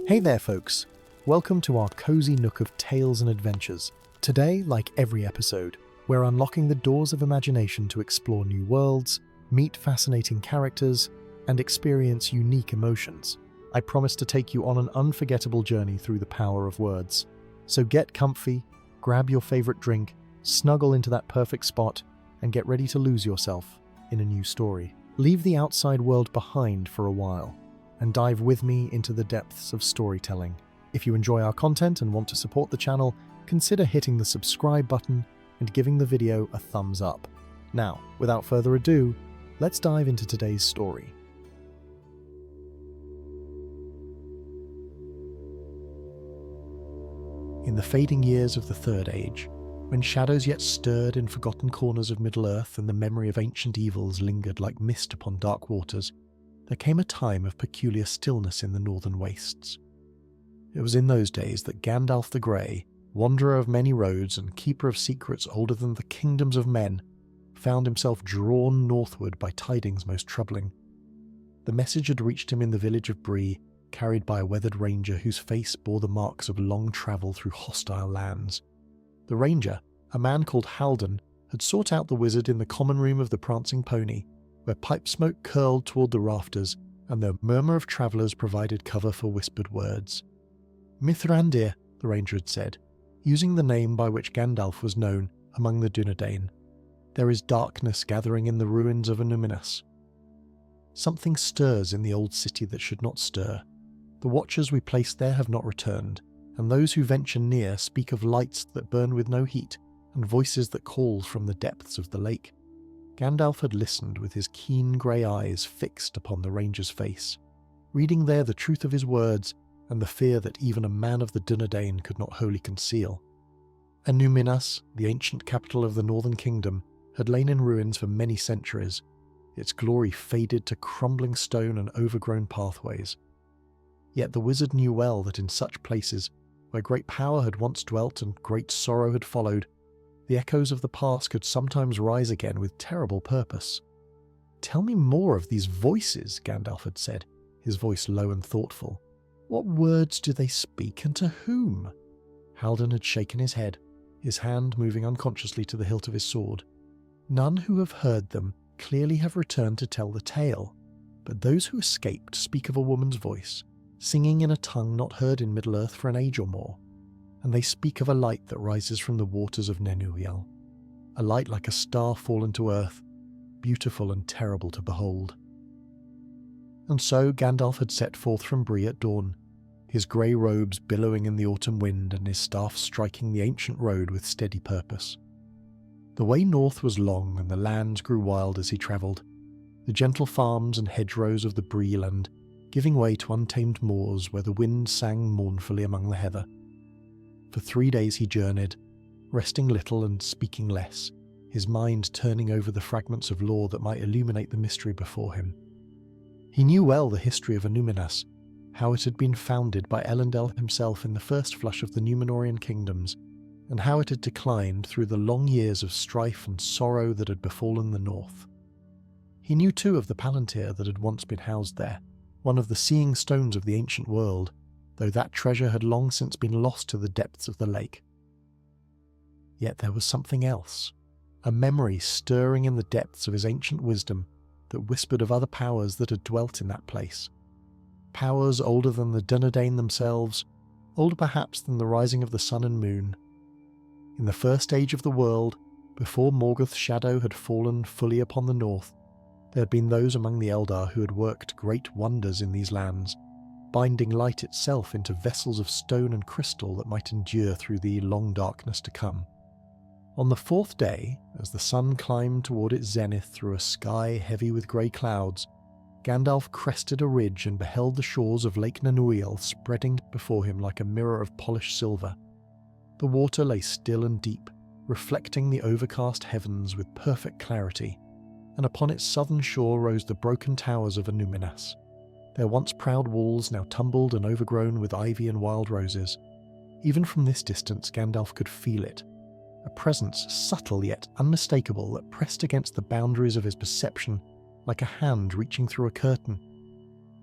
Hey there folks, welcome to our cozy nook of tales and adventures. Today, like every episode, we're unlocking the doors of imagination to explore new worlds, meet fascinating characters, and experience unique emotions. I promise to take you on an unforgettable journey through the power of words. So get comfy, grab your favorite drink, snuggle into that perfect spot, and get ready to lose yourself in a new story. Leave the outside world behind for a while, and dive with me into the depths of storytelling. If you enjoy our content and want to support the channel, consider hitting the subscribe button and giving the video a thumbs up. Now, without further ado, let's dive into today's story. In the fading years of the Third Age, when shadows yet stirred in forgotten corners of Middle-earth and the memory of ancient evils lingered like mist upon dark waters, there came a time of peculiar stillness in the northern wastes. It was in those days that Gandalf the Grey, wanderer of many roads and keeper of secrets older than the kingdoms of men, found himself drawn northward by tidings most troubling. The message had reached him in the village of Bree, carried by a weathered ranger whose face bore the marks of long travel through hostile lands. The ranger, a man called Halden, had sought out the wizard in the common room of the Prancing Pony, where pipe smoke curled toward the rafters and the murmur of travellers provided cover for whispered words. Mithrandir, the ranger had said, using the name by which Gandalf was known among the Dunedain. There is darkness gathering in the ruins of Annúminas. Something stirs in the old city that should not stir. The watchers we placed there have not returned, and those who venture near speak of lights that burn with no heat and voices that call from the depths of the lake. Gandalf had listened with his keen grey eyes fixed upon the ranger's face, reading there the truth of his words and the fear that even a man of the Dunedain could not wholly conceal. Annúminas, the ancient capital of the Northern Kingdom, had lain in ruins for many centuries, its glory faded to crumbling stone and overgrown pathways. Yet the wizard knew well that in such places, where great power had once dwelt and great sorrow had followed, the echoes of the past could sometimes rise again with terrible purpose. "Tell me more of these voices," Gandalf had said, his voice low and thoughtful. "What words do they speak, and to whom?" Halden had shaken his head, his hand moving unconsciously to the hilt of his sword. "None who have heard them clearly have returned to tell the tale, but those who escaped speak of a woman's voice, singing in a tongue not heard in Middle-earth for an age or more. And they speak of a light that rises from the waters of Nenúial, a light like a star fallen to earth, beautiful and terrible to behold." And so Gandalf had set forth from Bree at dawn, his grey robes billowing in the autumn wind and his staff striking the ancient road with steady purpose. The way north was long and the lands grew wild as he travelled, the gentle farms and hedgerows of the Bree land giving way to untamed moors where the wind sang mournfully among the heather. For 3 days he journeyed, resting little and speaking less, his mind turning over the fragments of lore that might illuminate the mystery before him. He knew well the history of Annúminas, how it had been founded by Elrond himself in the first flush of the Númenorian kingdoms, and how it had declined through the long years of strife and sorrow that had befallen the north. He knew too of the Palantir that had once been housed there, one of the seeing stones of the ancient world, though that treasure had long since been lost to the depths of the lake. Yet there was something else, a memory stirring in the depths of his ancient wisdom that whispered of other powers that had dwelt in that place. Powers older than the Dunedain themselves, older perhaps than the rising of the sun and moon. In the first age of the world, before Morgoth's shadow had fallen fully upon the north, there had been those among the Eldar who had worked great wonders in these lands, binding light itself into vessels of stone and crystal that might endure through the long darkness to come. On the 4th day, as the sun climbed toward its zenith through a sky heavy with grey clouds, Gandalf crested a ridge and beheld the shores of Lake Nenúial spreading before him like a mirror of polished silver. The water lay still and deep, reflecting the overcast heavens with perfect clarity, and upon its southern shore rose the broken towers of Annúminas, their once proud walls now tumbled and overgrown with ivy and wild roses. Even from this distance Gandalf could feel it, a presence subtle yet unmistakable that pressed against the boundaries of his perception like a hand reaching through a curtain.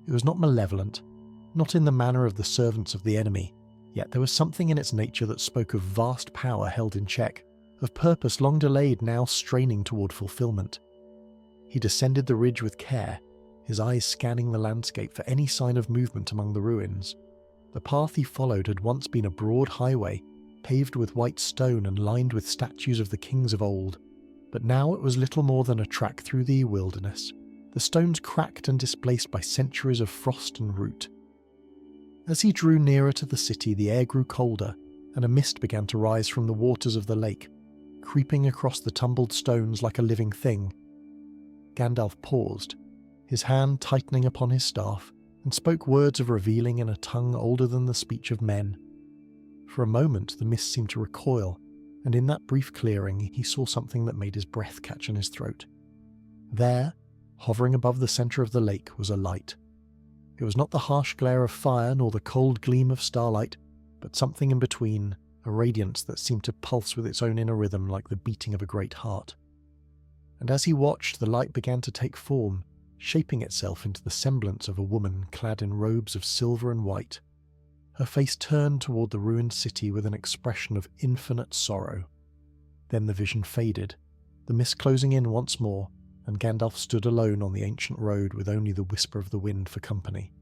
It was not malevolent, not in the manner of the servants of the enemy, yet there was something in its nature that spoke of vast power held in check, of purpose long delayed now straining toward fulfillment. He descended the ridge with care, his eyes scanning the landscape for any sign of movement among the ruins. The path he followed had once been a broad highway, paved with white stone and lined with statues of the kings of old, but now it was little more than a track through the wilderness, the stones cracked and displaced by centuries of frost and root. As he drew nearer to the city, the air grew colder, and a mist began to rise from the waters of the lake, creeping across the tumbled stones like a living thing. Gandalf paused, his hand tightening upon his staff, and spoke words of revealing in a tongue older than the speech of men. For a moment the mist seemed to recoil, and in that brief clearing he saw something that made his breath catch in his throat. There, hovering above the centre of the lake, was a light. It was not the harsh glare of fire nor the cold gleam of starlight, but something in between, a radiance that seemed to pulse with its own inner rhythm like the beating of a great heart. And as he watched, the light began to take form, shaping itself into the semblance of a woman clad in robes of silver and white. Her face turned toward the ruined city with an expression of infinite sorrow. Then the vision faded, the mist closing in once more, and Gandalf stood alone on the ancient road with only the whisper of the wind for company.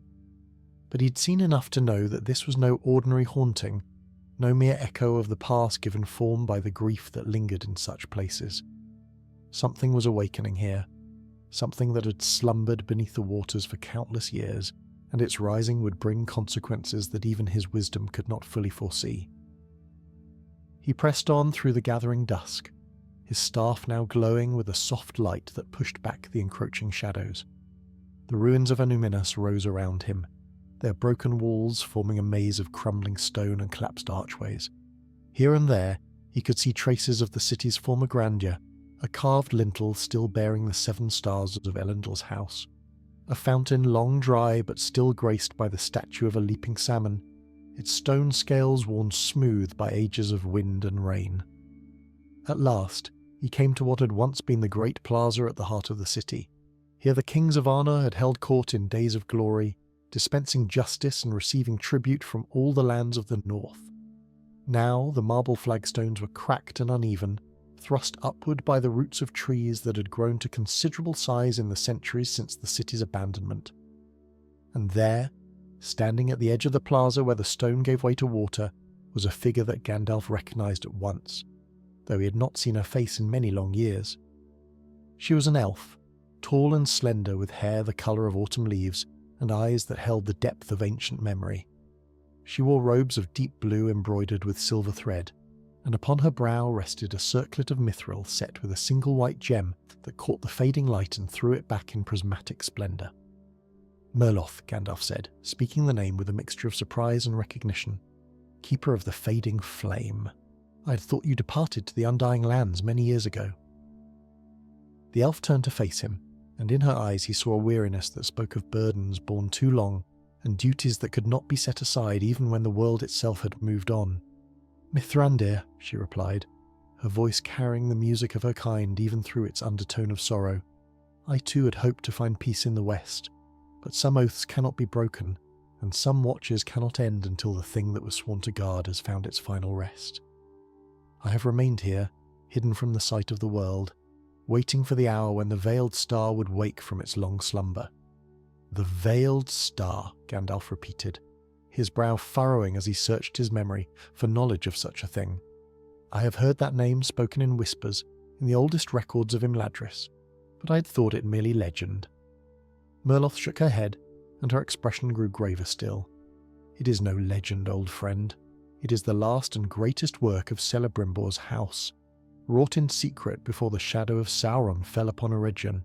But he'd seen enough to know that this was no ordinary haunting, no mere echo of the past given form by the grief that lingered in such places. Something was awakening here, something that had slumbered beneath the waters for countless years, and its rising would bring consequences that even his wisdom could not fully foresee. He pressed on through the gathering dusk, his staff now glowing with a soft light that pushed back the encroaching shadows. The ruins of Anuminas rose around him, their broken walls forming a maze of crumbling stone and collapsed archways. Here and there he could see traces of the city's former grandeur, a carved lintel still bearing the 7 stars of Elendil's house, a fountain long dry but still graced by the statue of a leaping salmon, its stone scales worn smooth by ages of wind and rain. At last he came to what had once been the great plaza at the heart of the city. Here the kings of Arnor had held court in days of glory, dispensing justice and receiving tribute from all the lands of the north. Now the marble flagstones were cracked and uneven, thrust upward by the roots of trees that had grown to considerable size in the centuries since the city's abandonment. And there, standing at the edge of the plaza where the stone gave way to water, was a figure that Gandalf recognized at once, though he had not seen her face in many long years. She was an elf, tall and slender with hair the colour of autumn leaves and eyes that held the depth of ancient memory. She wore robes of deep blue embroidered with silver thread, and upon her brow rested a circlet of mithril set with a single white gem that caught the fading light and threw it back in prismatic splendour. Merloth, Gandalf said, speaking the name with a mixture of surprise and recognition. Keeper of the fading flame. I had thought you departed to the Undying Lands many years ago. The elf turned to face him, and in her eyes he saw a weariness that spoke of burdens borne too long, and duties that could not be set aside even when the world itself had moved on. Mithrandir, she replied, her voice carrying the music of her kind even through its undertone of sorrow. I too had hoped to find peace in the west, but some oaths cannot be broken, and some watches cannot end until the thing that was sworn to guard has found its final rest. I have remained here, hidden from the sight of the world, waiting for the hour when the veiled star would wake from its long slumber. The veiled star, Gandalf repeated, his brow furrowing as he searched his memory for knowledge of such a thing. I have heard that name spoken in whispers in the oldest records of Imladris, but I had thought it merely legend. Merloth shook her head, and her expression grew graver still. It is no legend, old friend. It is the last and greatest work of Celebrimbor's house, wrought in secret before the shadow of Sauron fell upon Eregion.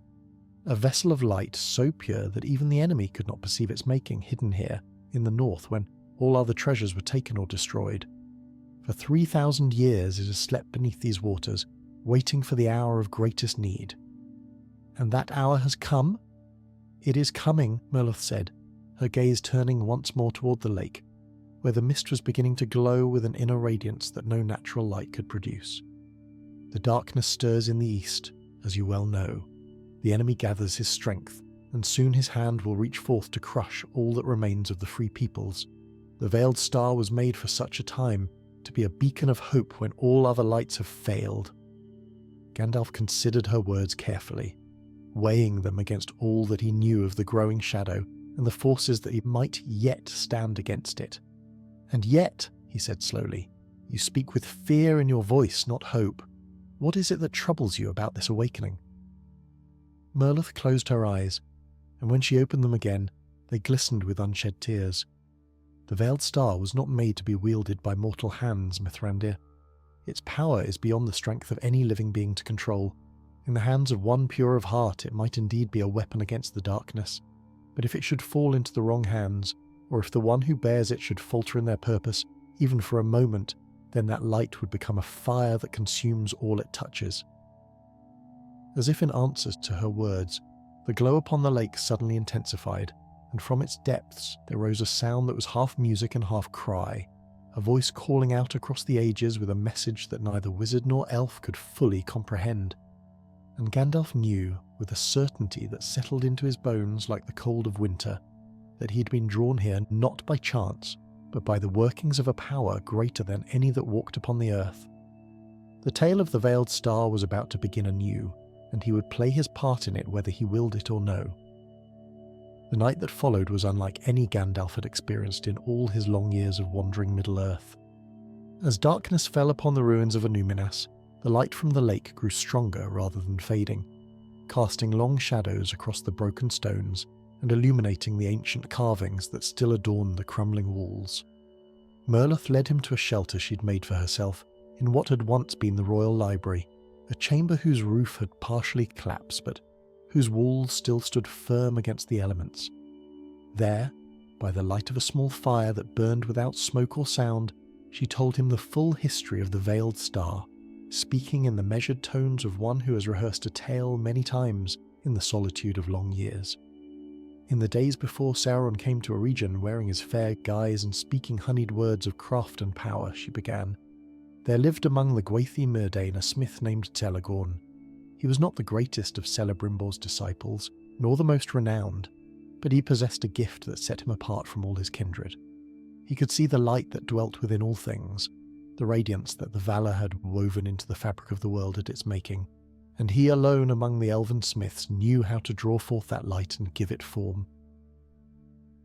A vessel of light so pure that even the enemy could not perceive its making, hidden here in the north when all other treasures were taken or destroyed. For 3,000 years it has slept beneath these waters, waiting for the hour of greatest need. And that hour has come? It is coming, Merloth said, her gaze turning once more toward the lake, where the mist was beginning to glow with an inner radiance that no natural light could produce. The darkness stirs in the east, as you well know. The enemy gathers his strength, and soon his hand will reach forth to crush all that remains of the free peoples. The veiled star was made for such a time, to be a beacon of hope when all other lights have failed. Gandalf considered her words carefully, weighing them against all that he knew of the growing shadow and the forces that he might yet stand against it. "And yet," he said slowly, "you speak with fear in your voice, not hope. What is it that troubles you about this awakening?" Merlith closed her eyes, and when she opened them again, they glistened with unshed tears. The veiled star was not made to be wielded by mortal hands, Mithrandir. Its power is beyond the strength of any living being to control. In the hands of one pure of heart it might indeed be a weapon against the darkness, but if it should fall into the wrong hands, or if the one who bears it should falter in their purpose, even for a moment, then that light would become a fire that consumes all it touches. As if in answer to her words, the glow upon the lake suddenly intensified, and from its depths there rose a sound that was half music and half cry, a voice calling out across the ages with a message that neither wizard nor elf could fully comprehend. And Gandalf knew, with a certainty that settled into his bones like the cold of winter, that he had been drawn here not by chance, but by the workings of a power greater than any that walked upon the earth. The tale of the Veiled Star was about to begin anew, and he would play his part in it whether he willed it or no. The night that followed was unlike any Gandalf had experienced in all his long years of wandering Middle-earth. As darkness fell upon the ruins of Annúminas, the light from the lake grew stronger rather than fading, casting long shadows across the broken stones and illuminating the ancient carvings that still adorned the crumbling walls. Merlith led him to a shelter she'd made for herself in what had once been the royal library, a chamber whose roof had partially collapsed but whose walls still stood firm against the elements. There, by the light of a small fire that burned without smoke or sound, she told him the full history of the Veiled Star, speaking in the measured tones of one who has rehearsed a tale many times in the solitude of long years. In the days before Sauron came to a region wearing his fair guise and speaking honeyed words of craft and power, she began, there lived among the Gwathi Myrdain a smith named Telagorn. He was not the greatest of Celebrimbor's disciples, nor the most renowned, but he possessed a gift that set him apart from all his kindred. He could see the light that dwelt within all things, the radiance that the Valar had woven into the fabric of the world at its making, and he alone among the elven smiths knew how to draw forth that light and give it form.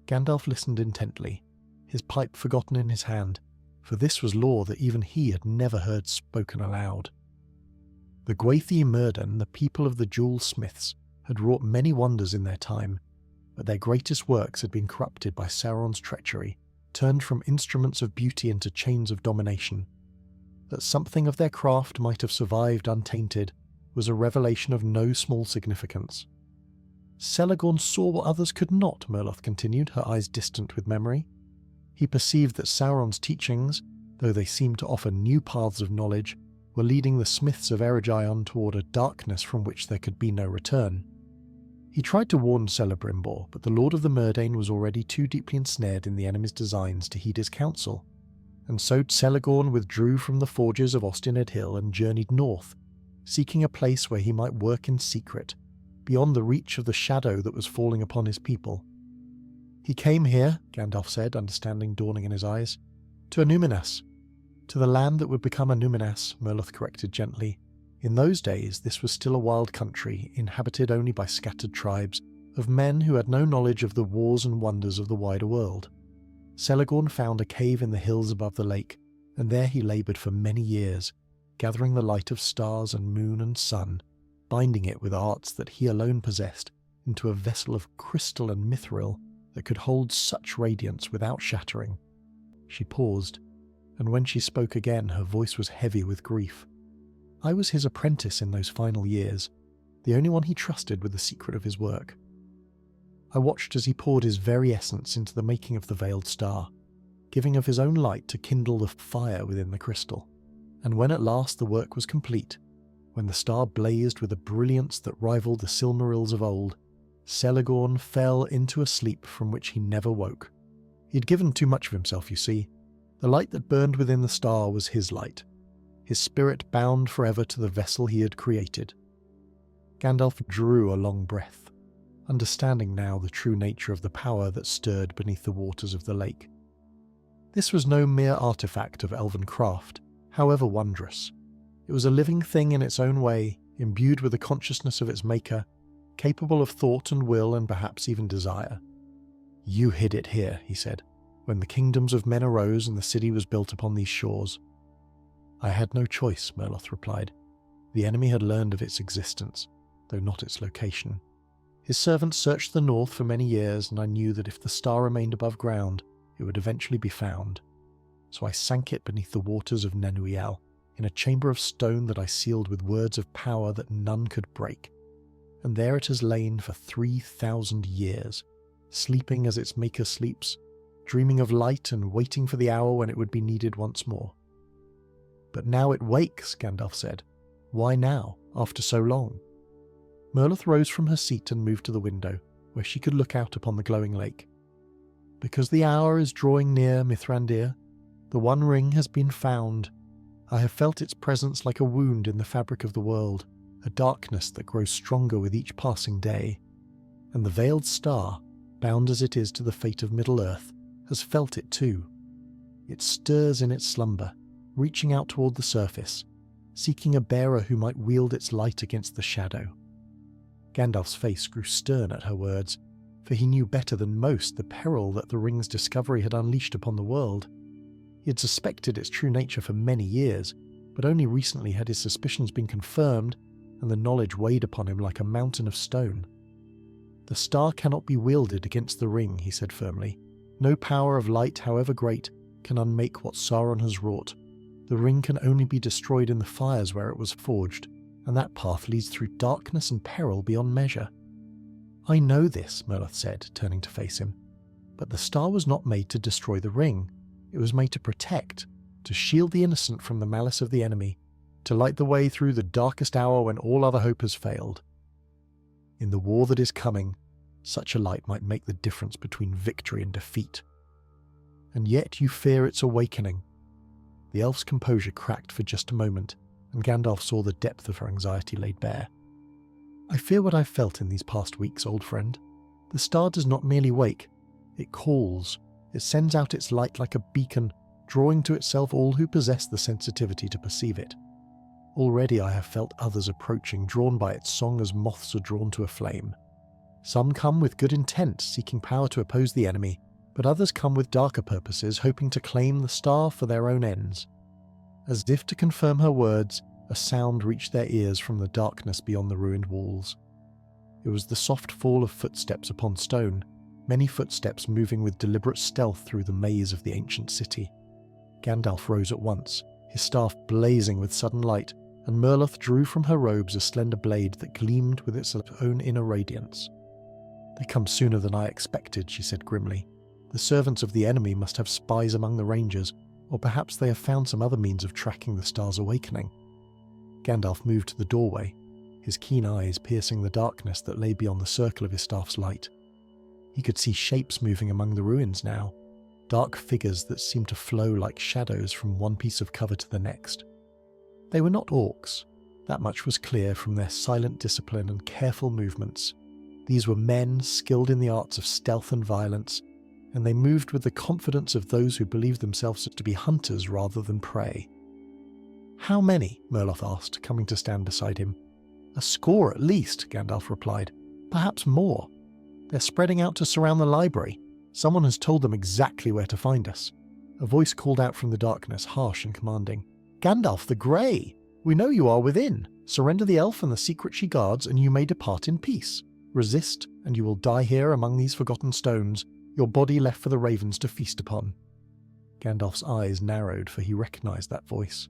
Gandalf listened intently, his pipe forgotten in his hand, for this was lore that even he had never heard spoken aloud. The Gwathi Myrdain, the people of the Jewel Smiths, had wrought many wonders in their time, but their greatest works had been corrupted by Sauron's treachery, turned from instruments of beauty into chains of domination. That something of their craft might have survived untainted was a revelation of no small significance. Celagorn saw what others could not, Merlith continued, her eyes distant with memory. He perceived that Sauron's teachings, though they seemed to offer new paths of knowledge, were leading the smiths of Eregion toward a darkness from which there could be no return. He tried to warn Celebrimbor, but the Lord of the Myrdain was already too deeply ensnared in the enemy's designs to heed his counsel, and so Celagorn withdrew from the forges of Ostined Hill and journeyed north, seeking a place where he might work in secret, beyond the reach of the shadow that was falling upon his people. He came here, Gandalf said, understanding dawning in his eyes, to Annúminas. To the land that would become Annúminas, Merlith corrected gently. In those days, this was still a wild country, inhabited only by scattered tribes of men who had no knowledge of the wars and wonders of the wider world. Celagorn found a cave in the hills above the lake, and there he laboured for many years, gathering the light of stars and moon and sun, binding it with arts that he alone possessed into a vessel of crystal and mithril that could hold such radiance without shattering. She paused, and when she spoke again her voice was heavy with grief. I was his apprentice in those final years, the only one he trusted with the secret of his work. I watched as he poured his very essence into the making of the Veiled Star, giving of his own light to kindle the fire within the crystal. And when at last the work was complete, when the star blazed with a brilliance that rivaled the Silmarils of old, Celagorn fell into a sleep from which he never woke. He had given too much of himself, you see. The light that burned within the star was his light, his spirit bound forever to the vessel he had created. Gandalf drew a long breath. understanding now the true nature of the power that stirred beneath the waters of the lake. This was no mere artifact of elven craft, however wondrous. It was a living thing in its own way, imbued with the consciousness of its maker, capable of thought and will and perhaps even desire. "You hid it here," he said, "when the kingdoms of men arose and the city was built upon these shores." "I had no choice," Merloth replied. "The enemy had learned of its existence, though not its location. His servants searched the north for many years, and I knew that if the star remained above ground, it would eventually be found. So I sank it beneath the waters of Nenuiel, in a chamber of stone that I sealed with words of power that none could break. And there it has lain for 3,000 years, sleeping as its maker sleeps, dreaming of light and waiting for the hour when it would be needed once more." "But now it wakes," Gandalf said. "Why now, after so long?" Merloth rose from her seat and moved to the window, where she could look out upon the glowing lake. "Because the hour is drawing near, Mithrandir. The One Ring has been found. I have felt its presence like a wound in the fabric of the world, a darkness that grows stronger with each passing day. And the veiled star, bound as it is to the fate of Middle-earth, has felt it too. It stirs in its slumber, reaching out toward the surface, seeking a bearer who might wield its light against the shadow." Gandalf's face grew stern at her words, for he knew better than most the peril that the ring's discovery had unleashed upon the world. He had suspected its true nature for many years, but only recently had his suspicions been confirmed, and the knowledge weighed upon him like a mountain of stone. "The star cannot be wielded against the ring," he said firmly. "No power of light, however great, can unmake what Sauron has wrought. The ring can only be destroyed in the fires where it was forged, and that path leads through darkness and peril beyond measure." "I know this," Merloth said, turning to face him. "But the star was not made to destroy the ring. It was made to protect, to shield the innocent from the malice of the enemy, to light the way through the darkest hour when all other hope has failed. In the war that is coming, such a light might make the difference between victory and defeat. And yet you fear its awakening." The elf's composure cracked for just a moment, and Gandalf saw the depth of her anxiety laid bare. "I fear what I've felt in these past weeks, old friend. The star does not merely wake, it calls. It sends out its light like a beacon, drawing to itself all who possess the sensitivity to perceive it. Already I have felt others approaching, drawn by its song as moths are drawn to a flame. Some come with good intent, seeking power to oppose the enemy, but others come with darker purposes, hoping to claim the star for their own ends." As if to confirm her words, a sound reached their ears from the darkness beyond the ruined walls. It was the soft fall of footsteps upon stone, many footsteps moving with deliberate stealth through the maze of the ancient city. Gandalf rose at once, his staff blazing with sudden light, and Merloth drew from her robes a slender blade that gleamed with its own inner radiance. "They come sooner than I expected," she said grimly. "The servants of the enemy must have spies among the rangers, or perhaps they have found some other means of tracking the star's awakening." Gandalf moved to the doorway, his keen eyes piercing the darkness that lay beyond the circle of his staff's light. He could see shapes moving among the ruins now, dark figures that seemed to flow like shadows from one piece of cover to the next. They were not orcs, that much was clear from their silent discipline and careful movements. These were men skilled in the arts of stealth and violence, and they moved with the confidence of those who believed themselves to be hunters rather than prey. "How many?" Merloth asked, coming to stand beside him. "A score at least," Gandalf replied. "Perhaps more. They're spreading out to surround the library. Someone has told them exactly where to find us." A voice called out from the darkness, harsh and commanding. "Gandalf the Grey! We know you are within. Surrender the elf and the secret she guards, and you may depart in peace. Resist, and you will die here among these forgotten stones, your body left for the ravens to feast upon." Gandalf's eyes narrowed, for he recognized that voice.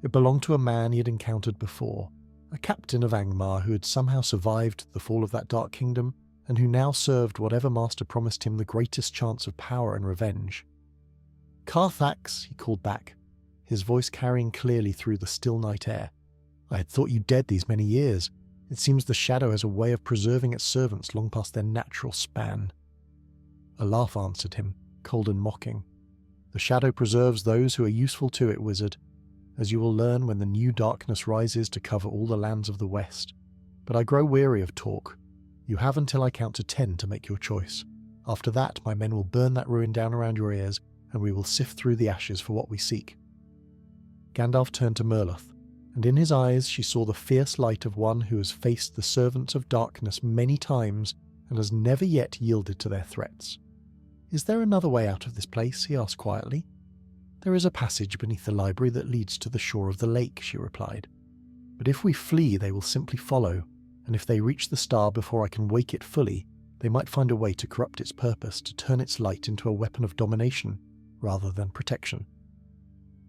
It belonged to a man he had encountered before, a captain of Angmar who had somehow survived the fall of that dark kingdom, and who now served whatever master promised him the greatest chance of power and revenge. "Carthax," he called back, his voice carrying clearly through the still night air. "I had thought you dead these many years. It seems the shadow has a way of preserving its servants long past their natural span." A laugh answered him, cold and mocking. "The shadow preserves those who are useful to it, wizard, as you will learn when the new darkness rises to cover all the lands of the west. But I grow weary of talk. You have until I count to 10 to make your choice. After that, my men will burn that ruin down around your ears, and we will sift through the ashes for what we seek." Gandalf turned to Merlith, and in his eyes she saw the fierce light of one who has faced the servants of darkness many times and has never yet yielded to their threats. "Is there another way out of this place?" he asked quietly. "There is a passage beneath the library that leads to the shore of the lake," she replied. "But if we flee, they will simply follow, and if they reach the star before I can wake it fully, they might find a way to corrupt its purpose, to turn its light into a weapon of domination rather than protection."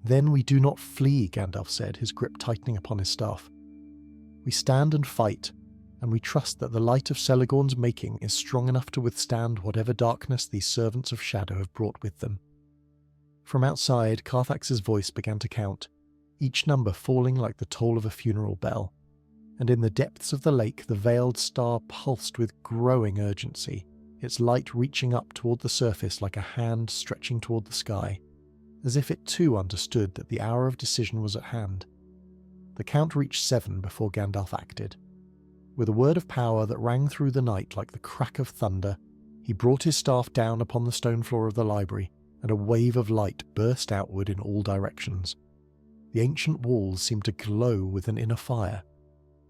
"Then we do not flee," Gandalf said, his grip tightening upon his staff. "We stand and fight, and we trust that the light of Celeborn's making is strong enough to withstand whatever darkness these servants of shadow have brought with them." From outside, Carthax's voice began to count, each number falling like the toll of a funeral bell, and in the depths of the lake the veiled star pulsed with growing urgency, its light reaching up toward the surface like a hand stretching toward the sky, as if it too understood that the hour of decision was at hand. The count reached 7 before Gandalf acted. With a word of power that rang through the night like the crack of thunder, he brought his staff down upon the stone floor of the library, and a wave of light burst outward in all directions. The ancient walls seemed to glow with an inner fire,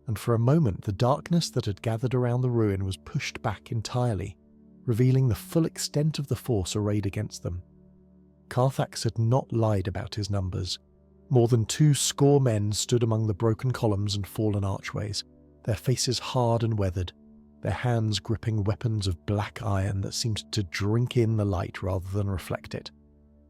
and for a moment the darkness that had gathered around the ruin was pushed back entirely, revealing the full extent of the force arrayed against them. Carthax had not lied about his numbers. More than 200 men stood among the broken columns and fallen archways, their faces hard and weathered, their hands gripping weapons of black iron that seemed to drink in the light rather than reflect it.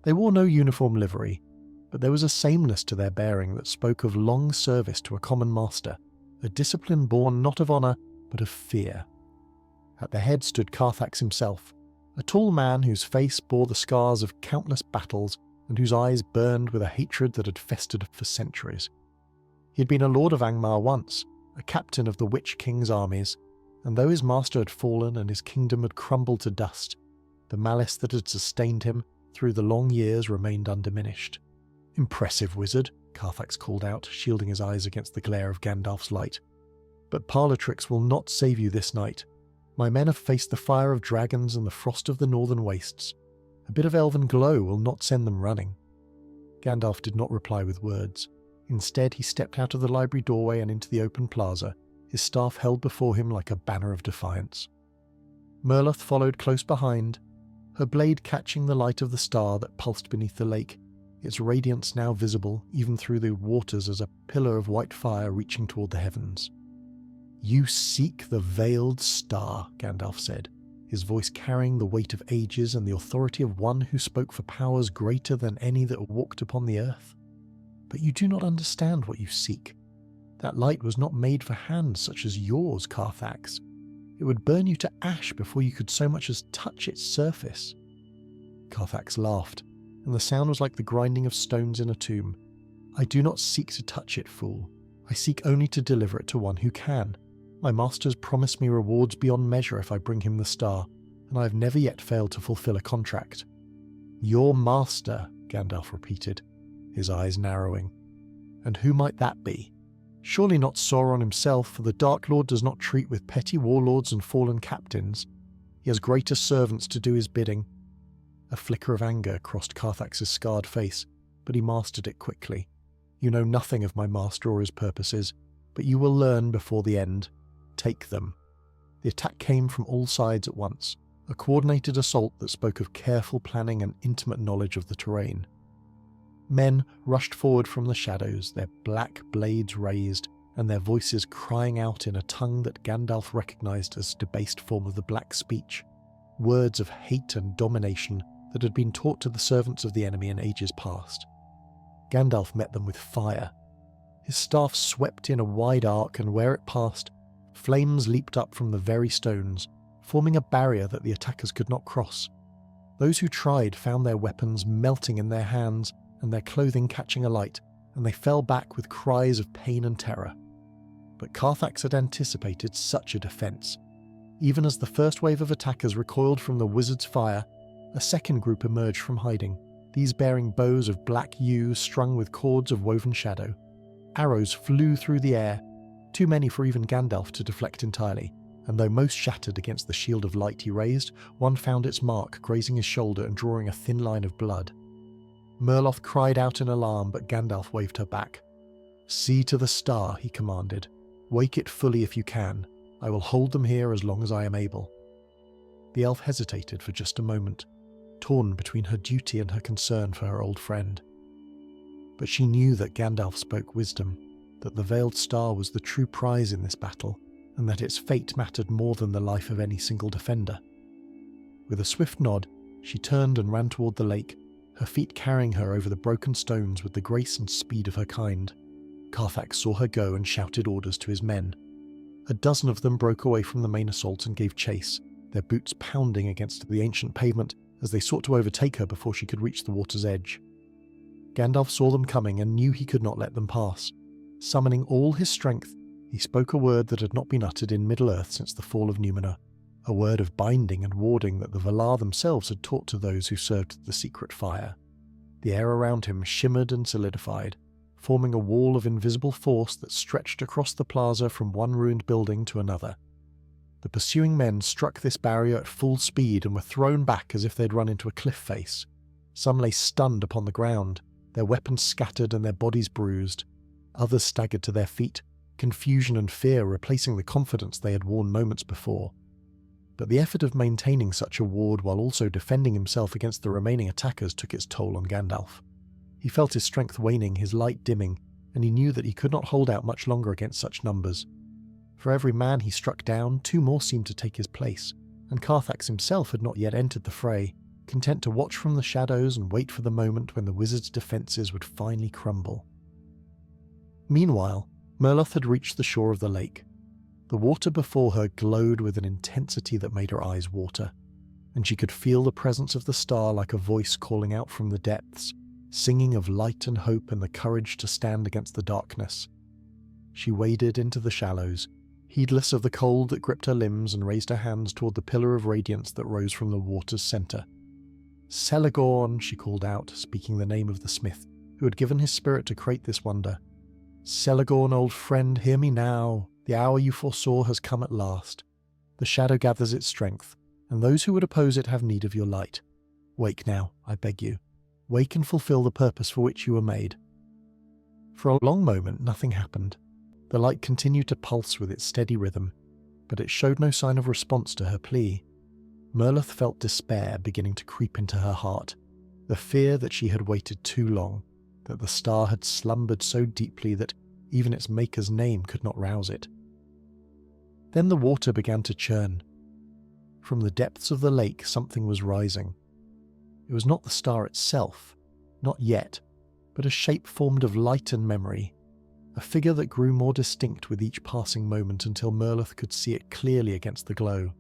They wore no uniform livery, but there was a sameness to their bearing that spoke of long service to a common master, a discipline born not of honour but of fear. At their head stood Carthax himself, a tall man whose face bore the scars of countless battles and whose eyes burned with a hatred that had festered for centuries. He had been a lord of Angmar once, a captain of the Witch King's armies, and though his master had fallen and his kingdom had crumbled to dust, the malice that had sustained him through the long years remained undiminished. "Impressive, wizard," Carthax called out, shielding his eyes against the glare of Gandalf's light. "But parlour tricks will not save you this night. My men have faced the fire of dragons and the frost of the northern wastes. A bit of elven glow will not send them running." Gandalf did not reply with words. Instead, he stepped out of the library doorway and into the open plaza, his staff held before him like a banner of defiance. Merlith followed close behind, her blade catching the light of the star that pulsed beneath the lake, its radiance now visible even through the waters as a pillar of white fire reaching toward the heavens. "You seek the veiled star," Gandalf said, his voice carrying the weight of ages and the authority of one who spoke for powers greater than any that walked upon the earth. "But you do not understand what you seek. That light was not made for hands such as yours, Carthax. It would burn you to ash before you could so much as touch its surface." Carthax laughed, and the sound was like the grinding of stones in a tomb. "I do not seek to touch it, fool. I seek only to deliver it to one who can. My master's promised me rewards beyond measure if I bring him the star, and I have never yet failed to fulfill a contract." "Your master," Gandalf repeated, his eyes narrowing. "And who might that be? Surely not Sauron himself, for the Dark Lord does not treat with petty warlords and fallen captains. He has greater servants to do his bidding." A flicker of anger crossed Carthax's scarred face, but he mastered it quickly. "You know nothing of my master or his purposes, but you will learn before the end. Take them." The attack came from all sides at once, a coordinated assault that spoke of careful planning and intimate knowledge of the terrain. Men rushed forward from the shadows, their black blades raised, and their voices crying out in a tongue that Gandalf recognized as a debased form of the Black Speech, words of hate and domination that had been taught to the servants of the enemy in ages past. Gandalf met them with fire. His staff swept in a wide arc, and where it passed, flames leaped up from the very stones, forming a barrier that the attackers could not cross. Those who tried found their weapons melting in their hands and their clothing catching alight, and they fell back with cries of pain and terror. But Carthax had anticipated such a defence. Even as the first wave of attackers recoiled from the wizard's fire, a second group emerged from hiding, these bearing bows of black yew strung with cords of woven shadow. Arrows flew through the air, too many for even Gandalf to deflect entirely, and though most shattered against the shield of light he raised, one found its mark grazing his shoulder and drawing a thin line of blood. Merloth cried out in alarm, but Gandalf waved her back. "See to the star," he commanded. "Wake it fully if you can. I will hold them here as long as I am able." The elf hesitated for just a moment, torn between her duty and her concern for her old friend. But she knew that Gandalf spoke wisdom, that the veiled star was the true prize in this battle, and that its fate mattered more than the life of any single defender. With a swift nod, she turned and ran toward the lake, her feet carrying her over the broken stones with the grace and speed of her kind. Carthax saw her go and shouted orders to his men. A dozen of them broke away from the main assault and gave chase, their boots pounding against the ancient pavement as they sought to overtake her before she could reach the water's edge. Gandalf saw them coming and knew he could not let them pass. Summoning all his strength, he spoke a word that had not been uttered in Middle-earth since the fall of Númenor, a word of binding and warding that the Valar themselves had taught to those who served the secret fire. The air around him shimmered and solidified, forming a wall of invisible force that stretched across the plaza from one ruined building to another. The pursuing men struck this barrier at full speed and were thrown back as if they'd run into a cliff face. Some lay stunned upon the ground, their weapons scattered and their bodies bruised. Others staggered to their feet, confusion and fear replacing the confidence they had worn moments before. But the effort of maintaining such a ward while also defending himself against the remaining attackers took its toll on Gandalf. He felt his strength waning, his light dimming, and he knew that he could not hold out much longer against such numbers. For every man he struck down, two more seemed to take his place, and Carthax himself had not yet entered the fray, content to watch from the shadows and wait for the moment when the wizard's defences would finally crumble. Meanwhile, Merloth had reached the shore of the lake. The water before her glowed with an intensity that made her eyes water, and she could feel the presence of the star like a voice calling out from the depths, singing of light and hope and the courage to stand against the darkness. She waded into the shallows, heedless of the cold that gripped her limbs, and raised her hands toward the pillar of radiance that rose from the water's centre. "Celegorn," she called out, speaking the name of the smith, who had given his spirit to create this wonder. "Celegorn, old friend, hear me now. The hour you foresaw has come at last. The shadow gathers its strength, and those who would oppose it have need of your light. Wake now, I beg you. Wake and fulfill the purpose for which you were made." For a long moment nothing happened. The light continued to pulse with its steady rhythm, but it showed no sign of response to her plea. Merloth felt despair beginning to creep into her heart, the fear that she had waited too long, that the star had slumbered so deeply that even its maker's name could not rouse it. Then the water began to churn. From the depths of the lake something was rising. It was not the star itself, not yet, but a shape formed of light and memory, a figure that grew more distinct with each passing moment until Merloth could see it clearly against the glow.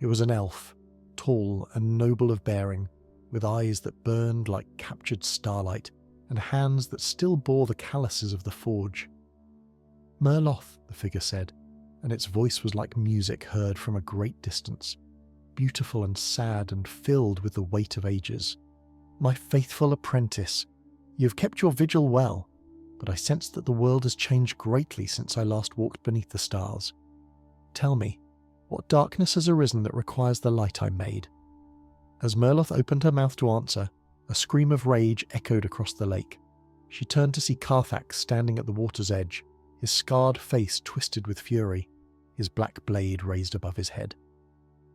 It was an elf, tall and noble of bearing, with eyes that burned like captured starlight, and hands that still bore the calluses of the forge. "Merloth," the figure said, and its voice was like music heard from a great distance, beautiful and sad and filled with the weight of ages. "My faithful apprentice, you have kept your vigil well, but I sense that the world has changed greatly since I last walked beneath the stars. Tell me, what darkness has arisen that requires the light I made?" As Merloth opened her mouth to answer, a scream of rage echoed across the lake. She turned to see Carthax standing at the water's edge, his scarred face twisted with fury, his black blade raised above his head.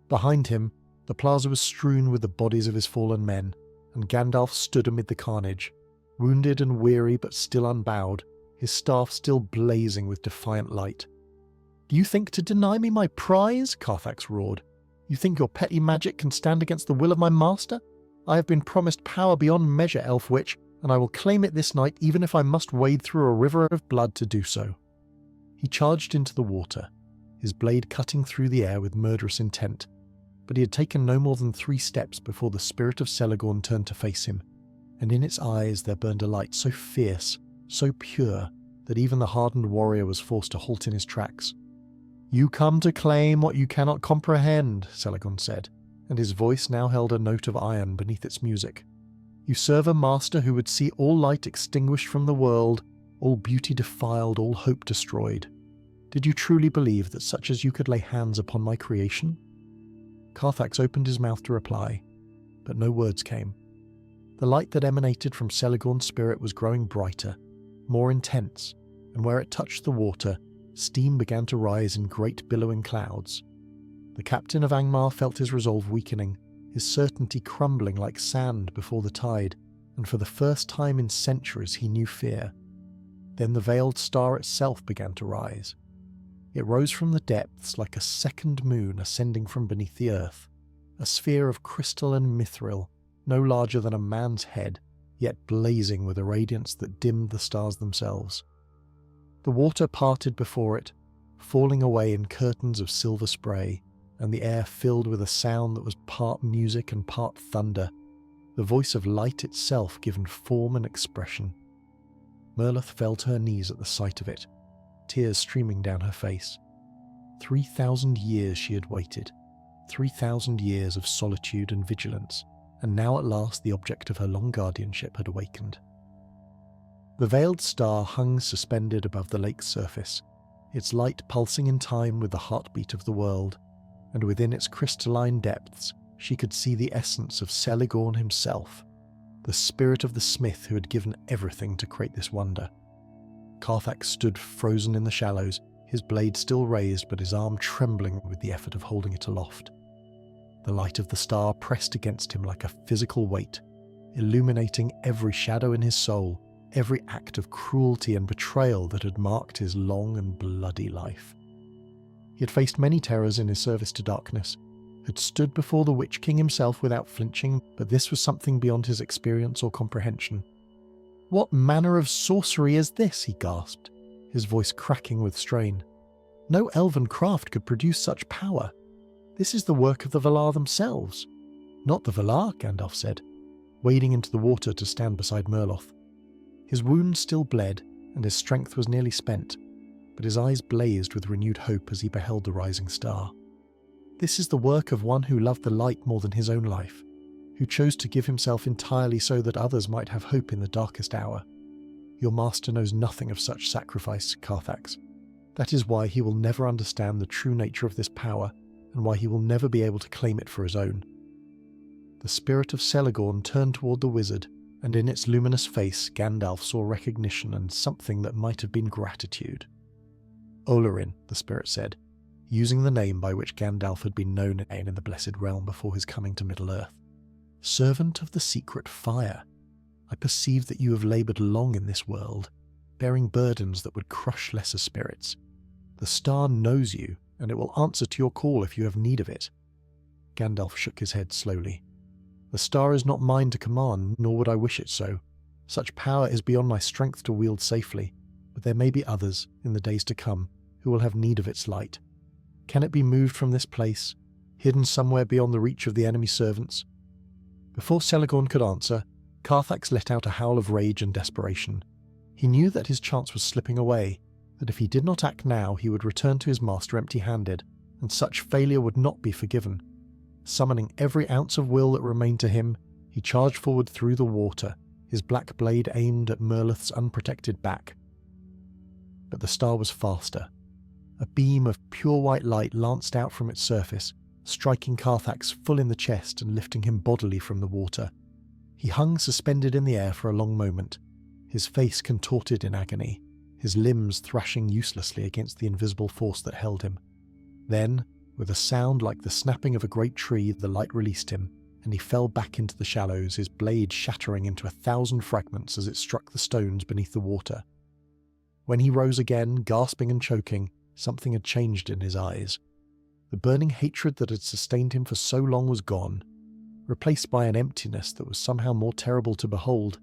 Behind him, the plaza was strewn with the bodies of his fallen men, and Gandalf stood amid the carnage, wounded and weary but still unbowed, his staff still blazing with defiant light. "Do you think to deny me my prize?" Carthax roared. "You think your petty magic can stand against the will of my master? I have been promised power beyond measure, elf witch, and I will claim it this night even if I must wade through a river of blood to do so." He charged into the water, his blade cutting through the air with murderous intent, but he had taken no more than 3 steps before the spirit of Celegorn turned to face him, and in its eyes there burned a light so fierce, so pure, that even the hardened warrior was forced to halt in his tracks. "You come to claim what you cannot comprehend," Celegorn said, and his voice now held a note of iron beneath its music. "You serve a master who would see all light extinguished from the world, all beauty defiled, all hope destroyed. Did you truly believe that such as you could lay hands upon my creation?" Carthax opened his mouth to reply, but no words came. The light that emanated from Celegorn's spirit was growing brighter, more intense, and where it touched the water, steam began to rise in great billowing clouds. The captain of Angmar felt his resolve weakening, his certainty crumbling like sand before the tide, and for the first time in centuries he knew fear. Then the veiled star itself began to rise. It rose from the depths like a second moon ascending from beneath the earth, a sphere of crystal and mithril, no larger than a man's head, yet blazing with a radiance that dimmed the stars themselves. The water parted before it, falling away in curtains of silver spray, and the air filled with a sound that was part music and part thunder, the voice of light itself given form and expression. Merlith fell to her knees at the sight of it, tears streaming down her face. 3,000 years she had waited, 3,000 years of solitude and vigilance, and now at last the object of her long guardianship had awakened. The veiled star hung suspended above the lake's surface, its light pulsing in time with the heartbeat of the world, and within its crystalline depths she could see the essence of Celegorn himself, the spirit of the smith who had given everything to create this wonder. Carthax stood frozen in the shallows, his blade still raised but his arm trembling with the effort of holding it aloft. The light of the star pressed against him like a physical weight, illuminating every shadow in his soul, every act of cruelty and betrayal that had marked his long and bloody life. He had faced many terrors in his service to darkness, had stood before the Witch King himself without flinching, but this was something beyond his experience or comprehension. "What manner of sorcery is this?" he gasped, his voice cracking with strain. "No elven craft could produce such power. This is the work of the Valar themselves." "Not the Valar," Gandalf said, wading into the water to stand beside Merloth. His wound still bled, and his strength was nearly spent, but his eyes blazed with renewed hope as he beheld the rising star. "This is the work of one who loved the light more than his own life, who chose to give himself entirely so that others might have hope in the darkest hour. Your master knows nothing of such sacrifice, Carthax. That is why he will never understand the true nature of this power, and why he will never be able to claim it for his own." The spirit of Celegorn turned toward the wizard, and in its luminous face Gandalf saw recognition and something that might have been gratitude. "Olorin," the spirit said, using the name by which Gandalf had been known in the Blessed Realm before his coming to Middle-earth. "Servant of the secret fire, I perceive that you have laboured long in this world, bearing burdens that would crush lesser spirits. The star knows you, and it will answer to your call if you have need of it." Gandalf shook his head slowly. "The star is not mine to command, nor would I wish it so. Such power is beyond my strength to wield safely, but there may be others, in the days to come, who will have need of its light. Can it be moved from this place, hidden somewhere beyond the reach of the enemy servants?" Before Celegorn could answer, Carthax let out a howl of rage and desperation. He knew that his chance was slipping away, that if he did not act now he would return to his master empty-handed, and such failure would not be forgiven. Summoning every ounce of will that remained to him, he charged forward through the water, his black blade aimed at Merlith's unprotected back. But the star was faster. A beam of pure white light lanced out from its surface, striking Carthax full in the chest and lifting him bodily from the water. He hung suspended in the air for a long moment, his face contorted in agony, his limbs thrashing uselessly against the invisible force that held him. Then, with a sound like the snapping of a great tree, the light released him, and he fell back into the shallows, his blade shattering into 1,000 fragments as it struck the stones beneath the water. When he rose again, gasping and choking, something had changed in his eyes. The burning hatred that had sustained him for so long was gone, replaced by an emptiness that was somehow more terrible to behold.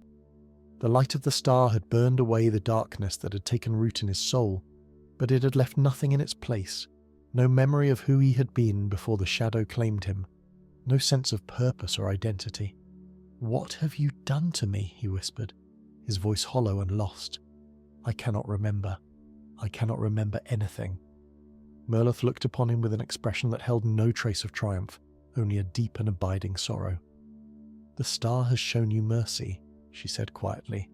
The light of the star had burned away the darkness that had taken root in his soul, but it had left nothing in its place, no memory of who he had been before the shadow claimed him, no sense of purpose or identity. "What have you done to me?" he whispered, his voice hollow and lost. "I cannot remember. I cannot remember anything." Merlith looked upon him with an expression that held no trace of triumph, only a deep and abiding sorrow. "The star has shown you mercy," she said quietly.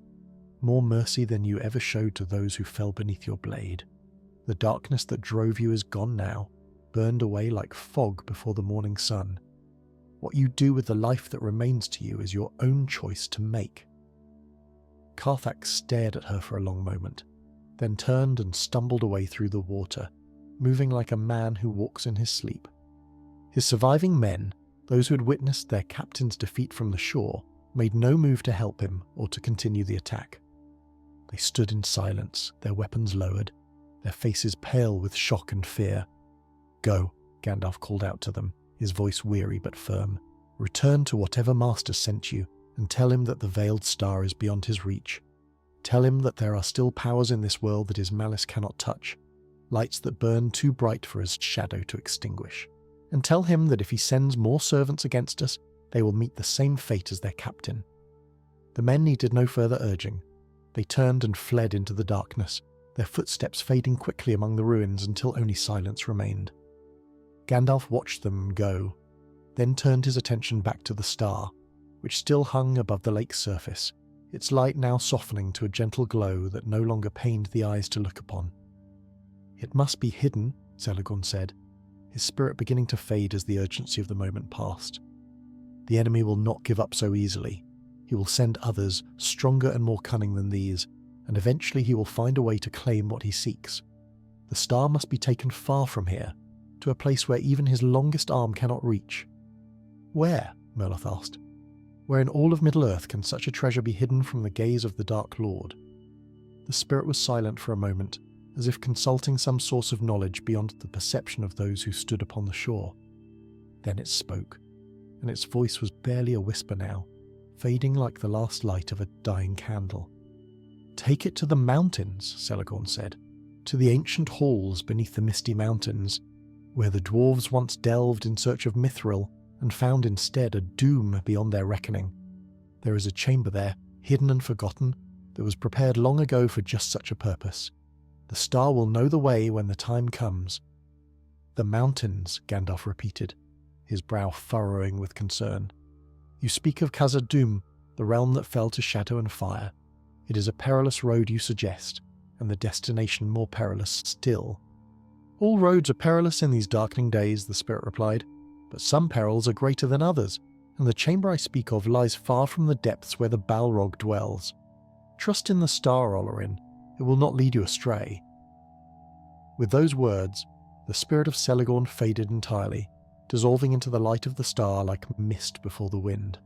"More mercy than you ever showed to those who fell beneath your blade. The darkness that drove you is gone now, burned away like fog before the morning sun. What you do with the life that remains to you is your own choice to make." Carthax stared at her for a long moment, then turned and stumbled away through the water, moving like a man who walks in his sleep. His surviving men, those who had witnessed their captain's defeat from the shore, made no move to help him or to continue the attack. They stood in silence, their weapons lowered, their faces pale with shock and fear. "Go," Gandalf called out to them, his voice weary but firm. "Return to whatever master sent you, and tell him that the veiled star is beyond his reach. Tell him that there are still powers in this world that his malice cannot touch, lights that burn too bright for his shadow to extinguish. And tell him that if he sends more servants against us, they will meet the same fate as their captain." The men needed no further urging. They turned and fled into the darkness, their footsteps fading quickly among the ruins until only silence remained. Gandalf watched them go, then turned his attention back to the star, which still hung above the lake's surface, its light now softening to a gentle glow that no longer pained the eyes to look upon. "It must be hidden," Celeborn said, his spirit beginning to fade as the urgency of the moment passed. "The enemy will not give up so easily. He will send others, stronger and more cunning than these, and eventually he will find a way to claim what he seeks. The star must be taken far from here, to a place where even his longest arm cannot reach." "Where?" Merloth asked. "Where in all of Middle-earth can such a treasure be hidden from the gaze of the Dark Lord?" The spirit was silent for a moment, as if consulting some source of knowledge beyond the perception of those who stood upon the shore. Then it spoke, and its voice was barely a whisper now, fading like the last light of a dying candle. "Take it to the mountains," Celeborn said, "to the ancient halls beneath the misty mountains, where the dwarves once delved in search of mithril and found instead a doom beyond their reckoning. There is a chamber there, hidden and forgotten, that was prepared long ago for just such a purpose. The star will know the way when the time comes." "The mountains," Gandalf repeated, his brow furrowing with concern. "You speak of Khazad-dûm, the realm that fell to shadow and fire. It is a perilous road you suggest, and the destination more perilous still." "All roads are perilous in these darkening days," the spirit replied, "but some perils are greater than others, and the chamber I speak of lies far from the depths where the Balrog dwells. Trust in the star, Olorin. It will not lead you astray." With those words, the spirit of Celeborn faded entirely, dissolving into the light of the star like mist before the wind.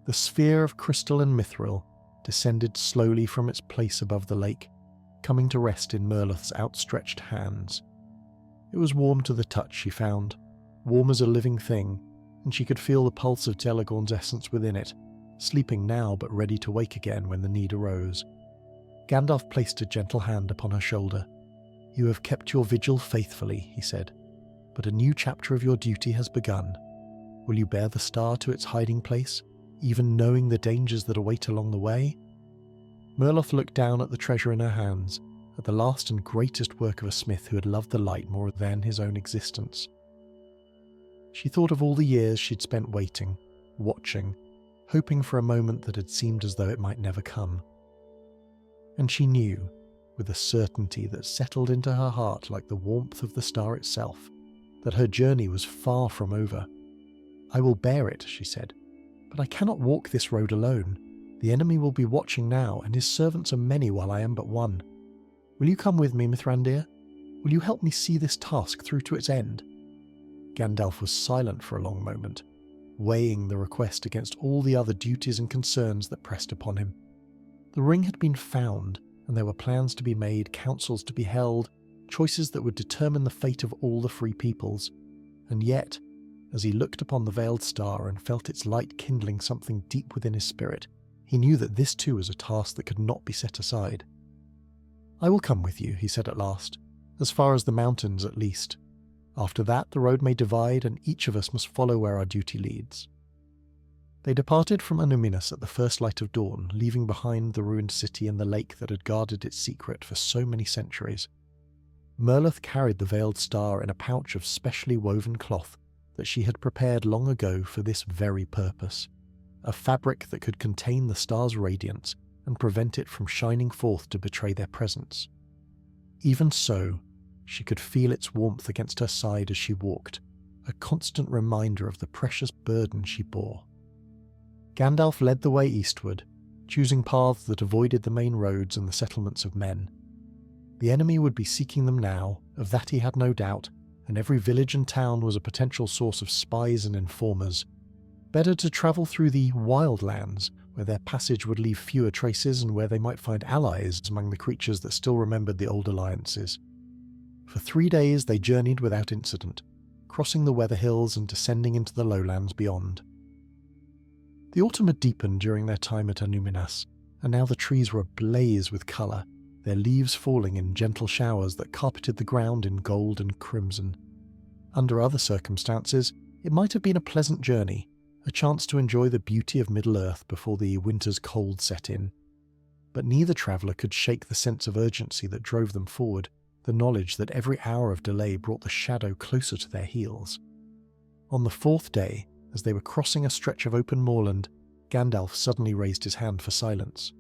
The sphere of crystal and mithril descended slowly from its place above the lake, coming to rest in Merloth's outstretched hands. It was warm to the touch, she found, warm as a living thing, and she could feel the pulse of Celeborn's essence within it, sleeping now but ready to wake again when the need arose. Gandalf placed a gentle hand upon her shoulder. "You have kept your vigil faithfully," he said, "but a new chapter of your duty has begun. Will you bear the star to its hiding place, even knowing the dangers that await along the way?" Merloth looked down at the treasure in her hands, at the last and greatest work of a smith who had loved the light more than his own existence. She thought of all the years she'd spent waiting, watching, hoping for a moment that had seemed as though it might never come. And she knew, with a certainty that settled into her heart like the warmth of the star itself, that her journey was far from over. "I will bear it," she said, "but I cannot walk this road alone. The enemy will be watching now, and his servants are many while I am but one. Will you come with me, Mithrandir? Will you help me see this task through to its end?" Gandalf was silent for a long moment, weighing the request against all the other duties and concerns that pressed upon him. The ring had been found, and there were plans to be made, councils to be held, choices that would determine the fate of all the free peoples. And yet, as he looked upon the veiled star and felt its light kindling something deep within his spirit, he knew that this too was a task that could not be set aside. "I will come with you," he said at last, "as far as the mountains at least. After that the road may divide, and each of us must follow where our duty leads." They departed from Anuminas at the first light of dawn, leaving behind the ruined city and the lake that had guarded its secret for so many centuries. Merloth carried the veiled star in a pouch of specially woven cloth that she had prepared long ago for this very purpose, a fabric that could contain the star's radiance and prevent it from shining forth to betray their presence. Even so, She could feel its warmth against her side as she walked, a constant reminder of the precious burden she bore. Gandalf led the way eastward, choosing paths that avoided the main roads and the settlements of men. The enemy would be seeking them now, of that he had no doubt, and every village and town was a potential source of spies and informers. Better to travel through the wildlands, where their passage would leave fewer traces and where they might find allies among the creatures that still remembered the old alliances. For 3 days they journeyed without incident, crossing the weather hills and descending into the lowlands beyond. The autumn had deepened during their time at Annúminas, and now the trees were ablaze with colour, their leaves falling in gentle showers that carpeted the ground in gold and crimson. Under other circumstances, it might have been a pleasant journey, a chance to enjoy the beauty of Middle-earth before the winter's cold set in. But neither traveller could shake the sense of urgency that drove them forward, the knowledge that every hour of delay brought the shadow closer to their heels. On the 4th day, as they were crossing a stretch of open moorland, Gandalf suddenly raised his hand for silence.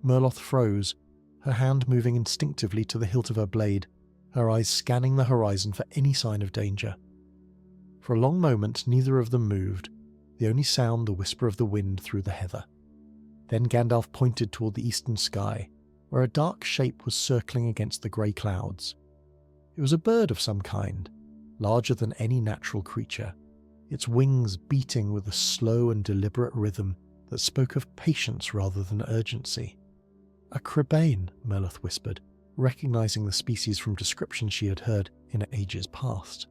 Merloth froze, her hand moving instinctively to the hilt of her blade, her eyes scanning the horizon for any sign of danger. For a long moment neither of them moved, the only sound the whisper of the wind through the heather. Then Gandalf pointed toward the eastern sky, where a dark shape was circling against the grey clouds. It was a bird of some kind, larger than any natural creature, its wings beating with a slow and deliberate rhythm that spoke of patience rather than urgency. "A cribane," Merloth whispered, recognizing the species from descriptions she had heard in ages past.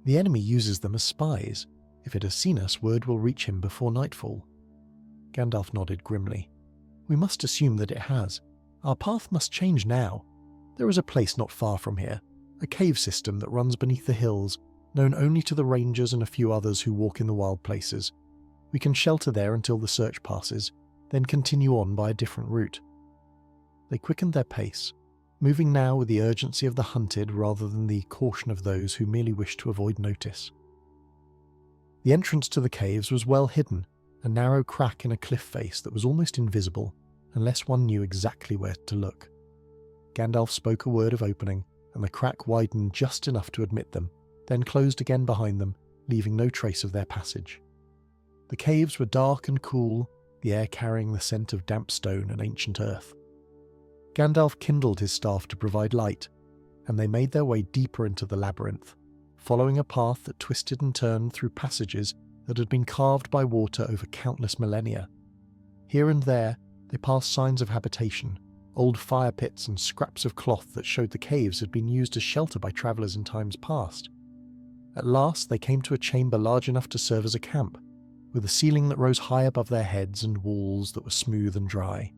"The enemy uses them as spies. If it has seen us, word will reach him before nightfall." Gandalf nodded grimly. "We must assume that it has. Our path must change now. There is a place not far from here, a cave system that runs beneath the hills, known only to the rangers and a few others who walk in the wild places. We can shelter there until the search passes, then continue on by a different route." They quickened their pace, moving now with the urgency of the hunted rather than the caution of those who merely wished to avoid notice. The entrance to the caves was well hidden, a narrow crack in a cliff face that was almost invisible, unless one knew exactly where to look. Gandalf spoke a word of opening, and the crack widened just enough to admit them, then closed again behind them, leaving no trace of their passage. The caves were dark and cool, the air carrying the scent of damp stone and ancient earth. Gandalf kindled his staff to provide light, and they made their way deeper into the labyrinth, following a path that twisted and turned through passages that had been carved by water over countless millennia. Here and there, they passed signs of habitation, old fire pits and scraps of cloth that showed the caves had been used as shelter by travellers in times past. At last they came to a chamber large enough to serve as a camp, with a ceiling that rose high above their heads and walls that were smooth and dry.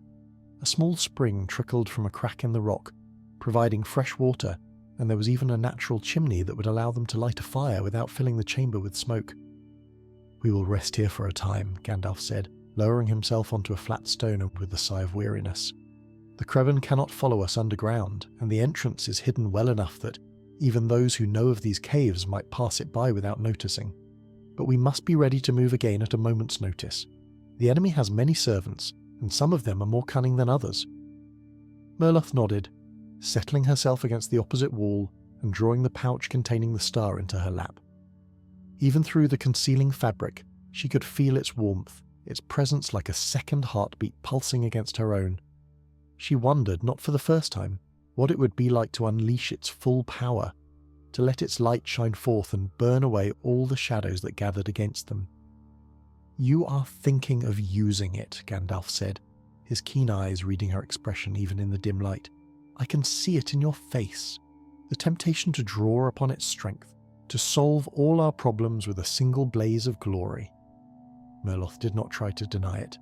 A small spring trickled from a crack in the rock, providing fresh water, and there was even a natural chimney that would allow them to light a fire without filling the chamber with smoke. "We will rest here for a time," Gandalf said, lowering himself onto a flat stone with a sigh of weariness. "The Creban cannot follow us underground, and the entrance is hidden well enough that even those who know of these caves might pass it by without noticing. But we must be ready to move again at a moment's notice. The enemy has many servants, and some of them are more cunning than others." Merloth nodded, settling herself against the opposite wall and drawing the pouch containing the star into her lap. Even through the concealing fabric, she could feel its warmth, its presence like a second heartbeat pulsing against her own. She wondered, not for the first time, what it would be like to unleash its full power, to let its light shine forth and burn away all the shadows that gathered against them. "You are thinking of using it," Gandalf said, his keen eyes reading her expression even in the dim light. "I can see it in your face. The temptation to draw upon its strength, to solve all our problems with a single blaze of glory." Merloth did not try to deny it.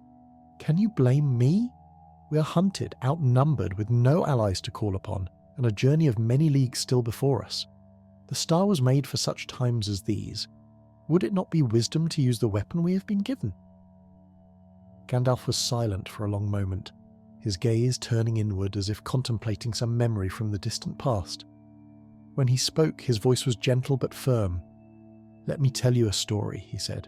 "Can you blame me? We are hunted, outnumbered, with no allies to call upon, and a journey of many leagues still before us. The star was made for such times as these. Would it not be wisdom to use the weapon we have been given?" Gandalf was silent for a long moment, his gaze turning inward as if contemplating some memory from the distant past. When he spoke, his voice was gentle but firm. "Let me tell you a story," he said.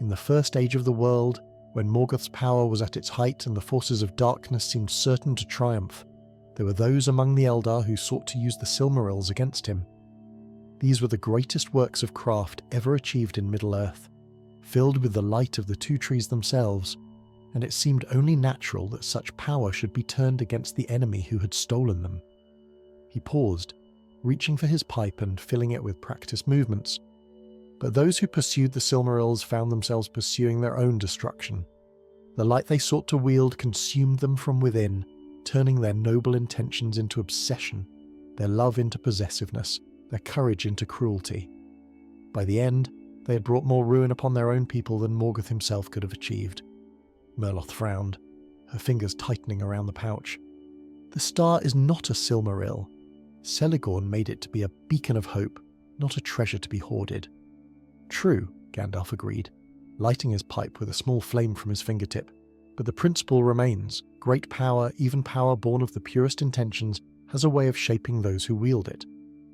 "In the first age of the world, when Morgoth's power was at its height and the forces of darkness seemed certain to triumph, There were those among the Eldar who sought to use the Silmarils against him. These were the greatest works of craft ever achieved in Middle-earth, filled with the light of the two trees themselves, and it seemed only natural that such power should be turned against the enemy who had stolen them. He paused, reaching for his pipe and filling it with practiced movements. But those who pursued the Silmarils found themselves pursuing their own destruction. The light they sought to wield consumed them from within, turning their noble intentions into obsession, their love into possessiveness, their courage into cruelty. By the end, they had brought more ruin upon their own people than Morgoth himself could have achieved. Merloth frowned, her fingers tightening around the pouch. The star is not a Silmaril. Celegorn made it to be a beacon of hope, not a treasure to be hoarded. True, Gandalf agreed, lighting his pipe with a small flame from his fingertip. But the principle remains. Great power, even power born of the purest intentions, has a way of shaping those who wield it.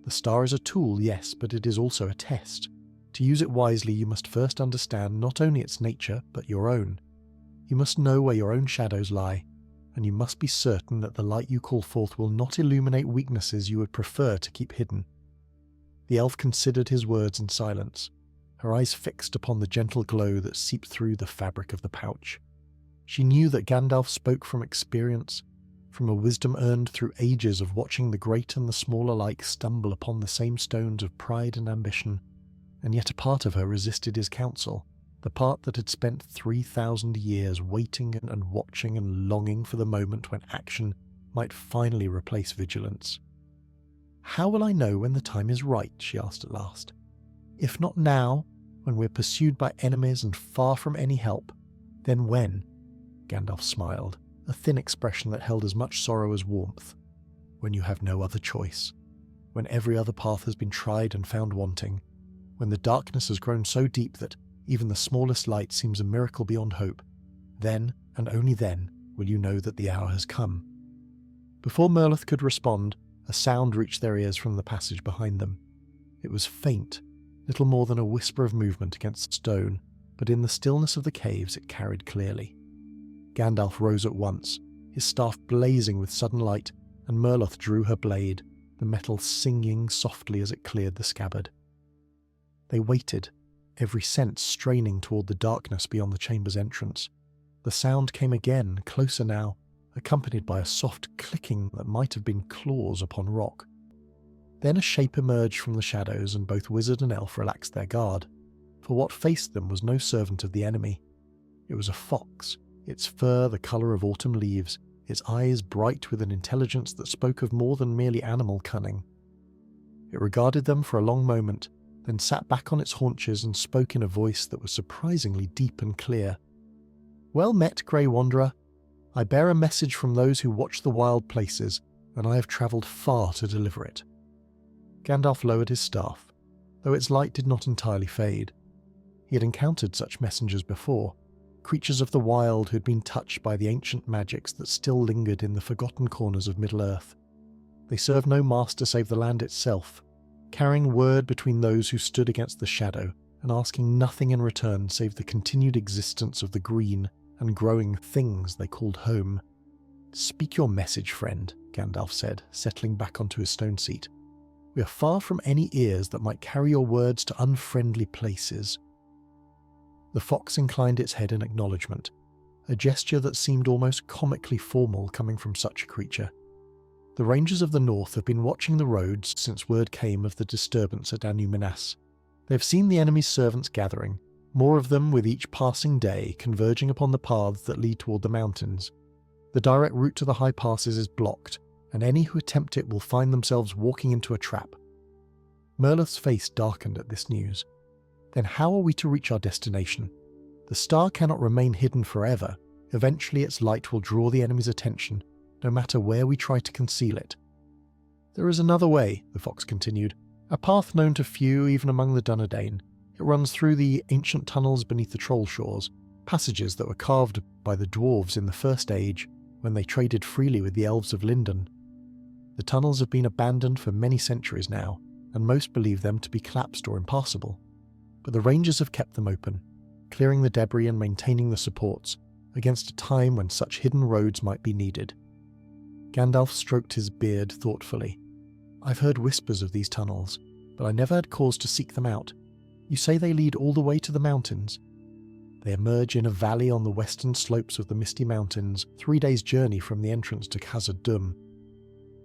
The star is a tool, yes, but it is also a test. To use it wisely, you must first understand not only its nature, but your own. You must know where your own shadows lie, and you must be certain that the light you call forth will not illuminate weaknesses you would prefer to keep hidden. The elf considered his words in silence, her eyes fixed upon the gentle glow that seeped through the fabric of the pouch. She knew that Gandalf spoke from experience, from a wisdom earned through ages of watching the great and the small alike stumble upon the same stones of pride and ambition, and yet a part of her resisted his counsel, the part that had spent 3,000 years waiting and watching and longing for the moment when action might finally replace vigilance. "How will I know when the time is right?" she asked at last. "If not now, when we're pursued by enemies and far from any help, then when?" Gandalf smiled, a thin expression that held as much sorrow as warmth. "When you have no other choice. When every other path has been tried and found wanting. When the darkness has grown so deep that even the smallest light seems a miracle beyond hope. Then, and only then, will you know that the hour has come." Before Merloth could respond, a sound reached their ears from the passage behind them. It was faint, little more than a whisper of movement against stone, but in the stillness of the caves it carried clearly. Gandalf rose at once, his staff blazing with sudden light, and Merloth drew her blade, the metal singing softly as it cleared the scabbard. They waited, every sense straining toward the darkness beyond the chamber's entrance. The sound came again, closer now, accompanied by a soft clicking that might have been claws upon rock. Then a shape emerged from the shadows, and both wizard and elf relaxed their guard, for what faced them was no servant of the enemy. It was a fox, its fur the colour of autumn leaves, its eyes bright with an intelligence that spoke of more than merely animal cunning. It regarded them for a long moment, then sat back on its haunches and spoke in a voice that was surprisingly deep and clear. "Well met, Grey Wanderer. I bear a message from those who watch the wild places, and I have travelled far to deliver it." Gandalf lowered his staff, though its light did not entirely fade. He had encountered such messengers before, creatures of the wild who had been touched by the ancient magics that still lingered in the forgotten corners of Middle-earth. They served no master save the land itself, carrying word between those who stood against the shadow and asking nothing in return save the continued existence of the green and growing things they called home. "Speak your message, friend," Gandalf said, settling back onto his stone seat. "We are far from any ears that might carry your words to unfriendly places." The fox inclined its head in acknowledgement, a gesture that seemed almost comically formal coming from such a creature. The rangers of the north have been watching the roads since word came of the disturbance at Anu Minas. They have seen the enemy's servants gathering, more of them with each passing day converging upon the paths that lead toward the mountains. The direct route to the high passes is blocked, and any who attempt it will find themselves walking into a trap. Merloth's face darkened at this news. Then how are we to reach our destination? The star cannot remain hidden forever. Eventually its light will draw the enemy's attention, no matter where we try to conceal it. "There is another way," the fox continued, "a path known to few even among the Dunedain. It runs through the ancient tunnels beneath the troll shores, passages that were carved by the Dwarves in the First Age, when they traded freely with the Elves of Lindon. The tunnels have been abandoned for many centuries now, and most believe them to be collapsed or impassable. But the rangers have kept them open, clearing the debris and maintaining the supports, against a time when such hidden roads might be needed. Gandalf stroked his beard thoughtfully. "I've heard whispers of these tunnels, but I never had cause to seek them out. You say they lead all the way to the mountains?" "They emerge in a valley on the western slopes of the Misty Mountains, 3 days' journey from the entrance to Khazad-dûm.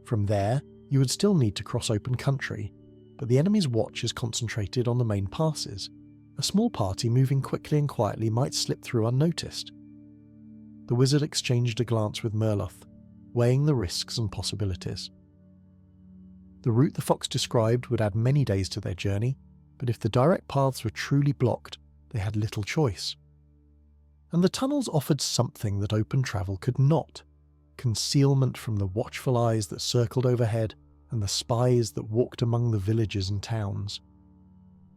From there, you would still need to cross open country, but the enemy's watch is concentrated on the main passes. A small party moving quickly and quietly might slip through unnoticed." The wizard exchanged a glance with Merloth, weighing the risks and possibilities. The route the fox described would add many days to their journey, but if the direct paths were truly blocked, they had little choice. And the tunnels offered something that open travel could not: concealment from the watchful eyes that circled overhead and the spies that walked among the villages and towns.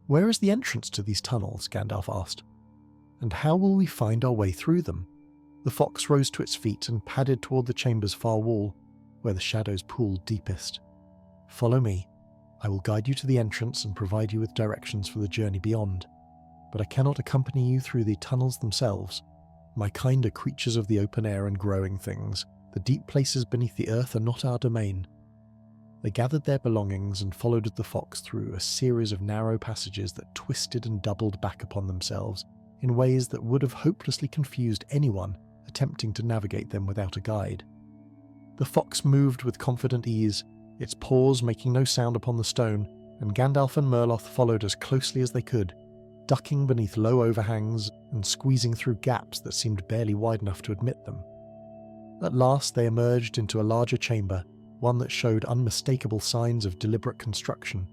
"Where is the entrance to these tunnels?" Gandalf asked. "And how will we find our way through them?" The fox rose to its feet and padded toward the chamber's far wall, where the shadows pooled deepest. "Follow me. I will guide you to the entrance and provide you with directions for the journey beyond. But I cannot accompany you through the tunnels themselves. My kind are creatures of the open air and growing things. The deep places beneath the earth are not our domain." They gathered their belongings and followed the fox through a series of narrow passages that twisted and doubled back upon themselves in ways that would have hopelessly confused anyone attempting to navigate them without a guide. The fox moved with confident ease, its paws making no sound upon the stone, and Gandalf and Merloth followed as closely as they could, ducking beneath low overhangs and squeezing through gaps that seemed barely wide enough to admit them. At last they emerged into a larger chamber, one that showed unmistakable signs of deliberate construction.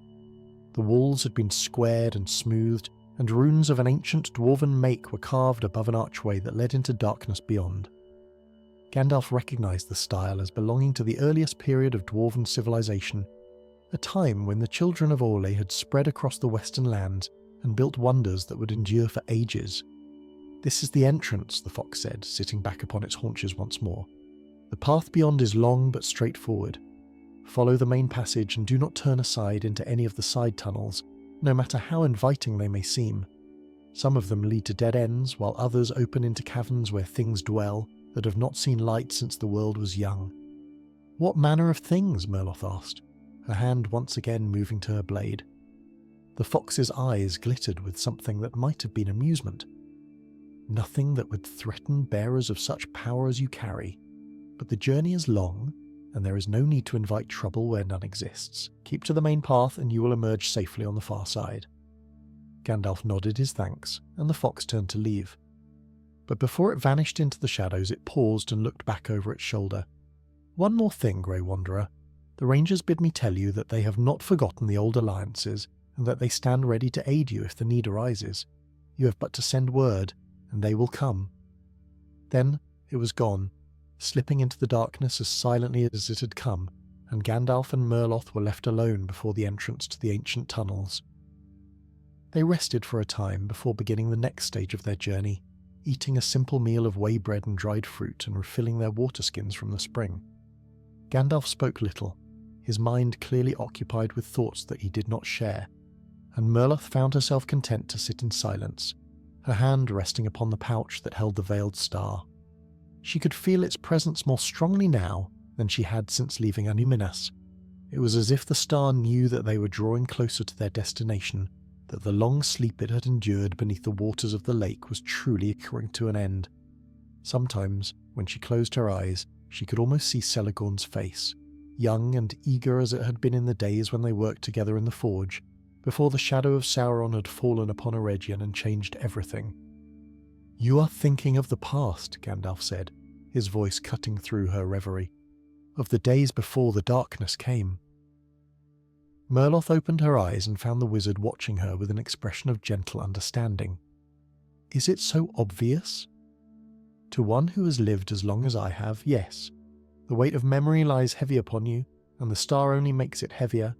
The walls had been squared and smoothed, and runes of an ancient dwarven make were carved above an archway that led into darkness beyond. Gandalf recognised the style as belonging to the earliest period of dwarven civilization, a time when the children of Orlais had spread across the western lands and built wonders that would endure for ages. "This is the entrance," the fox said, sitting back upon its haunches once more. "The path beyond is long but straightforward. Follow the main passage and do not turn aside into any of the side tunnels, no matter how inviting they may seem. Some of them lead to dead ends, while others open into caverns where things dwell that have not seen light since the world was young." "What manner of things?" Merloth asked, her hand once again moving to her blade. The fox's eyes glittered with something that might have been amusement. "Nothing that would threaten bearers of such power as you carry. But the journey is long, and there is no need to invite trouble where none exists. Keep to the main path and you will emerge safely on the far side." Gandalf nodded his thanks, and the fox turned to leave. But before it vanished into the shadows, it paused and looked back over its shoulder. "One more thing, Grey Wanderer. The Rangers bid me tell you that they have not forgotten the old alliances, and that they stand ready to aid you if the need arises. You have but to send word, and they will come." Then it was gone, slipping into the darkness as silently as it had come, and Gandalf and Merloth were left alone before the entrance to the ancient tunnels. They rested for a time before beginning the next stage of their journey, eating a simple meal of whey bread and dried fruit and refilling their water skins from the spring. Gandalf spoke little, his mind clearly occupied with thoughts that he did not share, and Merloth found herself content to sit in silence, her hand resting upon the pouch that held the veiled star. She could feel its presence more strongly now than she had since leaving Anuminas. It was as if the star knew that they were drawing closer to their destination, that the long sleep it had endured beneath the waters of the lake was truly coming to an end. Sometimes, when she closed her eyes, she could almost see Celegorn's face, young and eager as it had been in the days when they worked together in the forge, before the shadow of Sauron had fallen upon Eregion and changed everything. "You are thinking of the past," Gandalf said, his voice cutting through her reverie. "Of the days before the darkness came." Merloth opened her eyes and found the wizard watching her with an expression of gentle understanding. "Is it so obvious?" "To one who has lived as long as I have, yes. The weight of memory lies heavy upon you, and the star only makes it heavier.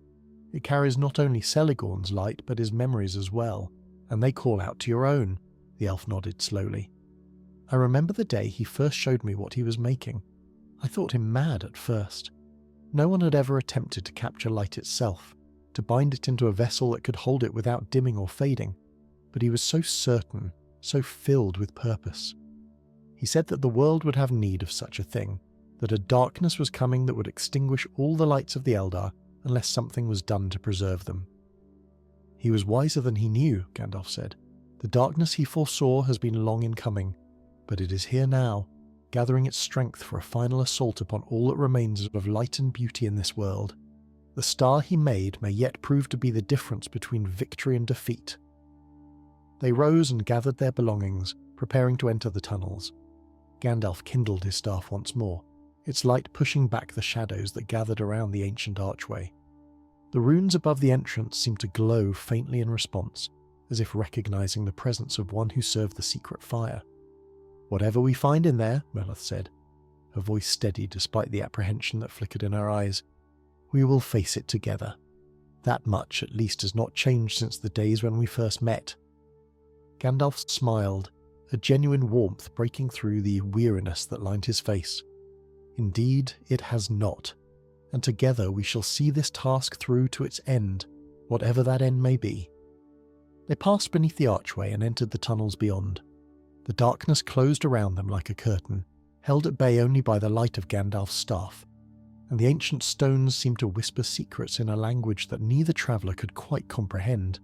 It carries not only Celegorn's light, but his memories as well, and they call out to your own." The elf nodded slowly. "I remember the day he first showed me what he was making. I thought him mad at first. No one had ever attempted to capture light itself, to bind it into a vessel that could hold it without dimming or fading, but he was so certain, so filled with purpose. He said that the world would have need of such a thing, that a darkness was coming that would extinguish all the lights of the Eldar unless something was done to preserve them. He was wiser than he knew, Gandalf said. The darkness he foresaw has been long in coming, but it is here now, gathering its strength for a final assault upon all that remains of light and beauty in this world. The star he made may yet prove to be the difference between victory and defeat. They rose and gathered their belongings, preparing to enter the tunnels. Gandalf kindled his staff once more, its light pushing back the shadows that gathered around the ancient archway. The runes above the entrance seemed to glow faintly in response, as if recognizing the presence of one who served the secret fire. "Whatever we find in there," Merlith said, her voice steady despite the apprehension that flickered in her eyes, "we will face it together. That much at least has not changed since the days when we first met." Gandalf smiled, a genuine warmth breaking through the weariness that lined his face. "Indeed, it has not, and together we shall see this task through to its end, whatever that end may be." They passed beneath the archway and entered the tunnels beyond. The darkness closed around them like a curtain, held at bay only by the light of Gandalf's staff, and the ancient stones seemed to whisper secrets in a language that neither traveller could quite comprehend.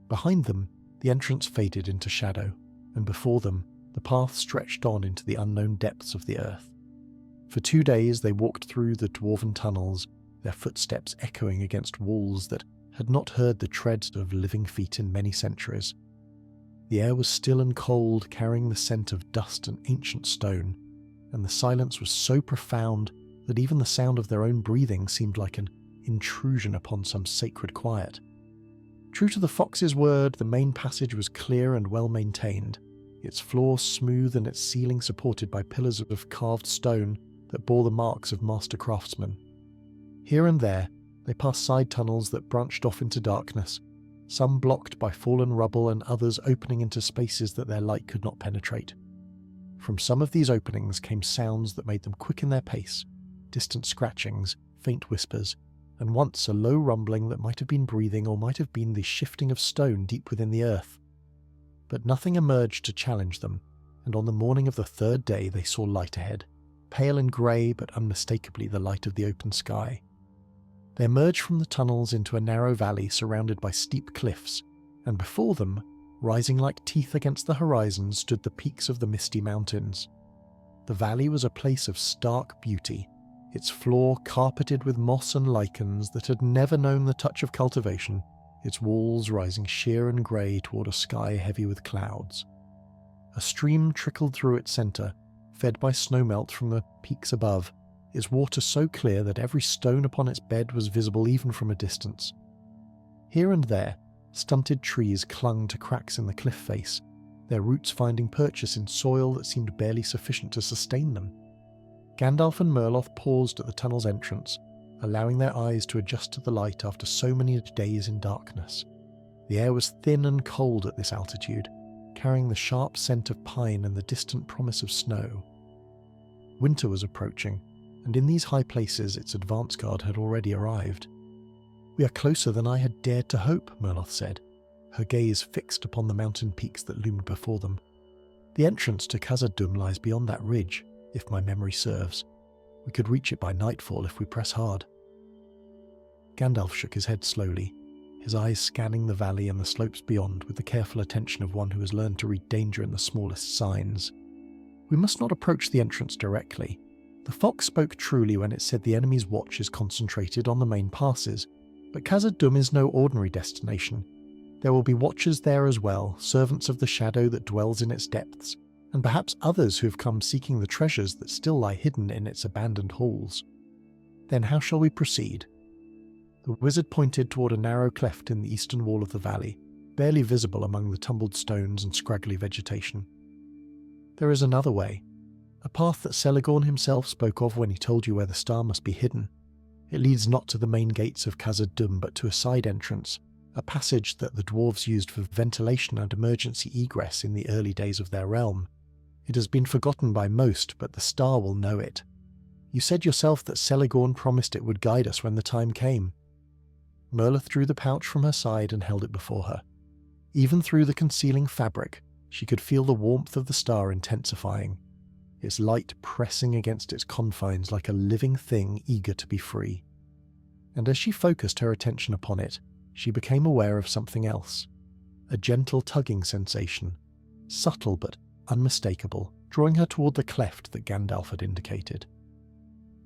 Behind them, the entrance faded into shadow, and before them, the path stretched on into the unknown depths of the earth. For 2 days they walked through the dwarven tunnels, their footsteps echoing against walls that had not heard the treads of living feet in many centuries. The air was still and cold, carrying the scent of dust and ancient stone, and the silence was so profound that even the sound of their own breathing seemed like an intrusion upon some sacred quiet. True to the fox's word, the main passage was clear and well maintained, its floor smooth and its ceiling supported by pillars of carved stone that bore the marks of master craftsmen. Here and there, they passed side tunnels that branched off into darkness, some blocked by fallen rubble and others opening into spaces that their light could not penetrate. From some of these openings came sounds that made them quicken their pace, distant scratchings, faint whispers, and once a low rumbling that might have been breathing or might have been the shifting of stone deep within the earth. But nothing emerged to challenge them, and on the morning of the 3rd day they saw light ahead, pale and grey but unmistakably the light of the open sky. They emerged from the tunnels into a narrow valley surrounded by steep cliffs, and before them, rising like teeth against the horizon, stood the peaks of the misty mountains. The valley was a place of stark beauty, its floor carpeted with moss and lichens that had never known the touch of cultivation, its walls rising sheer and grey toward a sky heavy with clouds. A stream trickled through its centre, fed by snowmelt from the peaks above, its water so clear that every stone upon its bed was visible even from a distance. Here and there, stunted trees clung to cracks in the cliff face, their roots finding purchase in soil that seemed barely sufficient to sustain them. Gandalf and Merlith paused at the tunnel's entrance, allowing their eyes to adjust to the light after so many days in darkness. The air was thin and cold at this altitude, carrying the sharp scent of pine and the distant promise of snow. Winter was approaching, and in these high places its advance guard had already arrived. "We are closer than I had dared to hope," Merlith said, her gaze fixed upon the mountain peaks that loomed before them. "The entrance to Khazad-dûm lies beyond that ridge, if my memory serves. We could reach it by nightfall if we press hard." Gandalf shook his head slowly, his eyes scanning the valley and the slopes beyond with the careful attention of one who has learned to read danger in the smallest signs. "We must not approach the entrance directly. The fox spoke truly when it said the enemy's watch is concentrated on the main passes, but Khazad-dûm is no ordinary destination. There will be watchers there as well, servants of the shadow that dwells in its depths, and perhaps others who have come seeking the treasures that still lie hidden in its abandoned halls. Then how shall we proceed?" The wizard pointed toward a narrow cleft in the eastern wall of the valley, barely visible among the tumbled stones and scraggly vegetation. "There is another way, a path that Celegorn himself spoke of when he told you where the star must be hidden. It leads not to the main gates of Khazad-dûm but to a side entrance, a passage that the dwarves used for ventilation and emergency egress in the early days of their realm. It has been forgotten by most, but the star will know it. You said yourself that Celegorn promised it would guide us when the time came." Merlith drew the pouch from her side and held it before her. Even through the concealing fabric, she could feel the warmth of the star intensifying. its light pressing against its confines like a living thing eager to be free. And as she focused her attention upon it, she became aware of something else. A gentle tugging sensation, subtle but unmistakable, drawing her toward the cleft that Gandalf had indicated.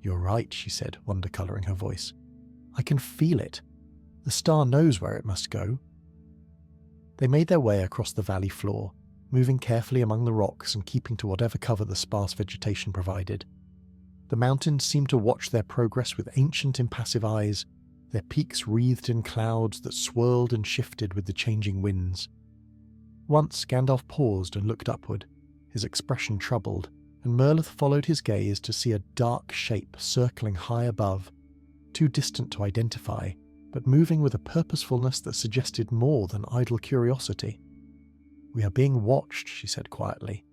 "You're right," she said, wonder colouring her voice. "I can feel it. The star knows where it must go." They made their way across the valley floor, moving carefully among the rocks and keeping to whatever cover the sparse vegetation provided. The mountains seemed to watch their progress with ancient impassive eyes, their peaks wreathed in clouds that swirled and shifted with the changing winds. Once Gandalf paused and looked upward, his expression troubled, and Merlith followed his gaze to see a dark shape circling high above, too distant to identify, but moving with a purposefulness that suggested more than idle curiosity. "We are being watched," she said quietly.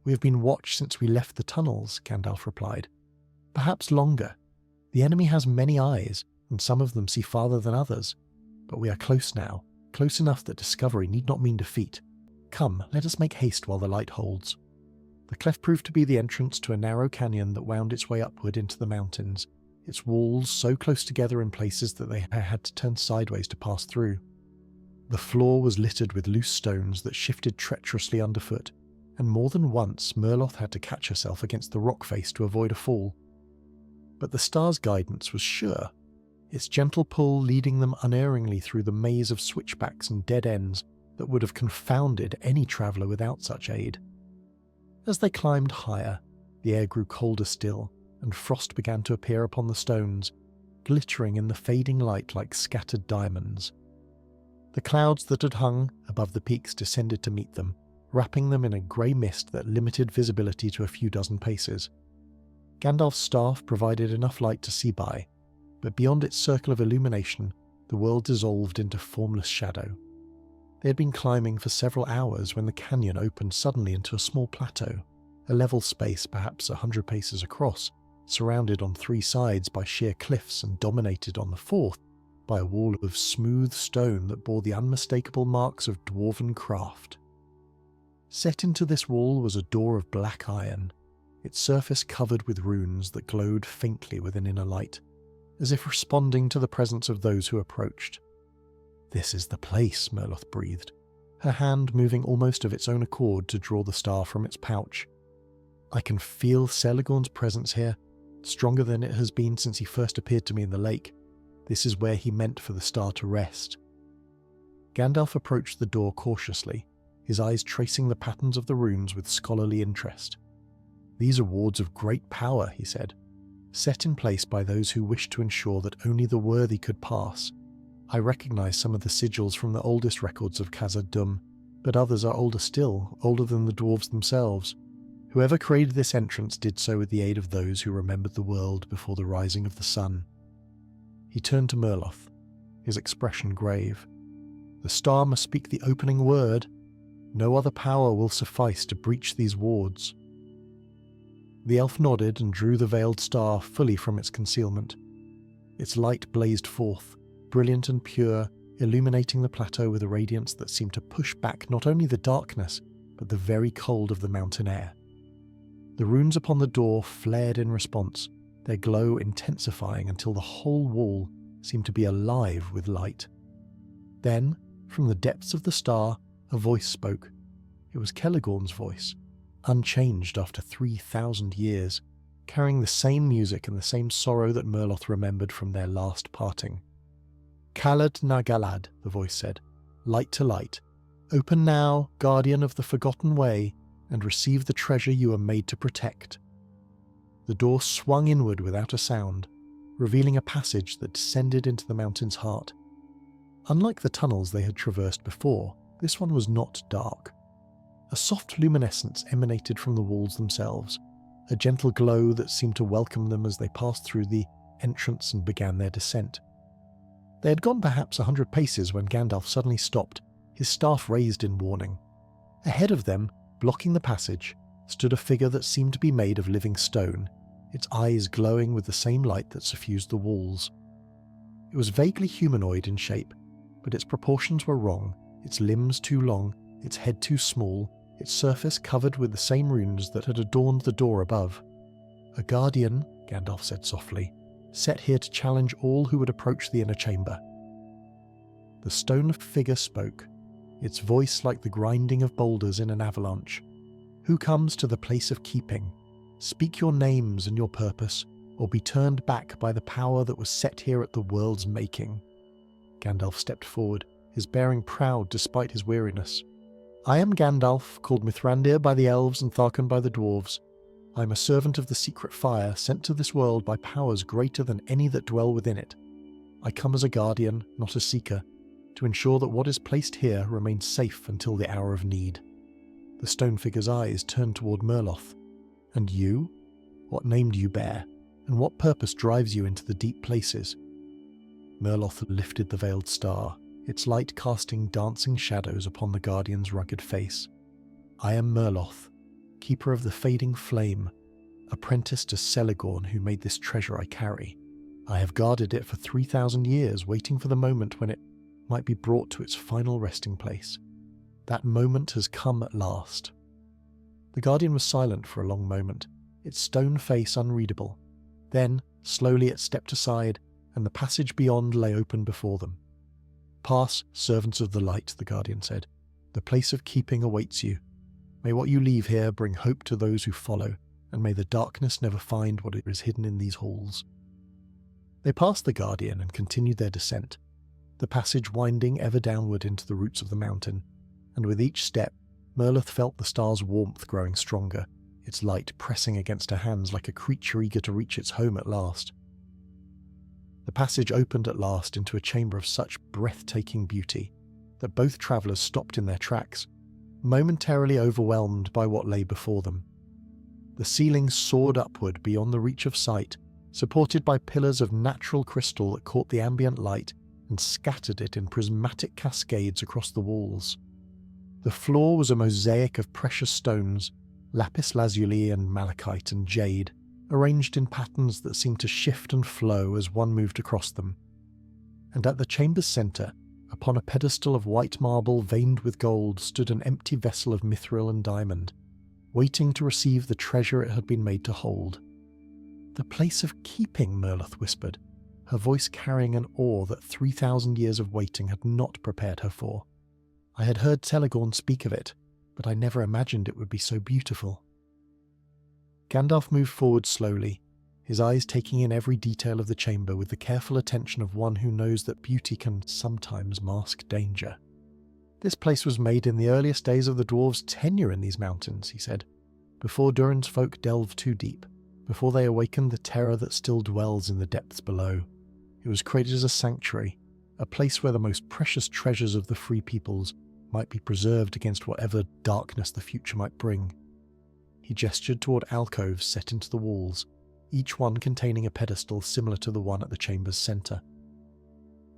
"We have been watched since we left the tunnels," Gandalf replied. "Perhaps longer. The enemy has many eyes, and some of them see farther than others. But we are close now, close enough that discovery need not mean defeat. Come, let us make haste while the light holds." The cleft proved to be the entrance to a narrow canyon that wound its way upward into the mountains, its walls so close together in places that they had to turn sideways to pass through. The floor was littered with loose stones that shifted treacherously underfoot, and more than once Merlith had to catch herself against the rock face to avoid a fall. But the star's guidance was sure, its gentle pull leading them unerringly through the maze of switchbacks and dead ends that would have confounded any traveller without such aid. As they climbed higher, the air grew colder still, and frost began to appear upon the stones, glittering in the fading light like scattered diamonds. The clouds that had hung above the peaks descended to meet them, wrapping them in a grey mist that limited visibility to a few dozen paces. Gandalf's staff provided enough light to see by, but beyond its circle of illumination, the world dissolved into formless shadow. They had been climbing for several hours when the canyon opened suddenly into a small plateau, a level space perhaps 100 paces across, surrounded on 3 sides by sheer cliffs and dominated on the 4th by a wall of smooth stone that bore the unmistakable marks of dwarven craft. Set into this wall was a door of black iron, its surface covered with runes that glowed faintly with an inner light, as if responding to the presence of those who approached. "This is the place," Merlith breathed, her hand moving almost of its own accord to draw the star from its pouch. "I can feel Celeborn's presence here, stronger than it has been since he first appeared to me in the lake. This is where he meant for the star to rest." Gandalf approached the door cautiously, his eyes tracing the patterns of the runes with scholarly interest. "These are wards of great power," he said, "set in place by those who wished to ensure that only the worthy could pass. I recognize some of the sigils from the oldest records of Khazad-dûm, but others are older still, older than the dwarves themselves. Whoever created this entrance did so with the aid of those who remembered the world before the rising of the sun." He turned to Merlith, his expression grave. "The star must speak the opening word. No other power will suffice to breach these wards." The elf nodded and drew the veiled star fully from its concealment. Its light blazed forth, brilliant and pure, illuminating the plateau with a radiance that seemed to push back not only the darkness, but the very cold of the mountain air. The runes upon the door flared in response, their glow intensifying until the whole wall seemed to be alive with light. Then, from the depths of the star, a voice spoke. It was Celeborn's voice, unchanged after 3,000 years, carrying the same music and the same sorrow that Merlith remembered from their last parting. "Khalad na Galad," the voice said, "light to light. Open now, guardian of the forgotten way, and receive the treasure you were made to protect." The door swung inward without a sound, revealing a passage that descended into the mountain's heart. Unlike the tunnels they had traversed before, this one was not dark. A soft luminescence emanated from the walls themselves, a gentle glow that seemed to welcome them as they passed through the entrance and began their descent. They had gone perhaps 100 paces when Gandalf suddenly stopped, his staff raised in warning. Ahead of them, blocking the passage, stood a figure that seemed to be made of living stone, its eyes glowing with the same light that suffused the walls. It was vaguely humanoid in shape, but its proportions were wrong, its limbs too long, its head too small, its surface covered with the same runes that had adorned the door above. "A guardian," Gandalf said softly, "set here to challenge all who would approach the inner chamber." The stone figure spoke, its voice like the grinding of boulders in an avalanche. "Who comes to the place of keeping? Speak your names and your purpose, or be turned back by the power that was set here at the world's making." Gandalf stepped forward, his bearing proud despite his weariness. "I am Gandalf, called Mithrandir by the Elves and Tharkan by the Dwarves. I am a servant of the secret fire, sent to this world by powers greater than any that dwell within it. I come as a guardian, not a seeker, to ensure that what is placed here remains safe until the hour of need." The stone figure's eyes turned toward Merloth. "And you? What name do you bear, and what purpose drives you into the deep places?" Merloth lifted the veiled star, its light casting dancing shadows upon the guardian's rugged face. "I am Merloth, keeper of the fading flame, apprentice to Celegorn who made this treasure I carry. I have guarded it for 3,000 years, waiting for the moment when it might be brought to its final resting place. That moment has come at last." The guardian was silent for a long moment, its stone face unreadable. Then, slowly it stepped aside, and the passage beyond lay open before them. "Pass, servants of the light," the guardian said. "The place of keeping awaits you. May what you leave here bring hope to those who follow, and may the darkness never find what is hidden in these halls." They passed the guardian and continued their descent, the passage winding ever downward into the roots of the mountain, and with each step, Merloth felt the star's warmth growing stronger, its light pressing against her hands like a creature eager to reach its home at last. The passage opened at last into a chamber of such breathtaking beauty that both travellers stopped in their tracks, momentarily overwhelmed by what lay before them. The ceiling soared upward beyond the reach of sight, supported by pillars of natural crystal that caught the ambient light and scattered it in prismatic cascades across the walls. The floor was a mosaic of precious stones, lapis lazuli and malachite and jade, arranged in patterns that seemed to shift and flow as one moved across them. And at the chamber's centre, upon a pedestal of white marble veined with gold, stood an empty vessel of mithril and diamond, waiting to receive the treasure it had been made to hold. "The place of keeping," Merloth whispered, her voice carrying an awe that 3,000 years of waiting had not prepared her for. "I had heard Celegorn speak of it, but I never imagined it would be so beautiful." Gandalf moved forward slowly, his eyes taking in every detail of the chamber with the careful attention of one who knows that beauty can sometimes mask danger. "This place was made in the earliest days of the dwarves' tenure in these mountains," he said, "before Durin's folk delved too deep, before they awakened the terror that still dwells in the depths below. It was created as a sanctuary, a place where the most precious treasures of the free peoples might be preserved against whatever darkness the future might bring." He gestured toward alcoves set into the walls, each one containing a pedestal similar to the one at the chamber's centre.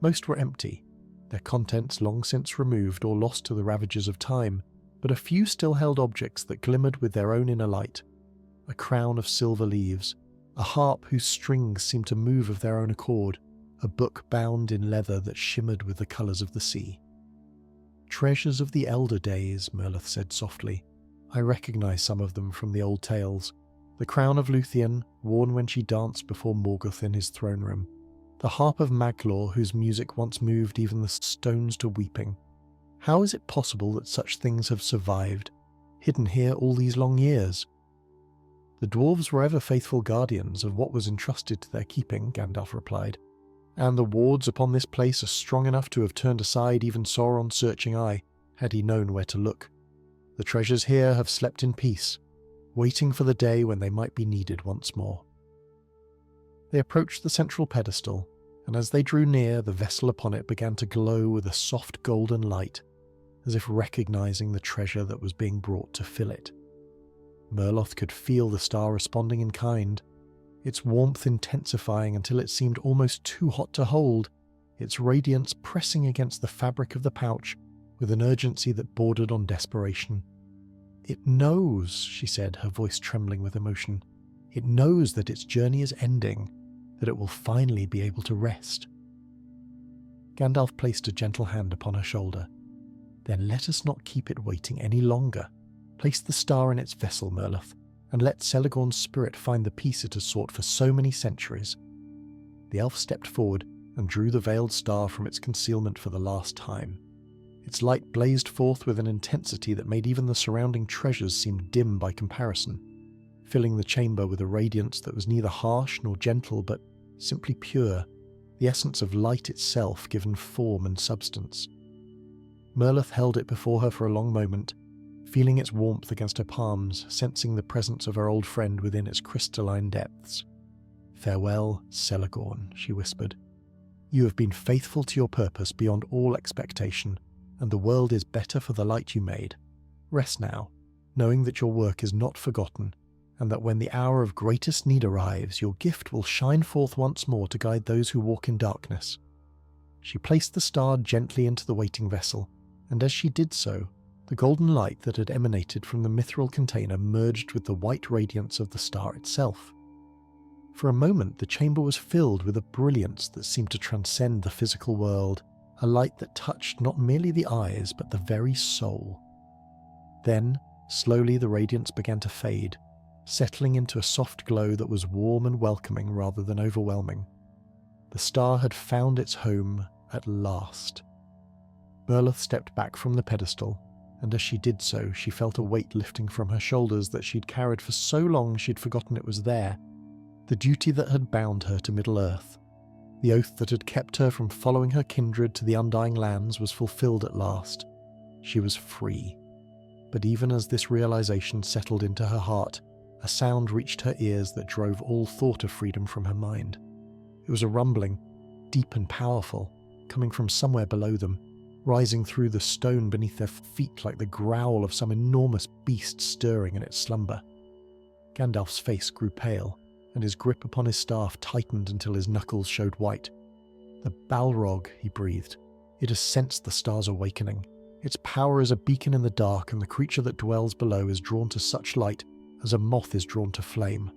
Most were empty, their contents long since removed or lost to the ravages of time, but a few still held objects that glimmered with their own inner light. A crown of silver leaves, a harp whose strings seemed to move of their own accord, a book bound in leather that shimmered with the colours of the sea. "Treasures of the elder days," Merloth said softly. "I recognise some of them from the old tales. The crown of Luthien, worn when she danced before Morgoth in his throne room. The harp of Maglor, whose music once moved even the stones to weeping. How is it possible that such things have survived, hidden here all these long years?" "The dwarves were ever faithful guardians of what was entrusted to their keeping," Gandalf replied, "and the wards upon this place are strong enough to have turned aside even Sauron's searching eye, had he known where to look. The treasures here have slept in peace, waiting for the day when they might be needed once more." They approached the central pedestal, and as they drew near, the vessel upon it began to glow with a soft golden light, as if recognising the treasure that was being brought to fill it. Merloth could feel the star responding in kind, its warmth intensifying until it seemed almost too hot to hold, its radiance pressing against the fabric of the pouch with an urgency that bordered on desperation. "It knows," she said, her voice trembling with emotion. "It knows that its journey is ending, that it will finally be able to rest." Gandalf placed a gentle hand upon her shoulder. "Then let us not keep it waiting any longer. Place the star in its vessel, Merlith, and let Celegorn's spirit find the peace it has sought for so many centuries." The elf stepped forward and drew the veiled star from its concealment for the last time. Its light blazed forth with an intensity that made even the surrounding treasures seem dim by comparison, filling the chamber with a radiance that was neither harsh nor gentle but simply pure, the essence of light itself given form and substance. Merlith held it before her for a long moment, feeling its warmth against her palms, sensing the presence of her old friend within its crystalline depths. "Farewell, Celegorn," she whispered. "You have been faithful to your purpose beyond all expectation, and the world is better for the light you made. Rest now, knowing that your work is not forgotten, and that when the hour of greatest need arrives, your gift will shine forth once more to guide those who walk in darkness." She placed the star gently into the waiting vessel, and as she did so, the golden light that had emanated from the mithril container merged with the white radiance of the star itself. For a moment, the chamber was filled with a brilliance that seemed to transcend the physical world, a light that touched not merely the eyes, but the very soul. Then, slowly the radiance began to fade, settling into a soft glow that was warm and welcoming rather than overwhelming. The star had found its home at last. Merlith stepped back from the pedestal, and as she did so, she felt a weight lifting from her shoulders that she'd carried for so long she'd forgotten it was there. The duty that had bound her to Middle-earth, the oath that had kept her from following her kindred to the Undying Lands, was fulfilled at last. She was free. But even as this realization settled into her heart, a sound reached her ears that drove all thought of freedom from her mind. It was a rumbling, deep and powerful, coming from somewhere below them, rising through the stone beneath their feet like the growl of some enormous beast stirring in its slumber. Gandalf's face grew pale, and his grip upon his staff tightened until his knuckles showed white. "The Balrog," he breathed. "It has sensed the star's awakening. Its power is a beacon in the dark, and the creature that dwells below is drawn to such light as a moth is drawn to flame."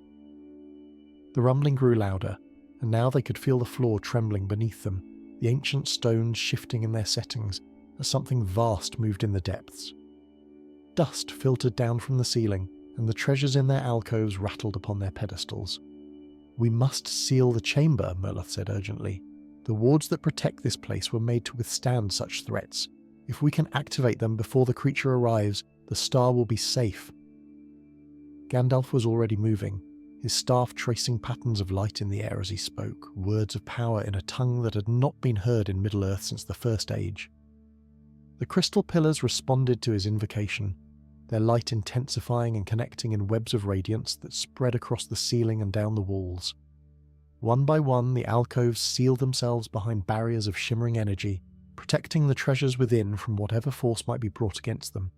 The rumbling grew louder, and now they could feel the floor trembling beneath them, the ancient stones shifting in their settings as something vast moved in the depths. Dust filtered down from the ceiling, and the treasures in their alcoves rattled upon their pedestals. "We must seal the chamber," Merlith said urgently. "The wards that protect this place were made to withstand such threats. If we can activate them before the creature arrives, the star will be safe." Gandalf was already moving, his staff tracing patterns of light in the air as he spoke, words of power in a tongue that had not been heard in Middle-earth since the First Age. The crystal pillars responded to his invocation, their light intensifying and connecting in webs of radiance that spread across the ceiling and down the walls. One by one, the alcoves sealed themselves behind barriers of shimmering energy, protecting the treasures within from whatever force might be brought against them.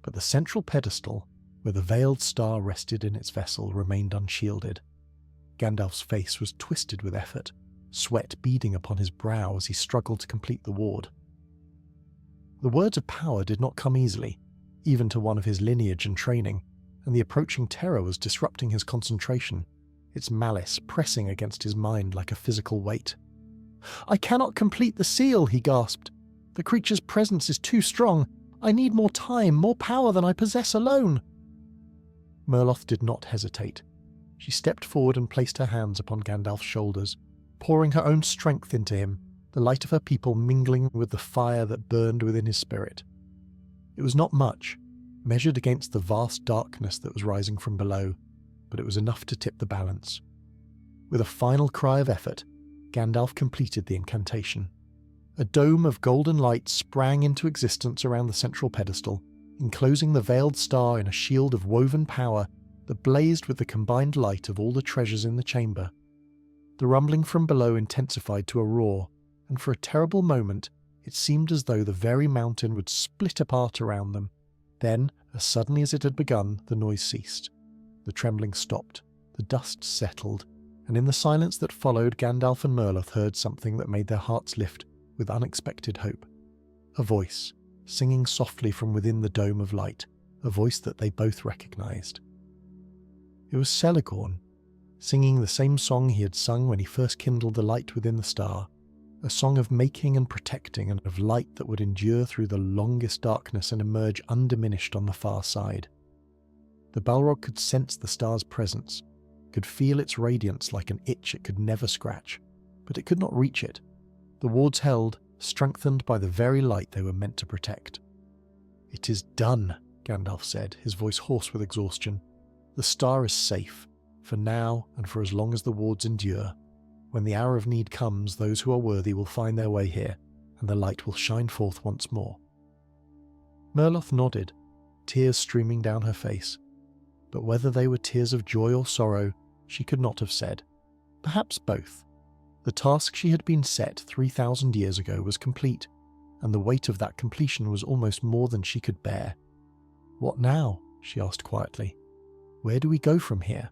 But the central pedestal, where the veiled star rested in its vessel, remained unshielded. Gandalf's face was twisted with effort, sweat beading upon his brow as he struggled to complete the ward. The words of power did not come easily, even to one of his lineage and training, and the approaching terror was disrupting his concentration, its malice pressing against his mind like a physical weight. "I cannot complete the seal," he gasped. "The creature's presence is too strong. I need more time, more power than I possess alone." Merlith did not hesitate. She stepped forward and placed her hands upon Gandalf's shoulders, pouring her own strength into him, the light of her people mingling with the fire that burned within his spirit. It was not much, measured against the vast darkness that was rising from below, but it was enough to tip the balance. With a final cry of effort, Gandalf completed the incantation. A dome of golden light sprang into existence around the central pedestal, enclosing the veiled star in a shield of woven power that blazed with the combined light of all the treasures in the chamber. The rumbling from below intensified to a roar, and for a terrible moment it seemed as though the very mountain would split apart around them. Then, as suddenly as it had begun, the noise ceased. The trembling stopped, the dust settled, and in the silence that followed, Gandalf and Merlith heard something that made their hearts lift with unexpected hope. A voice, singing softly from within the dome of light, a voice that they both recognized. It was Celegorn, singing the same song he had sung when he first kindled the light within the star. a song of making and protecting and of light that would endure through the longest darkness and emerge undiminished on the far side. The Balrog could sense the star's presence, could feel its radiance like an itch it could never scratch, but it could not reach it. The wards held, strengthened by the very light they were meant to protect. "It is done," Gandalf said, his voice hoarse with exhaustion. "The star is safe, for now and for as long as the wards endure. When the hour of need comes, those who are worthy will find their way here, and the light will shine forth once more." Merloth nodded, tears streaming down her face. But whether they were tears of joy or sorrow, she could not have said. Perhaps both. The task she had been set 3,000 years ago was complete, and the weight of that completion was almost more than she could bear. "What now?" she asked quietly. "Where do we go from here?"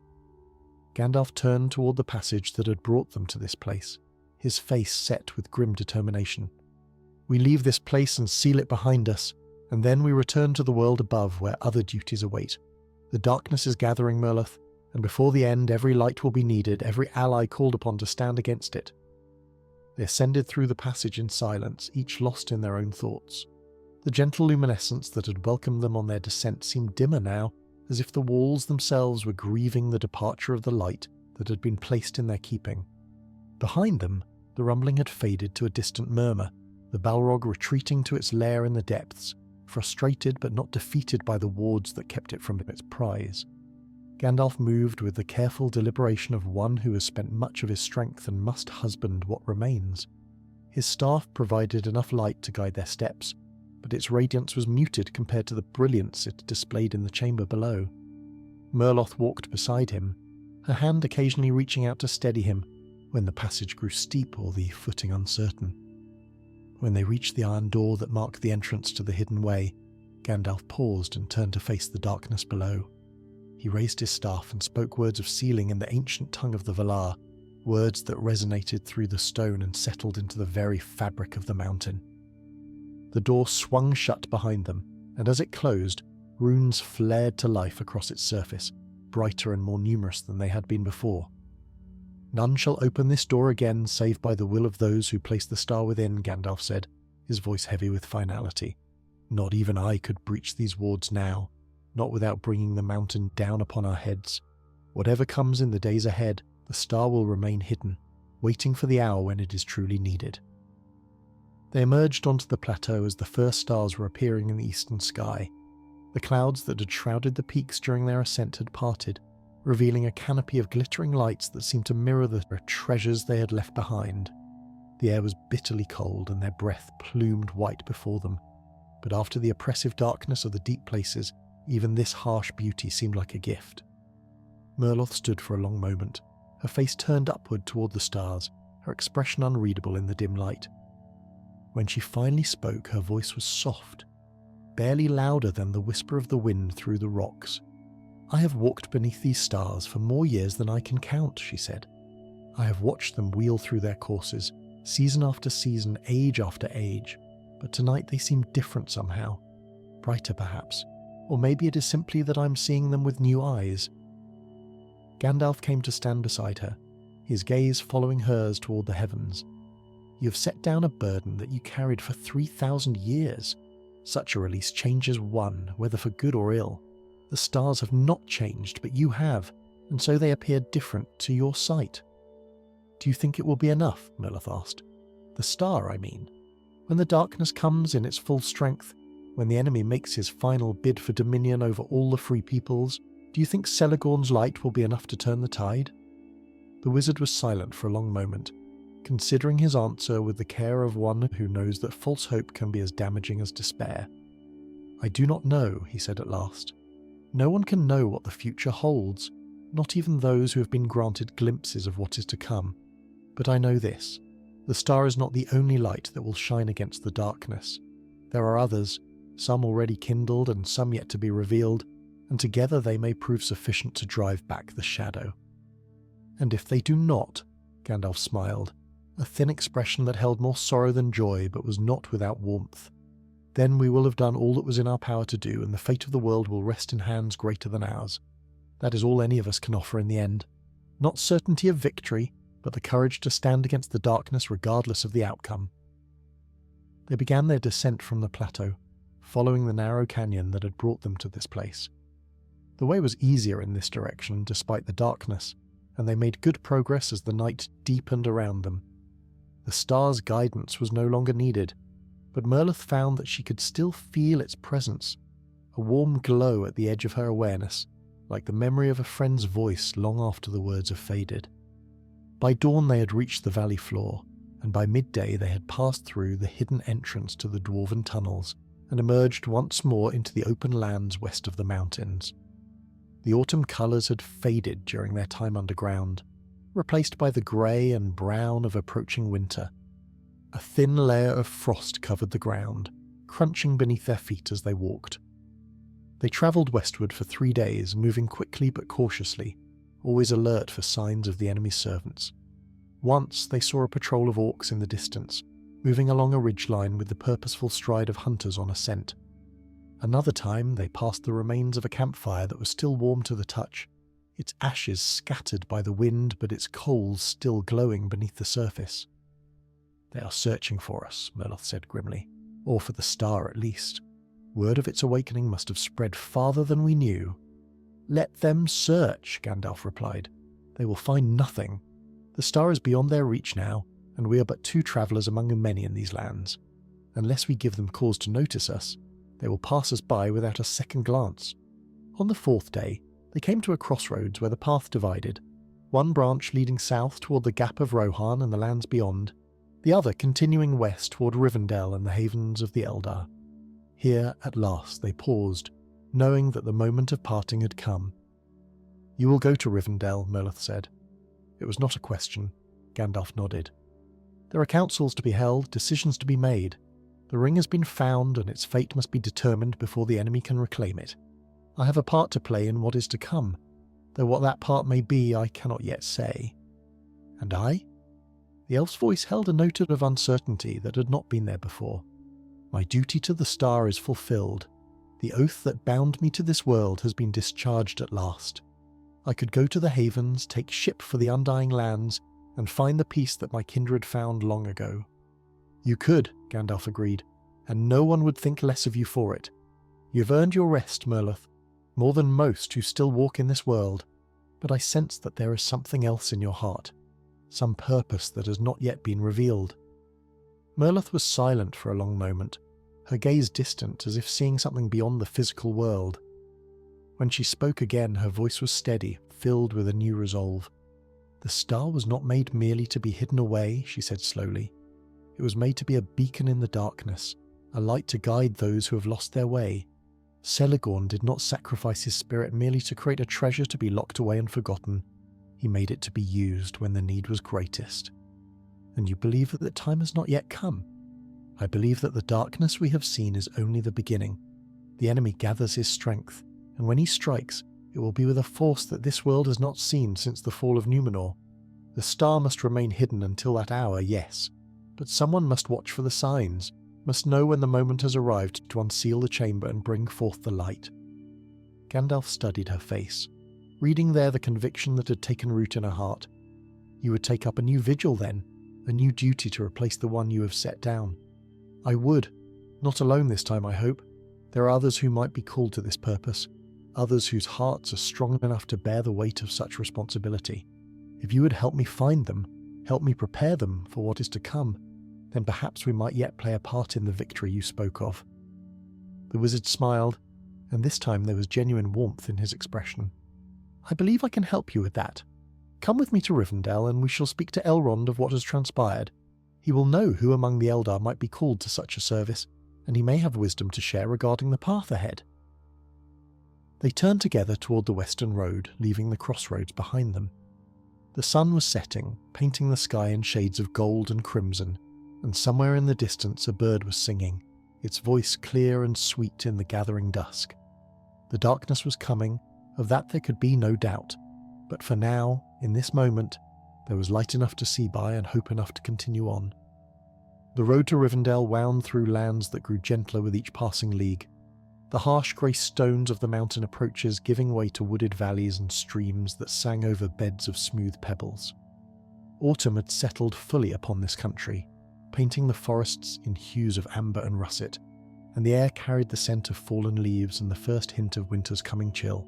Gandalf turned toward the passage that had brought them to this place, his face set with grim determination. "We leave this place and seal it behind us, and then we return to the world above where other duties await. The darkness is gathering, Merloth, and before the end every light will be needed, every ally called upon to stand against it." They ascended through the passage in silence, each lost in their own thoughts. The gentle luminescence that had welcomed them on their descent seemed dimmer now, as if the walls themselves were grieving the departure of the light that had been placed in their keeping. Behind them, the rumbling had faded to a distant murmur, the Balrog retreating to its lair in the depths, frustrated but not defeated by the wards that kept it from its prize. Gandalf moved with the careful deliberation of one who has spent much of his strength and must husband what remains. His staff provided enough light to guide their steps, but its radiance was muted compared to the brilliance it displayed in the chamber below. Merloth walked beside him, her hand occasionally reaching out to steady him when the passage grew steep or the footing uncertain. When they reached the iron door that marked the entrance to the hidden way, Gandalf paused and turned to face the darkness below. He raised his staff and spoke words of sealing in the ancient tongue of the Valar, words that resonated through the stone and settled into the very fabric of the mountain. The door swung shut behind them, and as it closed, runes flared to life across its surface, brighter and more numerous than they had been before. "None shall open this door again save by the will of those who place the star within," Gandalf said, his voice heavy with finality. "Not even I could breach these wards now, not without bringing the mountain down upon our heads. Whatever comes in the days ahead, the star will remain hidden, waiting for the hour when it is truly needed." They emerged onto the plateau as the first stars were appearing in the eastern sky. The clouds that had shrouded the peaks during their ascent had parted, revealing a canopy of glittering lights that seemed to mirror the treasures they had left behind. The air was bitterly cold and their breath plumed white before them, but after the oppressive darkness of the deep places, even this harsh beauty seemed like a gift. Merloth stood for a long moment, her face turned upward toward the stars, her expression unreadable in the dim light. When she finally spoke, her voice was soft, barely louder than the whisper of the wind through the rocks. "I have walked beneath these stars for more years than I can count," she said. "I have watched them wheel through their courses, season after season, age after age, but tonight they seem different somehow, brighter perhaps, or maybe it is simply that I'm seeing them with new eyes." Gandalf came to stand beside her, his gaze following hers toward the heavens. "You have set down a burden that you carried for 3,000 years. Such a release changes one, whether for good or ill. The stars have not changed, but you have, and so they appear different to your sight." "Do you think it will be enough?" Merloth asked. "The star, I mean. When the darkness comes in its full strength, when the enemy makes his final bid for dominion over all the free peoples, do you think Celeborn's light will be enough to turn the tide?" The wizard was silent for a long moment, considering his answer with the care of one who knows that false hope can be as damaging as despair. "I do not know," he said at last. "No one can know what the future holds, not even those who have been granted glimpses of what is to come. But I know this. The star is not the only light that will shine against the darkness. There are others, some already kindled and some yet to be revealed, and together they may prove sufficient to drive back the shadow." "And if they do not," Gandalf smiled, a thin expression that held more sorrow than joy but was not without warmth, "then we will have done all that was in our power to do, and the fate of the world will rest in hands greater than ours. That is all any of us can offer in the end. Not certainty of victory, but the courage to stand against the darkness regardless of the outcome. They began their descent from the plateau, following the narrow canyon that had brought them to this place. The way was easier in this direction despite the darkness, and they made good progress as the night deepened around them. The star's guidance was no longer needed, but Merlith found that she could still feel its presence, a warm glow at the edge of her awareness, like the memory of a friend's voice long after the words have faded. By dawn they had reached the valley floor, and by midday they had passed through the hidden entrance to the dwarven tunnels and emerged once more into the open lands west of the mountains. The autumn colours had faded during their time underground, replaced by the grey and brown of approaching winter. A thin layer of frost covered the ground, crunching beneath their feet as they walked. They travelled westward for 3 days, moving quickly but cautiously, always alert for signs of the enemy's servants. Once they saw a patrol of orcs in the distance, moving along a ridgeline with the purposeful stride of hunters on a scent. Another time they passed the remains of a campfire that was still warm to the touch, its ashes scattered by the wind but its coals still glowing beneath the surface. "They are searching for us," Merlith said grimly, "or for the star at least. Word of its awakening must have spread farther than we knew." "Let them search," Gandalf replied. "They will find nothing. The star is beyond their reach now, and we are but 2 travellers among many in these lands. Unless we give them cause to notice us, they will pass us by without a second glance." On the 4th day, they came to a crossroads where the path divided, one branch leading south toward the Gap of Rohan and the lands beyond, the other continuing west toward Rivendell and the havens of the Eldar. Here, at last, they paused, knowing that the moment of parting had come. "You will go to Rivendell," Merlith said. It was not a question. Gandalf nodded. "There are councils to be held, decisions to be made. The ring has been found, and its fate must be determined before the enemy can reclaim it. I have a part to play in what is to come, though what that part may be I cannot yet say." "And I?" The elf's voice held a note of uncertainty that had not been there before. "My duty to the star is fulfilled. The oath that bound me to this world has been discharged at last. I could go to the havens, take ship for the undying lands, and find the peace that my kindred found long ago." "You could," Gandalf agreed, "and no one would think less of you for it. You've earned your rest, Merlith, more than most who still walk in this world, but I sense that there is something else in your heart, some purpose that has not yet been revealed." Merlith was silent for a long moment, her gaze distant as if seeing something beyond the physical world. When she spoke again, her voice was steady, filled with a new resolve. "The star was not made merely to be hidden away," she said slowly. "It was made to be a beacon in the darkness, a light to guide those who have lost their way. Celeborn did not sacrifice his spirit merely to create a treasure to be locked away and forgotten. He made it to be used when the need was greatest. And you believe that the time has not yet come? I believe that the darkness we have seen is only the beginning. The enemy gathers his strength, and when he strikes, it will be with a force that this world has not seen since the fall of Numenor. The star must remain hidden until that hour, yes, but someone must watch for the signs, must know when the moment has arrived to unseal the chamber and bring forth the light." Gandalf studied her face, reading there the conviction that had taken root in her heart. "You would take up a new vigil then, a new duty to replace the one you have set down." "I would. Not alone this time, I hope. There are others who might be called to this purpose, others whose hearts are strong enough to bear the weight of such responsibility. If you would help me find them, help me prepare them for what is to come, then perhaps we might yet play a part in the victory you spoke of." The wizard smiled, and this time there was genuine warmth in his expression. "I believe I can help you with that. Come with me to Rivendell, and we shall speak to Elrond of what has transpired. He will know who among the Eldar might be called to such a service, and he may have wisdom to share regarding the path ahead." They turned together toward the western road, leaving the crossroads behind them. The sun was setting, painting the sky in shades of gold and crimson, and somewhere in the distance a bird was singing, its voice clear and sweet in the gathering dusk. The darkness was coming, of that there could be no doubt, but for now, in this moment, there was light enough to see by and hope enough to continue on. The road to Rivendell wound through lands that grew gentler with each passing league, the harsh grey stones of the mountain approaches giving way to wooded valleys and streams that sang over beds of smooth pebbles. Autumn had settled fully upon this country, painting the forests in hues of amber and russet, and the air carried the scent of fallen leaves and the first hint of winter's coming chill.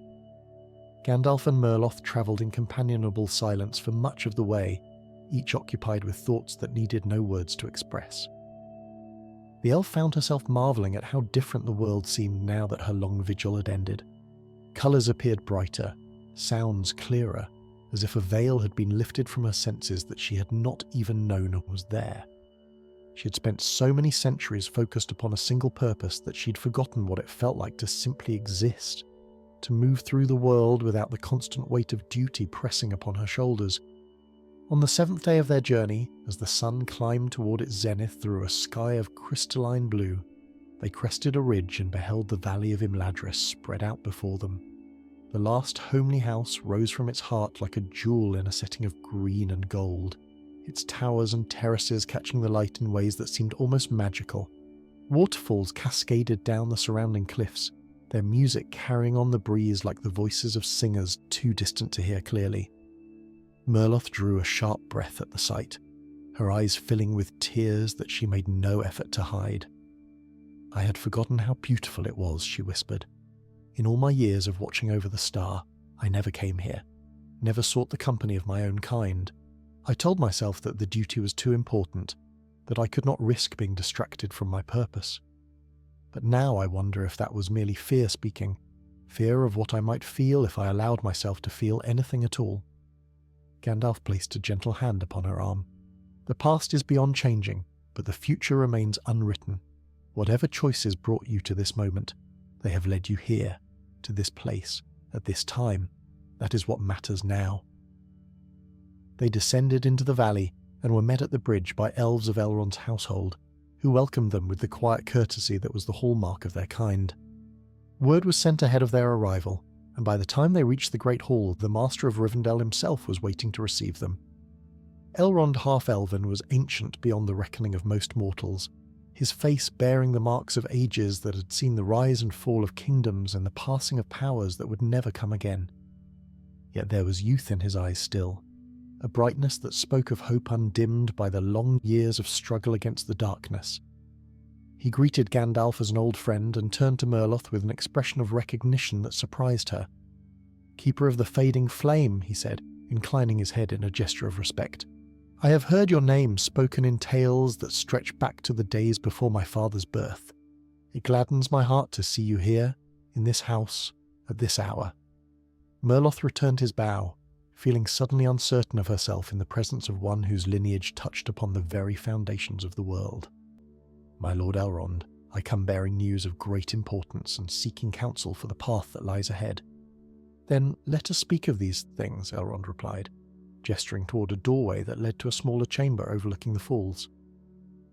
Gandalf and Merloth travelled in companionable silence for much of the way, each occupied with thoughts that needed no words to express. The elf found herself marvelling at how different the world seemed now that her long vigil had ended. Colours appeared brighter, sounds clearer, as if a veil had been lifted from her senses that she had not even known was there. She had spent so many centuries focused upon a single purpose that she'd forgotten what it felt like to simply exist, to move through the world without the constant weight of duty pressing upon her shoulders. On the 7th day of their journey, as the sun climbed toward its zenith through a sky of crystalline blue, they crested a ridge and beheld the valley of Imladris spread out before them. The last homely house rose from its heart like a jewel in a setting of green and gold, its towers and terraces catching the light in ways that seemed almost magical. Waterfalls cascaded down the surrounding cliffs, their music carrying on the breeze like the voices of singers too distant to hear clearly. Merloth drew a sharp breath at the sight, her eyes filling with tears that she made no effort to hide. "I had forgotten how beautiful it was," she whispered. "In all my years of watching over the star, I never came here, never sought the company of my own kind. I told myself that the duty was too important, that I could not risk being distracted from my purpose. But now I wonder if that was merely fear speaking, fear of what I might feel if I allowed myself to feel anything at all." Gandalf placed a gentle hand upon her arm. "The past is beyond changing, but the future remains unwritten. Whatever choices brought you to this moment, they have led you here, to this place, at this time. That is what matters now." They descended into the valley and were met at the bridge by elves of Elrond's household, who welcomed them with the quiet courtesy that was the hallmark of their kind. Word was sent ahead of their arrival, and by the time they reached the Great Hall, the Master of Rivendell himself was waiting to receive them. Elrond Half-elven was ancient beyond the reckoning of most mortals, his face bearing the marks of ages that had seen the rise and fall of kingdoms and the passing of powers that would never come again. Yet there was youth in his eyes still, a brightness that spoke of hope undimmed by the long years of struggle against the darkness. He greeted Gandalf as an old friend and turned to Merloth with an expression of recognition that surprised her. "Keeper of the Fading Flame," he said, inclining his head in a gesture of respect. "I have heard your name spoken in tales that stretch back to the days before my father's birth. It gladdens my heart to see you here, in this house, at this hour." Merloth returned his bow, feeling suddenly uncertain of herself in the presence of one whose lineage touched upon the very foundations of the world. "My Lord Elrond, I come bearing news of great importance and seeking counsel for the path that lies ahead." "Then let us speak of these things," Elrond replied, gesturing toward a doorway that led to a smaller chamber overlooking the falls.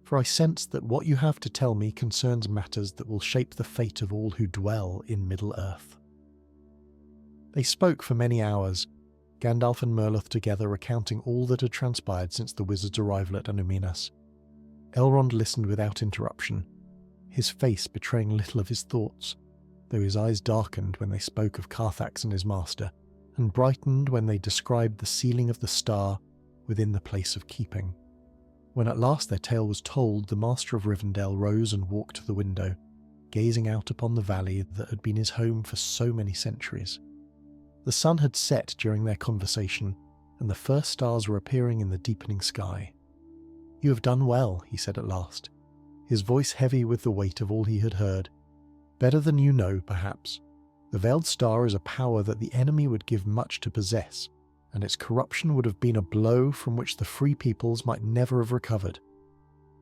"For I sense that what you have to tell me concerns matters that will shape the fate of all who dwell in Middle-earth." They spoke for many hours, Gandalf and Merloth together recounting all that had transpired since the wizard's arrival at Anuminas. Elrond listened without interruption, his face betraying little of his thoughts, though his eyes darkened when they spoke of Carthax and his master, and brightened when they described the sealing of the star within the place of keeping. When at last their tale was told, the Master of Rivendell rose and walked to the window, gazing out upon the valley that had been his home for so many centuries. The sun had set during their conversation, and the first stars were appearing in the deepening sky. "You have done well," he said at last, his voice heavy with the weight of all he had heard. "Better than you know, perhaps. The Veiled Star is a power that the enemy would give much to possess, and its corruption would have been a blow from which the free peoples might never have recovered.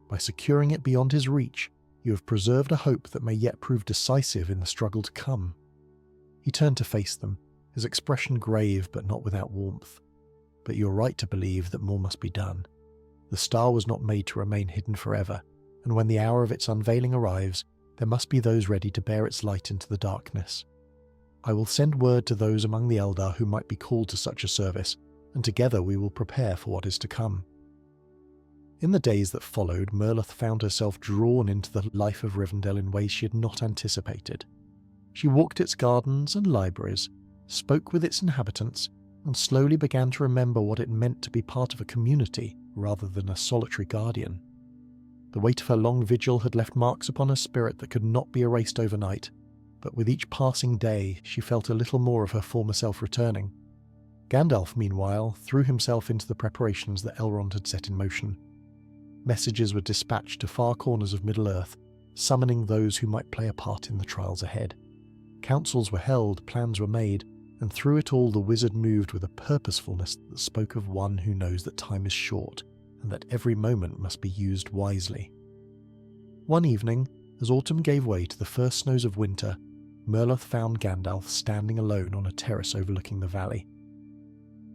By securing it beyond his reach, you have preserved a hope that may yet prove decisive in the struggle to come." He turned to face them, his expression grave but not without warmth. "But you're right to believe that more must be done. The star was not made to remain hidden forever, and when the hour of its unveiling arrives, there must be those ready to bear its light into the darkness. I will send word to those among the Eldar who might be called to such a service, and together we will prepare for what is to come." In the days that followed, Merloth found herself drawn into the life of Rivendell in ways she had not anticipated. She walked its gardens and libraries, spoke with its inhabitants, and slowly began to remember what it meant to be part of a community rather than a solitary guardian. The weight of her long vigil had left marks upon her spirit that could not be erased overnight, but with each passing day she felt a little more of her former self returning. Gandalf, meanwhile, threw himself into the preparations that Elrond had set in motion. Messages were dispatched to far corners of Middle-earth, summoning those who might play a part in the trials ahead. Councils were held, plans were made, and through it all the wizard moved with a purposefulness that spoke of one who knows that time is short and that every moment must be used wisely. One evening, as autumn gave way to the first snows of winter, Merloth found Gandalf standing alone on a terrace overlooking the valley.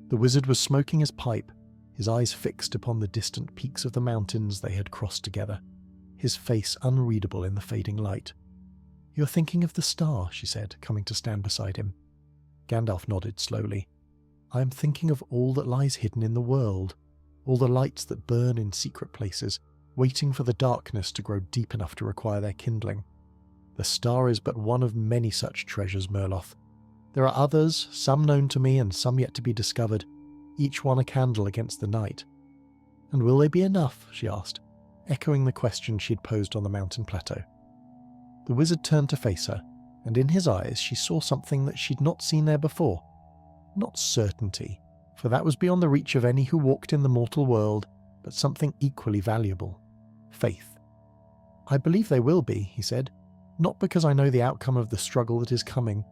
The wizard was smoking his pipe, his eyes fixed upon the distant peaks of the mountains they had crossed together, his face unreadable in the fading light. "You're thinking of the star," she said, coming to stand beside him. Gandalf nodded slowly. "I am thinking of all that lies hidden in the world, all the lights that burn in secret places, waiting for the darkness to grow deep enough to require their kindling. The star is but one of many such treasures, Merloth. There are others, some known to me and some yet to be discovered, each one a candle against the night." "And will they be enough?" she asked, echoing the question she had posed on the mountain plateau. The wizard turned to face her, and in his eyes she saw something that she'd not seen there before. Not certainty, for that was beyond the reach of any who walked in the mortal world, but something equally valuable: faith. "I believe they will be," he said, "not because I know the outcome of the struggle that is coming,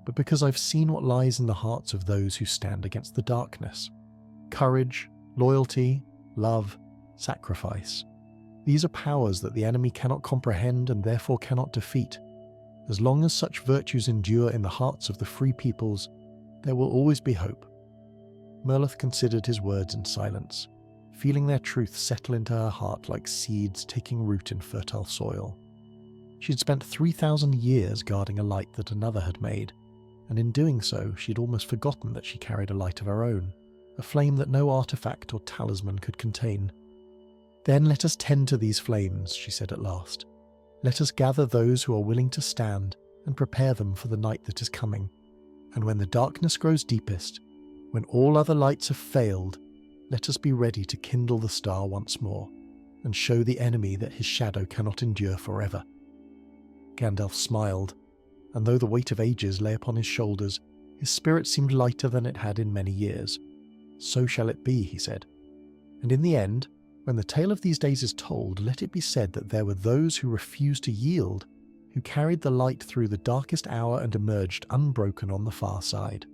but because I've seen what lies in the hearts of those who stand against the darkness. Courage, loyalty, love, sacrifice. These are powers that the enemy cannot comprehend and therefore cannot defeat. As long as such virtues endure in the hearts of the free peoples, there will always be hope." Merloth considered his words in silence, feeling their truth settle into her heart like seeds taking root in fertile soil. She'd spent 3,000 years guarding a light that another had made, and in doing so she'd almost forgotten that she carried a light of her own, a flame that no artifact or talisman could contain. "Then let us tend to these flames," she said at last. "Let us gather those who are willing to stand and prepare them for the night that is coming. And when the darkness grows deepest, when all other lights have failed, let us be ready to kindle the star once more, and show the enemy that his shadow cannot endure forever." Gandalf smiled, and though the weight of ages lay upon his shoulders, his spirit seemed lighter than it had in many years. "So shall it be," he said. "And in the end, when the tale of these days is told, let it be said that there were those who refused to yield, who carried the light through the darkest hour and emerged unbroken on the far side."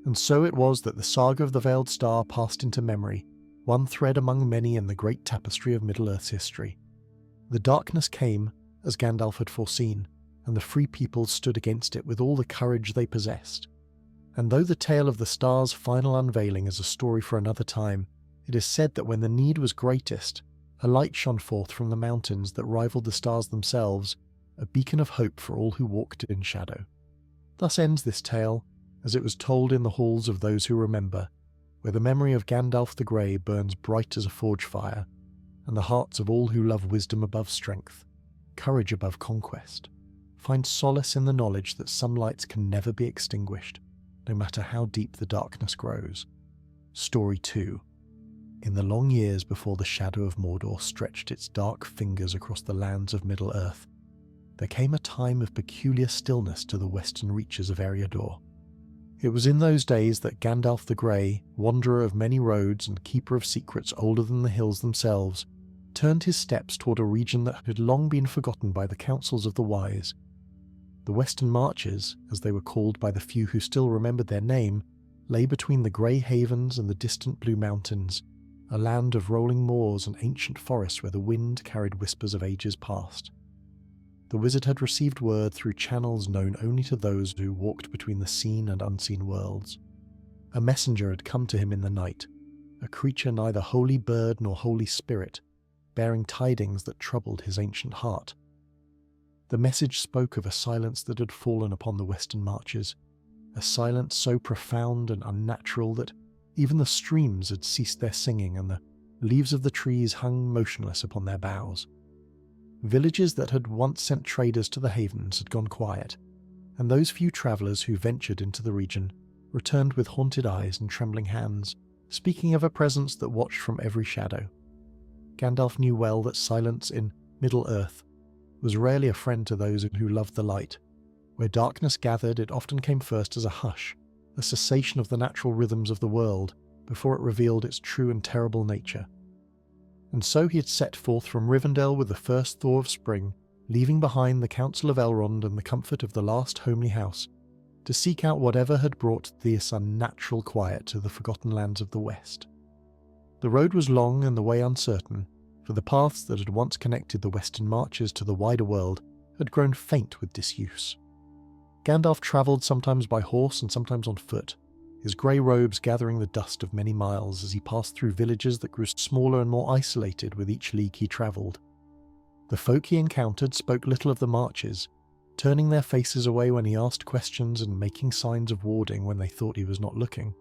And so it was that the saga of the Veiled Star passed into memory, one thread among many in the great tapestry of Middle-earth's history. The darkness came, as Gandalf had foreseen, and the free peoples stood against it with all the courage they possessed. And though the tale of the star's final unveiling is a story for another time, it is said that when the need was greatest, a light shone forth from the mountains that rivaled the stars themselves, a beacon of hope for all who walked in shadow. Thus ends this tale, as it was told in the halls of those who remember, where the memory of Gandalf the Grey burns bright as a forge fire, and the hearts of all who love wisdom above strength, courage above conquest, find solace in the knowledge that some lights can never be extinguished, no matter how deep the darkness grows. Story 2. In the long years before the shadow of Mordor stretched its dark fingers across the lands of Middle-earth, there came a time of peculiar stillness to the western reaches of Eriador. It was in those days that Gandalf the Grey, wanderer of many roads and keeper of secrets older than the hills themselves, turned his steps toward a region that had long been forgotten by the councils of the wise. The Western Marches, as they were called by the few who still remembered their name, lay between the grey havens and the distant blue mountains, a land of rolling moors and ancient forests where the wind carried whispers of ages past. The wizard had received word through channels known only to those who walked between the seen and unseen worlds. A messenger had come to him in the night, a creature neither holy bird nor holy spirit, bearing tidings that troubled his ancient heart. The message spoke of a silence that had fallen upon the Western Marches, a silence so profound and unnatural that even the streams had ceased their singing and the leaves of the trees hung motionless upon their boughs. Villages that had once sent traders to the havens had gone quiet, and those few travellers who ventured into the region returned with haunted eyes and trembling hands, speaking of a presence that watched from every shadow. Gandalf knew well that silence in Middle-earth was rarely a friend to those who loved the light. Where darkness gathered, it often came first as a hush, a cessation of the natural rhythms of the world, before it revealed its true and terrible nature. And so he had set forth from Rivendell with the first thaw of spring, leaving behind the counsel of Elrond and the comfort of the last homely house, to seek out whatever had brought this unnatural quiet to the forgotten lands of the West. The road was long and the way uncertain, for the paths that had once connected the western marches to the wider world had grown faint with disuse. Gandalf travelled sometimes by horse and sometimes on foot, his grey robes gathering the dust of many miles as he passed through villages that grew smaller and more isolated with each league he travelled. The folk he encountered spoke little of the marches, turning their faces away when he asked questions and making signs of warding when they thought he was not looking.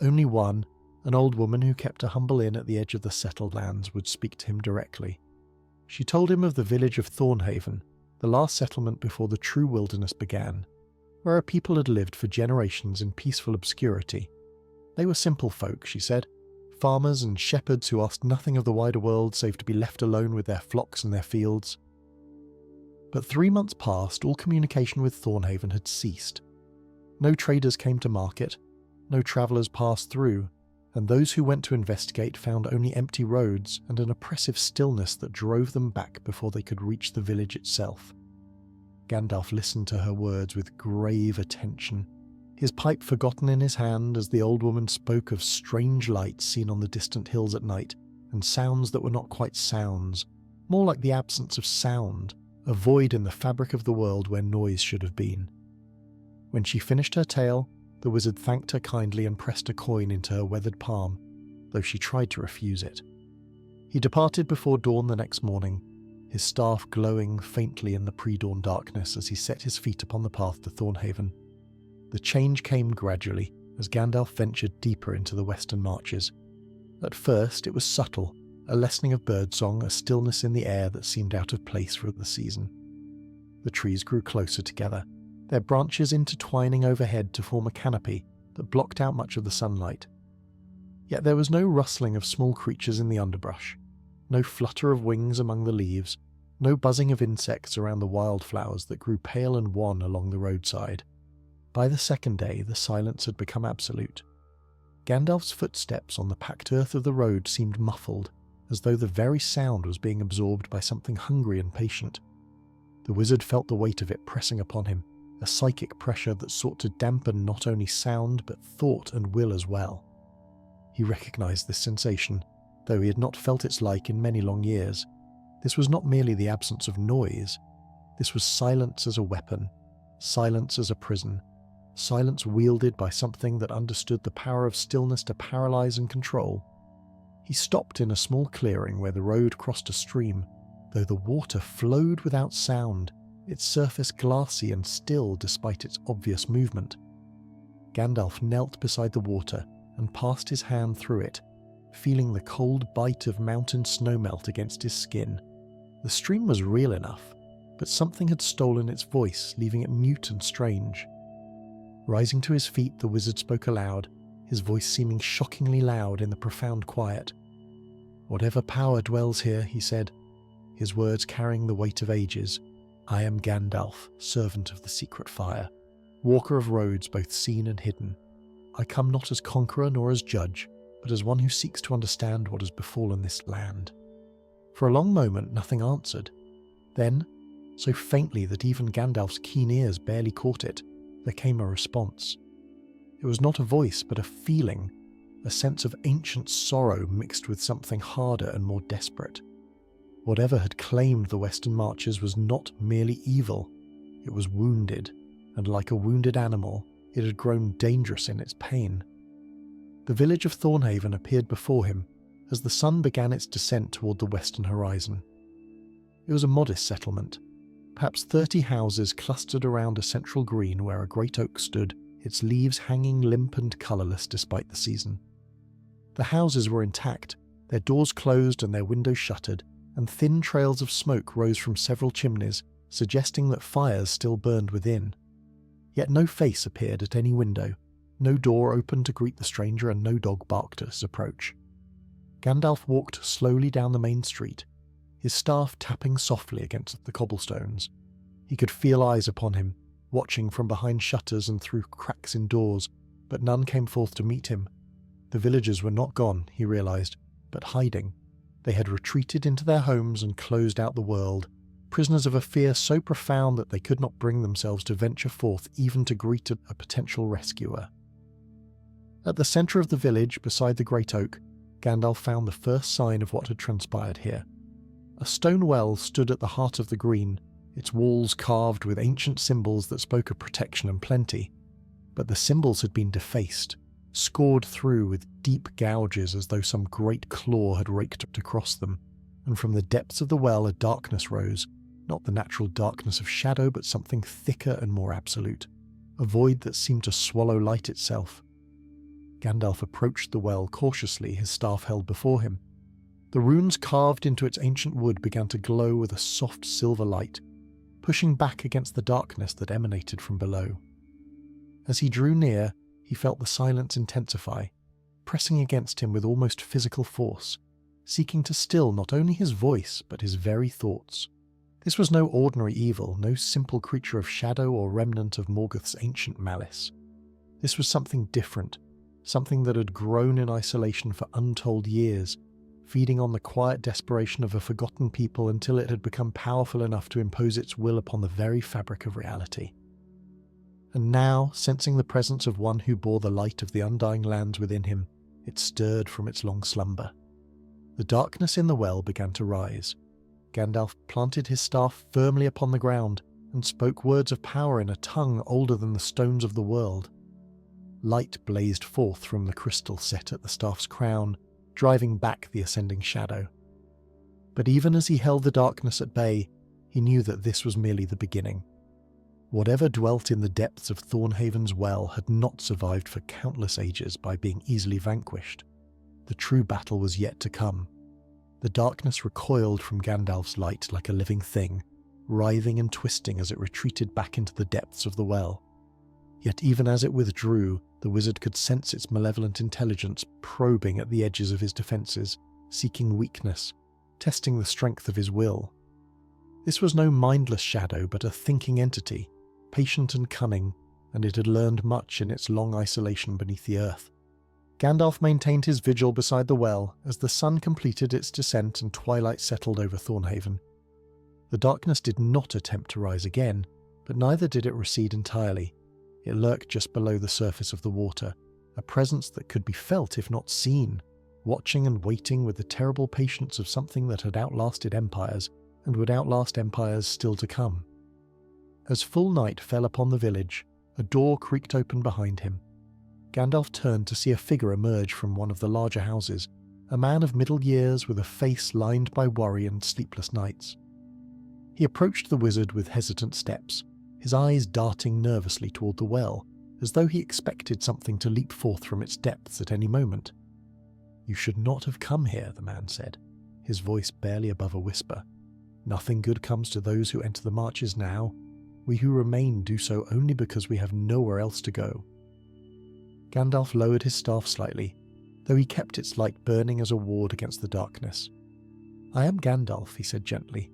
Only one, an old woman who kept a humble inn at the edge of the settled lands, would speak to him directly. She told him of the village of Thornhaven, the last settlement before the true wilderness began, where a people had lived for generations in peaceful obscurity. They were simple folk, she said, farmers and shepherds who asked nothing of the wider world save to be left alone with their flocks and their fields. But 3 months past, all communication with Thornhaven had ceased. No traders came to market, no travellers passed through, and those who went to investigate found only empty roads and an oppressive stillness that drove them back before they could reach the village itself. Gandalf listened to her words with grave attention, his pipe forgotten in his hand as the old woman spoke of strange lights seen on the distant hills at night, and sounds that were not quite sounds, more like the absence of sound, a void in the fabric of the world where noise should have been. When she finished her tale, the wizard thanked her kindly and pressed a coin into her weathered palm, though she tried to refuse it. He departed before dawn the next morning, his staff glowing faintly in the pre-dawn darkness as he set his feet upon the path to Thornhaven. The change came gradually as Gandalf ventured deeper into the western marches. At first it was subtle, a lessening of birdsong, a stillness in the air that seemed out of place for the season. The trees grew closer together, their branches intertwining overhead to form a canopy that blocked out much of the sunlight. Yet there was no rustling of small creatures in the underbrush, no flutter of wings among the leaves, no buzzing of insects around the wildflowers that grew pale and wan along the roadside. By the second day, the silence had become absolute. Gandalf's footsteps on the packed earth of the road seemed muffled, as though the very sound was being absorbed by something hungry and patient. The wizard felt the weight of it pressing upon him, a psychic pressure that sought to dampen not only sound but thought and will as well. He recognized this sensation, though he had not felt its like in many long years. This was not merely the absence of noise. This was silence as a weapon, silence as a prison, silence wielded by something that understood the power of stillness to paralyze and control. He stopped in a small clearing where the road crossed a stream, though the water flowed without sound, its surface glassy and still despite its obvious movement. Gandalf knelt beside the water and passed his hand through it, feeling the cold bite of mountain snowmelt against his skin. The stream was real enough, but something had stolen its voice, leaving it mute and strange. Rising to his feet, the wizard spoke aloud, his voice seeming shockingly loud in the profound quiet. "Whatever power dwells here," he said, his words carrying the weight of ages, "I am Gandalf, servant of the secret fire, walker of roads both seen and hidden. I come not as conqueror nor as judge, but as one who seeks to understand what has befallen this land." For a long moment nothing answered. Then, so faintly that even Gandalf's keen ears barely caught it, there came a response. It was not a voice, but a feeling, a sense of ancient sorrow mixed with something harder and more desperate. Whatever had claimed the western marches was not merely evil, it was wounded, and like a wounded animal, it had grown dangerous in its pain. The village of Thornhaven appeared before him as the sun began its descent toward the western horizon. It was a modest settlement, perhaps 30 houses clustered around a central green where a great oak stood, its leaves hanging limp and colourless despite the season. The houses were intact, their doors closed and their windows shuttered, and thin trails of smoke rose from several chimneys, suggesting that fires still burned within. Yet no face appeared at any window, No door opened to greet the stranger and no dog barked at his approach. Gandalf walked slowly down the main street, his staff tapping softly against the cobblestones. He could feel eyes upon him, watching from behind shutters and through cracks in doors, but none came forth to meet him. The villagers were not gone, he realized, but hiding. They had retreated into their homes and closed out the world, prisoners of a fear so profound that they could not bring themselves to venture forth even to greet a potential rescuer. At the centre of the village, beside the great oak, Gandalf found the first sign of what had transpired here. A stone well stood at the heart of the green, its walls carved with ancient symbols that spoke of protection and plenty. But the symbols had been defaced, scored through with deep gouges as though some great claw had raked across them, and from the depths of the well a darkness rose, not the natural darkness of shadow, but something thicker and more absolute, a void that seemed to swallow light itself. Gandalf approached the well cautiously, his staff held before him. The runes carved into its ancient wood began to glow with a soft silver light, pushing back against the darkness that emanated from below. As he drew near, he felt the silence intensify, pressing against him with almost physical force, seeking to still not only his voice, but his very thoughts. This was no ordinary evil, no simple creature of shadow or remnant of Morgoth's ancient malice. This was something different, something that had grown in isolation for untold years, feeding on the quiet desperation of a forgotten people until it had become powerful enough to impose its will upon the very fabric of reality. And now, sensing the presence of one who bore the light of the undying lands within him, it stirred from its long slumber. The darkness in the well began to rise. Gandalf planted his staff firmly upon the ground and spoke words of power in a tongue older than the stones of the world. Light blazed forth from the crystal set at the staff's crown, driving back the ascending shadow. But even as he held the darkness at bay, he knew that this was merely the beginning. Whatever dwelt in the depths of Thornhaven's well had not survived for countless ages by being easily vanquished. The true battle was yet to come. The darkness recoiled from Gandalf's light like a living thing, writhing and twisting as it retreated back into the depths of the well. Yet even as it withdrew, the wizard could sense its malevolent intelligence probing at the edges of his defences, seeking weakness, testing the strength of his will. This was no mindless shadow, but a thinking entity, patient and cunning, and it had learned much in its long isolation beneath the earth. Gandalf maintained his vigil beside the well as the sun completed its descent and twilight settled over Thornhaven. The darkness did not attempt to rise again, but neither did it recede entirely. It lurked just below the surface of the water, a presence that could be felt if not seen, watching and waiting with the terrible patience of something that had outlasted empires and would outlast empires still to come. As full night fell upon the village, a door creaked open behind him. Gandalf turned to see a figure emerge from one of the larger houses, a man of middle years with a face lined by worry and sleepless nights. He approached the wizard with hesitant steps, his eyes darting nervously toward the well, as though he expected something to leap forth from its depths at any moment. "You should not have come here," the man said, his voice barely above a whisper. "Nothing good comes to those who enter the marches now. We who remain do so only because we have nowhere else to go." Gandalf lowered his staff slightly, though he kept its light burning as a ward against the darkness. "I am Gandalf," he said gently.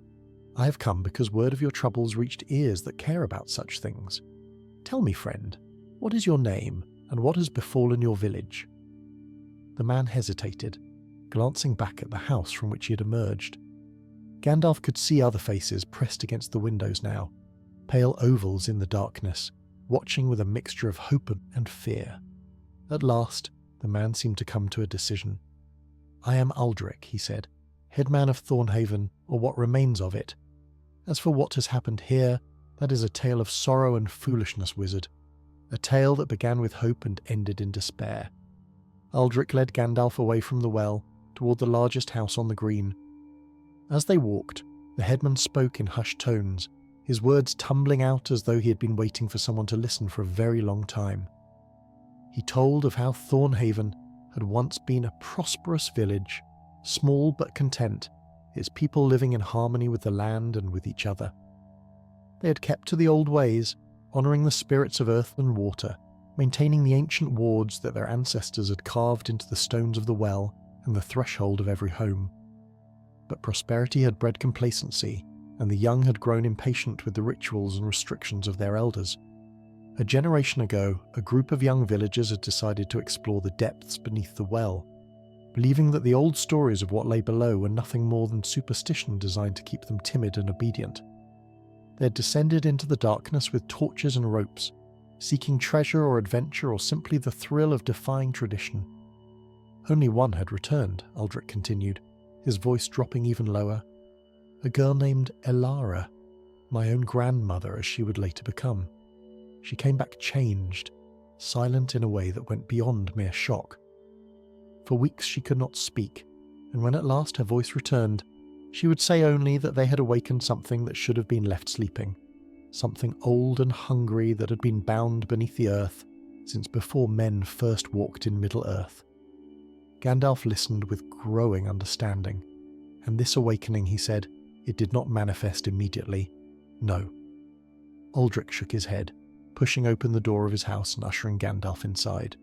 "I have come because word of your troubles reached ears that care about such things. Tell me, friend, what is your name, and what has befallen your village?" The man hesitated, glancing back at the house from which he had emerged. Gandalf could see other faces pressed against the windows now, pale ovals in the darkness, watching with a mixture of hope and fear. At last, the man seemed to come to a decision. "I am Aldric," he said, "headman of Thornhaven, or what remains of it. As for what has happened here, that is a tale of sorrow and foolishness, wizard. A tale that began with hope and ended in despair." Aldric led Gandalf away from the well, toward the largest house on the green. As they walked, the headman spoke in hushed tones, his words tumbling out as though he had been waiting for someone to listen for a very long time. He told of how Thornhaven had once been a prosperous village, small but content, its people living in harmony with the land and with each other. They had kept to the old ways, honouring the spirits of earth and water, maintaining the ancient wards that their ancestors had carved into the stones of the well and the threshold of every home. But prosperity had bred complacency, and the young had grown impatient with the rituals and restrictions of their elders. A generation ago, a group of young villagers had decided to explore the depths beneath the well, believing that the old stories of what lay below were nothing more than superstition designed to keep them timid and obedient. They had descended into the darkness with torches and ropes, seeking treasure or adventure or simply the thrill of defying tradition. Only one had returned, Aldrich continued, his voice dropping even lower. A girl named Elara, my own grandmother as she would later become. She came back changed, silent in a way that went beyond mere shock. For weeks she could not speak, and when at last her voice returned, she would say only that they had awakened something that should have been left sleeping, something old and hungry that had been bound beneath the earth since before men first walked in Middle-earth. Gandalf listened with growing understanding, and this awakening, he said, it did not manifest immediately. No. Aldrich shook his head, pushing open the door of his house and ushering Gandalf inside.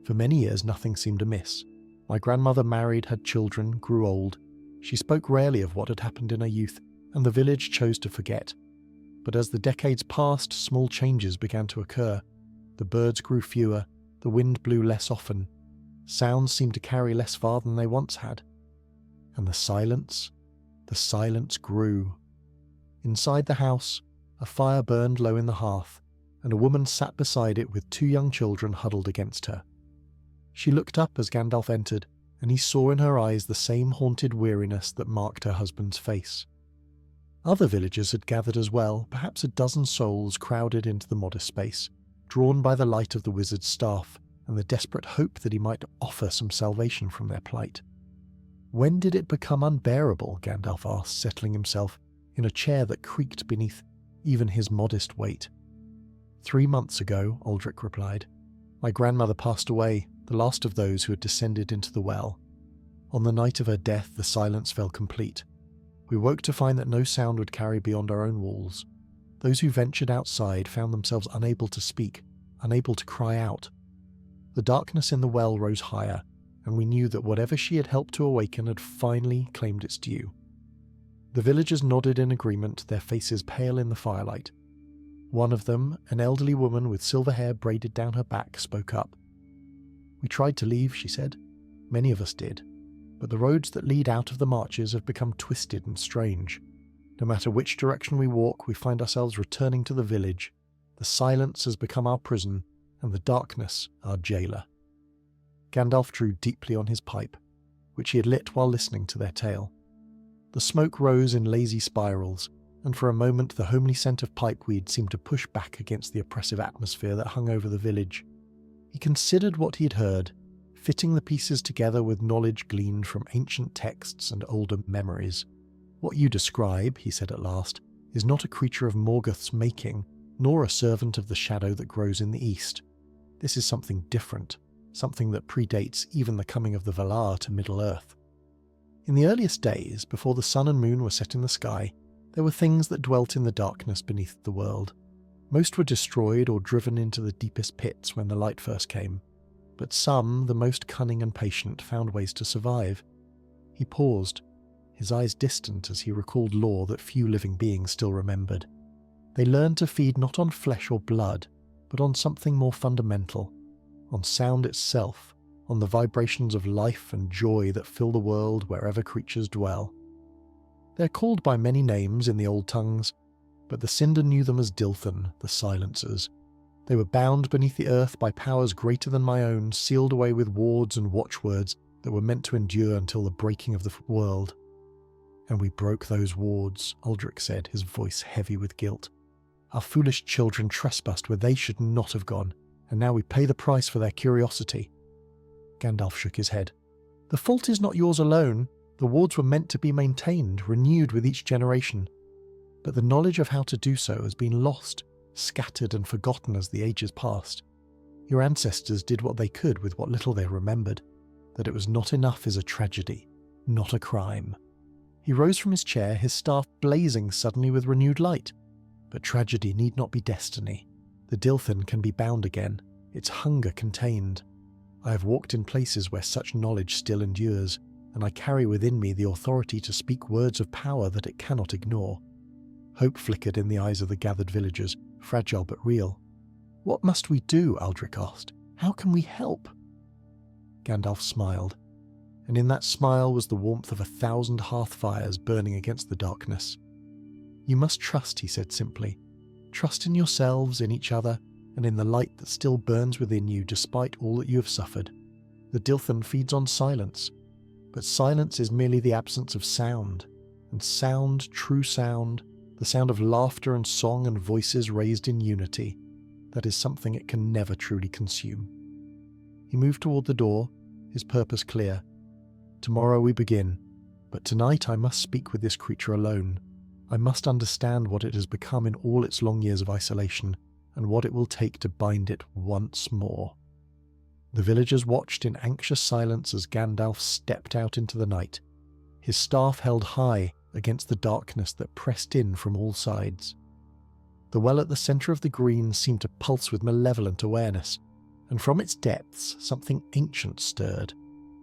For many years nothing seemed amiss. My grandmother married, had children, grew old. She spoke rarely of what had happened in her youth, and the village chose to forget. But as the decades passed, small changes began to occur. The birds grew fewer, the wind blew less often, sounds seemed to carry less far than they once had. And the silence grew. Inside the house, a fire burned low in the hearth, and a woman sat beside it with 2 young children huddled against her. She looked up as Gandalf entered, and he saw in her eyes the same haunted weariness that marked her husband's face. Other villagers had gathered as well, perhaps a dozen souls crowded into the modest space, drawn by the light of the wizard's staff and the desperate hope that he might offer some salvation from their plight. When did it become unbearable? Gandalf asked, settling himself in a chair that creaked beneath even his modest weight. 3 months ago, Aldrich replied. My grandmother passed away, the last of those who had descended into the well. On the night of her death, the silence fell complete. We woke to find that no sound would carry beyond our own walls. Those who ventured outside found themselves unable to speak, unable to cry out. The darkness in the well rose higher, and we knew that whatever she had helped to awaken had finally claimed its due. The villagers nodded in agreement, their faces pale in the firelight. One of them, an elderly woman with silver hair braided down her back, spoke up. We tried to leave, she said. Many of us did. But the roads that lead out of the marches have become twisted and strange. No matter which direction we walk, we find ourselves returning to the village. The silence has become our prison, and the darkness our jailer. Gandalf drew deeply on his pipe, which he had lit while listening to their tale. The smoke rose in lazy spirals, and for a moment the homely scent of pipeweed seemed to push back against the oppressive atmosphere that hung over the village. He considered what he had heard, fitting the pieces together with knowledge gleaned from ancient texts and older memories. What you describe, he said at last, is not a creature of Morgoth's making, nor a servant of the shadow that grows in the east. This is something different, something that predates even the coming of the Valar to Middle-earth. In the earliest days, before the sun and moon were set in the sky, there were things that dwelt in the darkness beneath the world. Most were destroyed or driven into the deepest pits when the light first came, but some, the most cunning and patient, found ways to survive. He paused, his eyes distant as he recalled lore that few living beings still remembered. They learned to feed not on flesh or blood, but on something more fundamental, on sound itself, on the vibrations of life and joy that fill the world wherever creatures dwell. They are called by many names in the old tongues, but the Cinder knew them as Dilthan, the Silencers. They were bound beneath the earth by powers greater than my own, sealed away with wards and watchwords that were meant to endure until the breaking of the world. And we broke those wards, Aldrich said, his voice heavy with guilt. Our foolish children trespassed where they should not have gone, and now we pay the price for their curiosity. Gandalf shook his head. The fault is not yours alone. The wards were meant to be maintained, renewed with each generation. But the knowledge of how to do so has been lost, scattered and forgotten as the ages passed. Your ancestors did what they could with what little they remembered. That it was not enough is a tragedy, not a crime. He rose from his chair, his staff blazing suddenly with renewed light. But tragedy need not be destiny. The Dilthan can be bound again. its hunger contained. I have walked in places where such knowledge still endures, and I carry within me the authority to speak words of power that it cannot ignore. Hope flickered in the eyes of the gathered villagers, fragile but real. "What must we do?" Aldrich asked. "How can we help?" Gandalf smiled, and in that smile was the warmth of 1,000 hearth fires burning against the darkness. "You must trust," he said simply. "Trust in yourselves, in each other, and in the light that still burns within you despite all that you have suffered. The Dilthan feeds on silence, but silence is merely the absence of sound, and sound, true sound, the sound of laughter and song and voices raised in unity, that is something it can never truly consume." He moved toward the door, his purpose clear. "Tomorrow we begin, but tonight I must speak with this creature alone. I must understand what it has become in all its long years of isolation, and what it will take to bind it once more." The villagers watched in anxious silence as Gandalf stepped out into the night, his staff held high against the darkness that pressed in from all sides. The well at the centre of the green seemed to pulse with malevolent awareness, and from its depths something ancient stirred.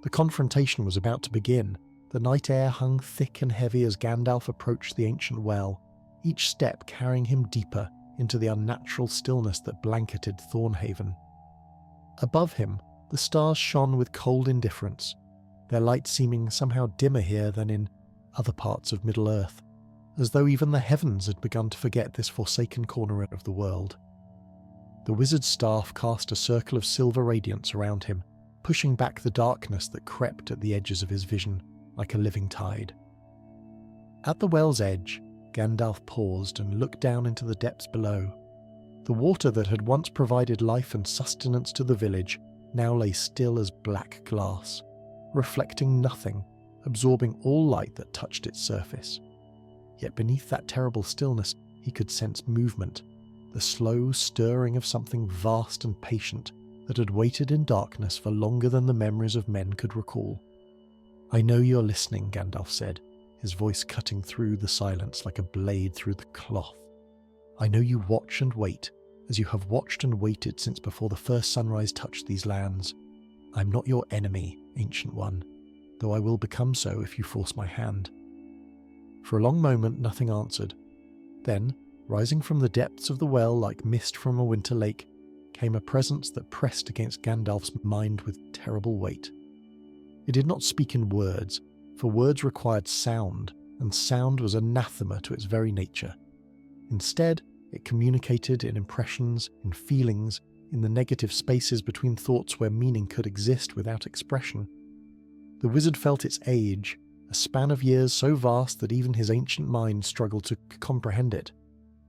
The confrontation was about to begin. The night air hung thick and heavy as Gandalf approached the ancient well, each step carrying him deeper into the unnatural stillness that blanketed Thornhaven. Above him, the stars shone with cold indifference, their light seeming somehow dimmer here than in other parts of Middle-earth, as though even the heavens had begun to forget this forsaken corner of the world. The wizard's staff cast a circle of silver radiance around him, pushing back the darkness that crept at the edges of his vision like a living tide. At the well's edge, Gandalf paused and looked down into the depths below. The water that had once provided life and sustenance to the village now lay still as black glass, reflecting nothing, absorbing all light that touched its surface. Yet beneath that terrible stillness he could sense movement, the slow stirring of something vast and patient that had waited in darkness for longer than the memories of men could recall. "I know you're listening," Gandalf said, his voice cutting through the silence like a blade through the cloth. "I know you watch and wait, as you have watched and waited since before the first sunrise touched these lands. I'm not your enemy, Ancient One, though I will become so if you force my hand." For a long moment nothing answered. Then, rising from the depths of the well like mist from a winter lake, came a presence that pressed against Gandalf's mind with terrible weight. It did not speak in words, for words required sound, and sound was anathema to its very nature. Instead, it communicated in impressions, in feelings, in the negative spaces between thoughts where meaning could exist without expression. The wizard felt its age, a span of years so vast that even his ancient mind struggled to comprehend it.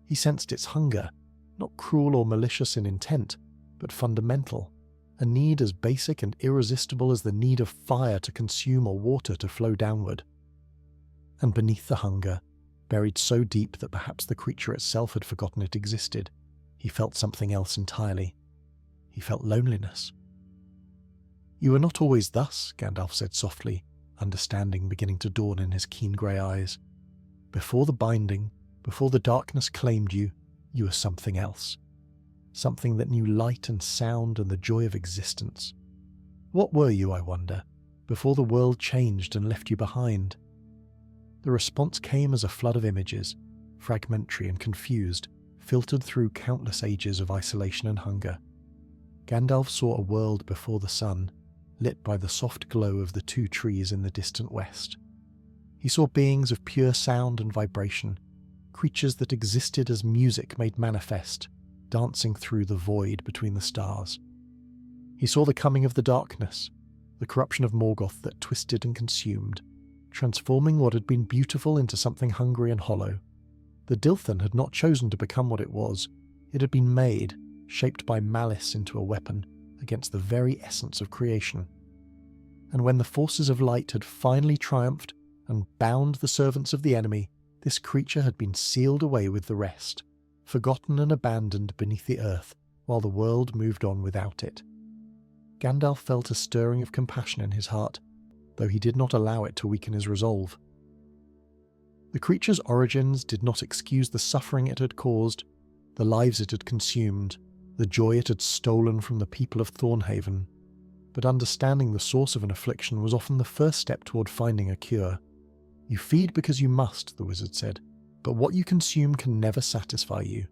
He sensed its hunger, not cruel or malicious in intent, but fundamental, a need as basic and irresistible as the need of fire to consume or water to flow downward. And beneath the hunger, buried so deep that perhaps the creature itself had forgotten it existed, he felt something else entirely. He felt loneliness. "You are not always thus," Gandalf said softly, understanding beginning to dawn in his keen grey eyes. "Before the binding, before the darkness claimed you, you were something else. Something that knew light and sound and the joy of existence. What were you, I wonder, before the world changed and left you behind?" The response came as a flood of images, fragmentary and confused, filtered through countless ages of isolation and hunger. Gandalf saw a world before the sun, lit by the soft glow of the 2 trees in the distant west. He saw beings of pure sound and vibration, creatures that existed as music made manifest, dancing through the void between the stars. He saw the coming of the darkness, the corruption of Morgoth that twisted and consumed, transforming what had been beautiful into something hungry and hollow. The Dilthan had not chosen to become what it was. It had been made, shaped by malice into a weapon, against the very essence of creation. And when the forces of light had finally triumphed and bound the servants of the enemy, this creature had been sealed away with the rest, forgotten and abandoned beneath the earth, while the world moved on without it. Gandalf felt a stirring of compassion in his heart, though he did not allow it to weaken his resolve. The creature's origins did not excuse the suffering it had caused, the lives it had consumed, the joy it had stolen from the people of Thornhaven. But understanding the source of an affliction was often the first step toward finding a cure. You feed because you must, the wizard said, but what you consume can never satisfy you.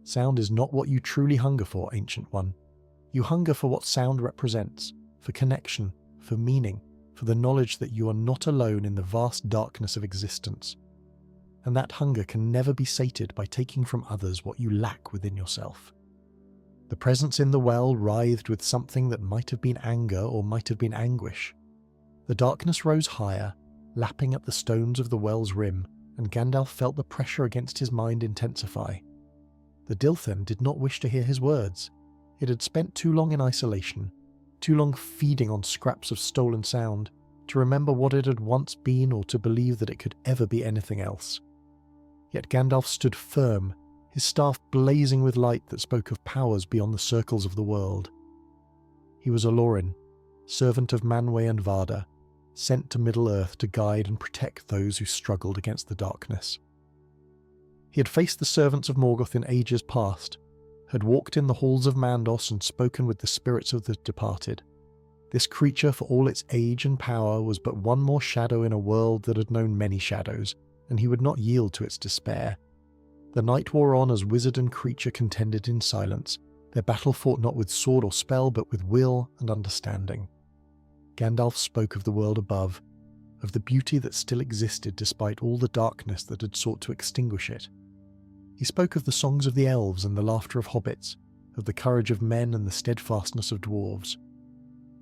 Sound is not what you truly hunger for, Ancient One. You hunger for what sound represents, for connection, for meaning, for the knowledge that you are not alone in the vast darkness of existence. And that hunger can never be sated by taking from others what you lack within yourself. The presence in the well writhed with something that might have been anger or might have been anguish. The darkness rose higher, lapping at the stones of the well's rim, and Gandalf felt the pressure against his mind intensify. The Dilthen did not wish to hear his words. It had spent too long in isolation, too long feeding on scraps of stolen sound, to remember what it had once been or to believe that it could ever be anything else. Yet Gandalf stood firm, his staff blazing with light that spoke of powers beyond the circles of the world. He was a Lorin, servant of Manwë and Vardar, sent to Middle-earth to guide and protect those who struggled against the darkness. He had faced the servants of Morgoth in ages past, had walked in the halls of Mandos and spoken with the spirits of the departed. This creature, for all its age and power, was but one more shadow in a world that had known many shadows, and he would not yield to its despair. The night wore on as wizard and creature contended in silence, their battle fought not with sword or spell but with will and understanding. Gandalf spoke of the world above, of the beauty that still existed despite all the darkness that had sought to extinguish it. He spoke of the songs of the elves and the laughter of hobbits, of the courage of men and the steadfastness of dwarves.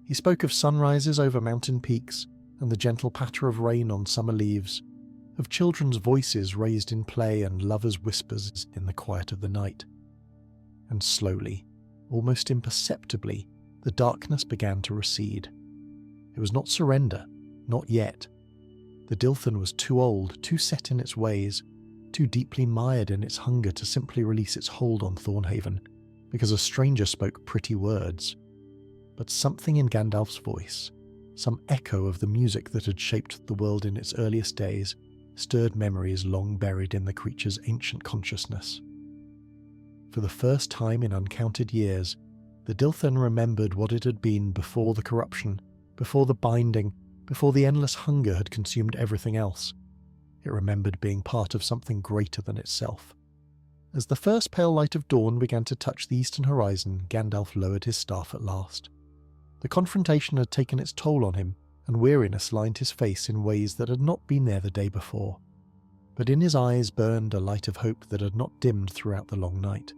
He spoke of sunrises over mountain peaks and the gentle patter of rain on summer leaves, of children's voices raised in play and lovers' whispers in the quiet of the night. And slowly, almost imperceptibly, the darkness began to recede. It was not surrender, not yet. The Dilthen was too old, too set in its ways, too deeply mired in its hunger to simply release its hold on Thornhaven, because a stranger spoke pretty words. But something in Gandalf's voice, some echo of the music that had shaped the world in its earliest days, stirred memories long buried in the creature's ancient consciousness. For the first time in uncounted years, the Dilthen remembered what it had been before the corruption, before the binding, before the endless hunger had consumed everything else. It remembered being part of something greater than itself. As the first pale light of dawn began to touch the eastern horizon, Gandalf lowered his staff at last. The confrontation had taken its toll on him, and weariness lined his face in ways that had not been there the day before. But in his eyes burned a light of hope that had not dimmed throughout the long night.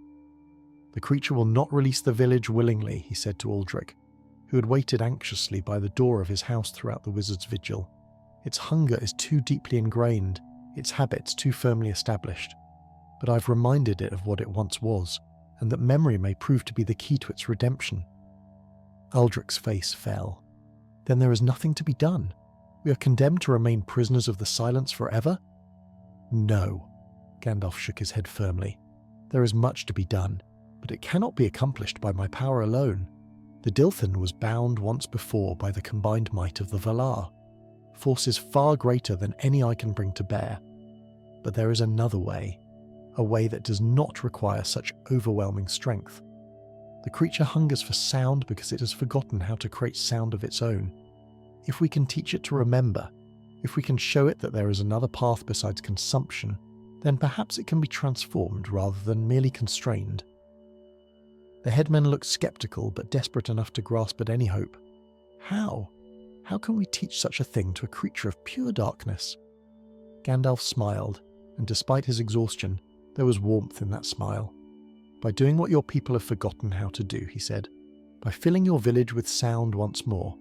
"The creature will not release the village willingly," he said to Aldrich, who had waited anxiously by the door of his house throughout the wizard's vigil. "Its hunger is too deeply ingrained, its habits too firmly established. But I've reminded it of what it once was, and that memory may prove to be the key to its redemption." Aldrich's face fell. "Then there is nothing to be done? We are condemned to remain prisoners of the silence forever?" "No," Gandalf shook his head firmly. "There is much to be done, but it cannot be accomplished by my power alone. The Dilthen was bound once before by the combined might of the Valar, forces far greater than any I can bring to bear. But there is another way, a way that does not require such overwhelming strength. The creature hungers for sound because it has forgotten how to create sound of its own. If we can teach it to remember, if we can show it that there is another path besides consumption, then perhaps it can be transformed rather than merely constrained." The headmen looked skeptical but desperate enough to grasp at any hope. How? How can we teach such a thing to a creature of pure darkness? Gandalf smiled, and despite his exhaustion, there was warmth in that smile. "By doing what your people have forgotten how to do," he said. "By filling your village with sound once more.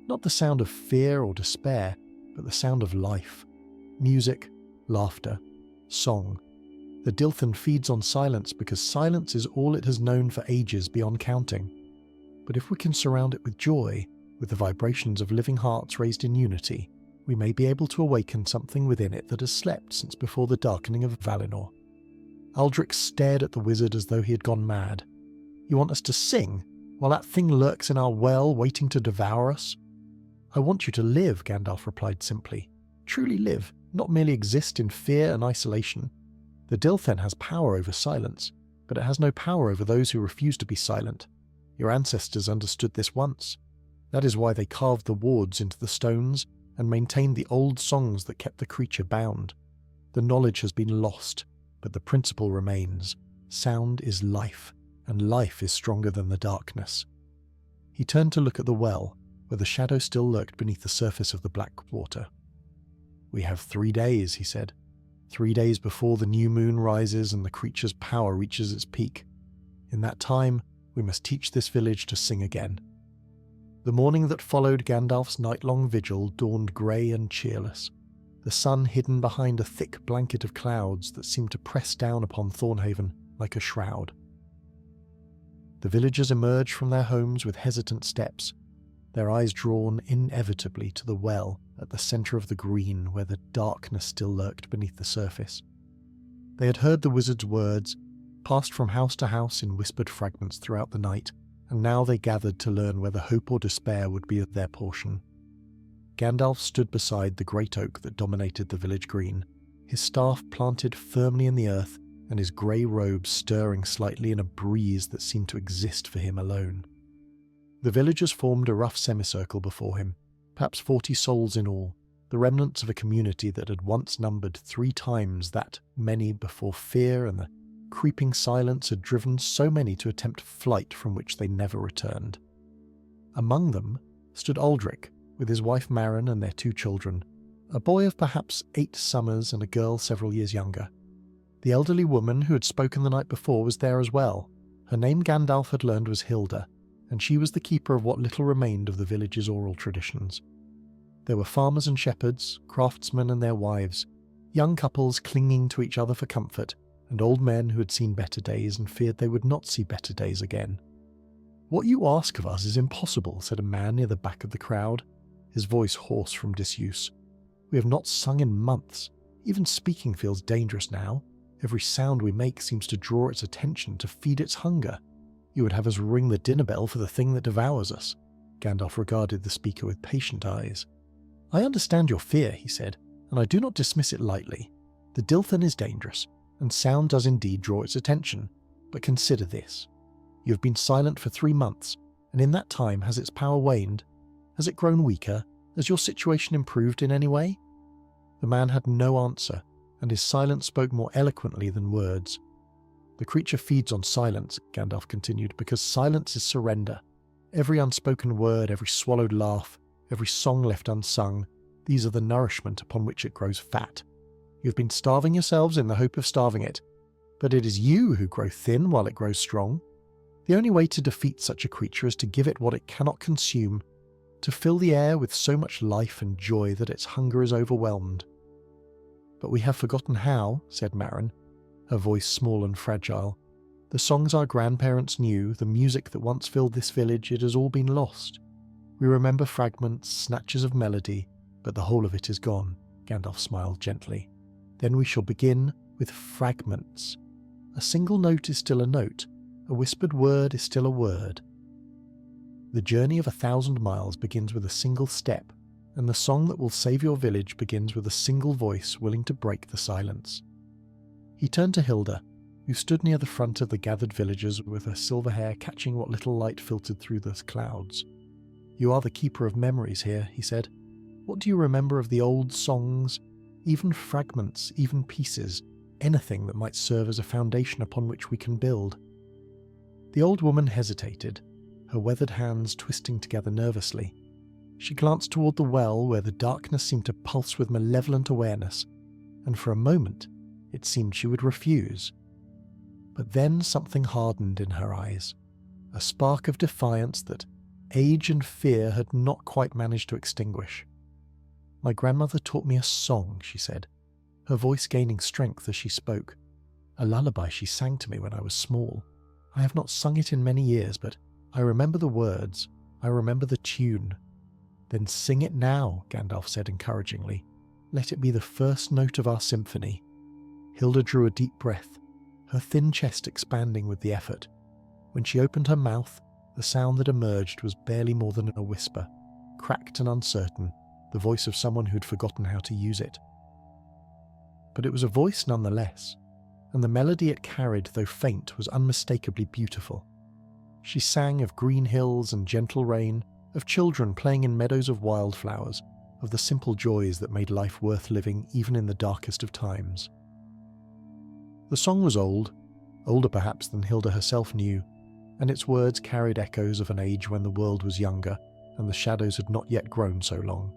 Not the sound of fear or despair, but the sound of life. Music, laughter, song. The Dilthen feeds on silence because silence is all it has known for ages beyond counting. But if we can surround it with joy, with the vibrations of living hearts raised in unity, we may be able to awaken something within it that has slept since before the darkening of Valinor." Aldrich stared at the wizard as though he had gone mad. "You want us to sing, while that thing lurks in our well waiting to devour us?" "I want you to live," Gandalf replied simply. "Truly live, not merely exist in fear and isolation. The Dilthen has power over silence, but it has no power over those who refuse to be silent. Your ancestors understood this once. That is why they carved the wards into the stones and maintained the old songs that kept the creature bound. The knowledge has been lost, but the principle remains. Sound is life, and life is stronger than the darkness. He turned to look at the well, where the shadow still lurked beneath the surface of the black water. "We have 3 days," he said. 3 days before the new moon rises and the creature's power reaches its peak. In that time, we must teach this village to sing again. The morning that followed Gandalf's night-long vigil dawned grey and cheerless, the sun hidden behind a thick blanket of clouds that seemed to press down upon Thornhaven like a shroud. The villagers emerged from their homes with hesitant steps, their eyes drawn inevitably to the well at the centre of the green where the darkness still lurked beneath the surface. They had heard the wizard's words, passed from house to house in whispered fragments throughout the night, and now they gathered to learn whether hope or despair would be their portion. Gandalf stood beside the great oak that dominated the village green, his staff planted firmly in the earth and his grey robe stirring slightly in a breeze that seemed to exist for him alone. The villagers formed a rough semicircle before him, perhaps 40 souls in all, the remnants of a community that had once numbered 3 times that many before fear and the creeping silence had driven so many to attempt flight from which they never returned. Among them stood Aldrich, with his wife Maren and their 2 children, a boy of perhaps 8 summers and a girl several years younger. The elderly woman who had spoken the night before was there as well. Her name Gandalf had learned was Hilda, and she was the keeper of what little remained of the village's oral traditions. There were farmers and shepherds, craftsmen and their wives, young couples clinging to each other for comfort, and old men who had seen better days and feared they would not see better days again. "What you ask of us is impossible," said a man near the back of the crowd, his voice hoarse from disuse. "We have not sung in months. Even speaking feels dangerous now. Every sound we make seems to draw its attention to feed its hunger. You would have us ring the dinner bell for the thing that devours us." Gandalf regarded the speaker with patient eyes. "I understand your fear," he said, "and I do not dismiss it lightly. The Dilthan is dangerous, and sound does indeed draw its attention. But consider this. You have been silent for 3 months, and in that time has its power waned? Has it grown weaker? Has your situation improved in any way?" The man had no answer, and his silence spoke more eloquently than words. "The creature feeds on silence," Gandalf continued, "because silence is surrender. Every unspoken word, every swallowed laugh, every song left unsung, these are the nourishment upon which it grows fat. You have been starving yourselves in the hope of starving it, but it is you who grow thin while it grows strong. The only way to defeat such a creature is to give it what it cannot consume, to fill the air with so much life and joy that its hunger is overwhelmed." "But we have forgotten how," said Maren, her voice small and fragile. "The songs our grandparents knew, the music that once filled this village, it has all been lost. We remember fragments, snatches of melody, but the whole of it is gone." Gandalf smiled gently. "Then we shall begin with fragments. A single note is still a note, a whispered word is still a word. The journey of 1,000 miles begins with a single step, and the song that will save your village begins with a single voice willing to break the silence." He turned to Hilda, who stood near the front of the gathered villagers with her silver hair catching what little light filtered through the clouds. "You are the keeper of memories here," he said. "What do you remember of the old songs, even fragments, even pieces, anything that might serve as a foundation upon which we can build?" The old woman hesitated, her weathered hands twisting together nervously. She glanced toward the well where the darkness seemed to pulse with malevolent awareness, and for a moment it seemed she would refuse. But then something hardened in her eyes, a spark of defiance that age and fear had not quite managed to extinguish. "My grandmother taught me a song," she said, her voice gaining strength as she spoke. "A lullaby she sang to me when I was small. I have not sung it in many years, but I remember the words, I remember the tune." "Then sing it now," Gandalf said encouragingly. "Let it be the first note of our symphony." Hilda drew a deep breath, her thin chest expanding with the effort. When she opened her mouth, the sound that emerged was barely more than a whisper, cracked and uncertain, the voice of someone who'd forgotten how to use it. But it was a voice nonetheless. and the melody it carried, though faint, was unmistakably beautiful. She sang of green hills and gentle rain, of children playing in meadows of wildflowers, of the simple joys that made life worth living even in the darkest of times. The song was old, older perhaps than Hilda herself knew, and its words carried echoes of an age when the world was younger and the shadows had not yet grown so long.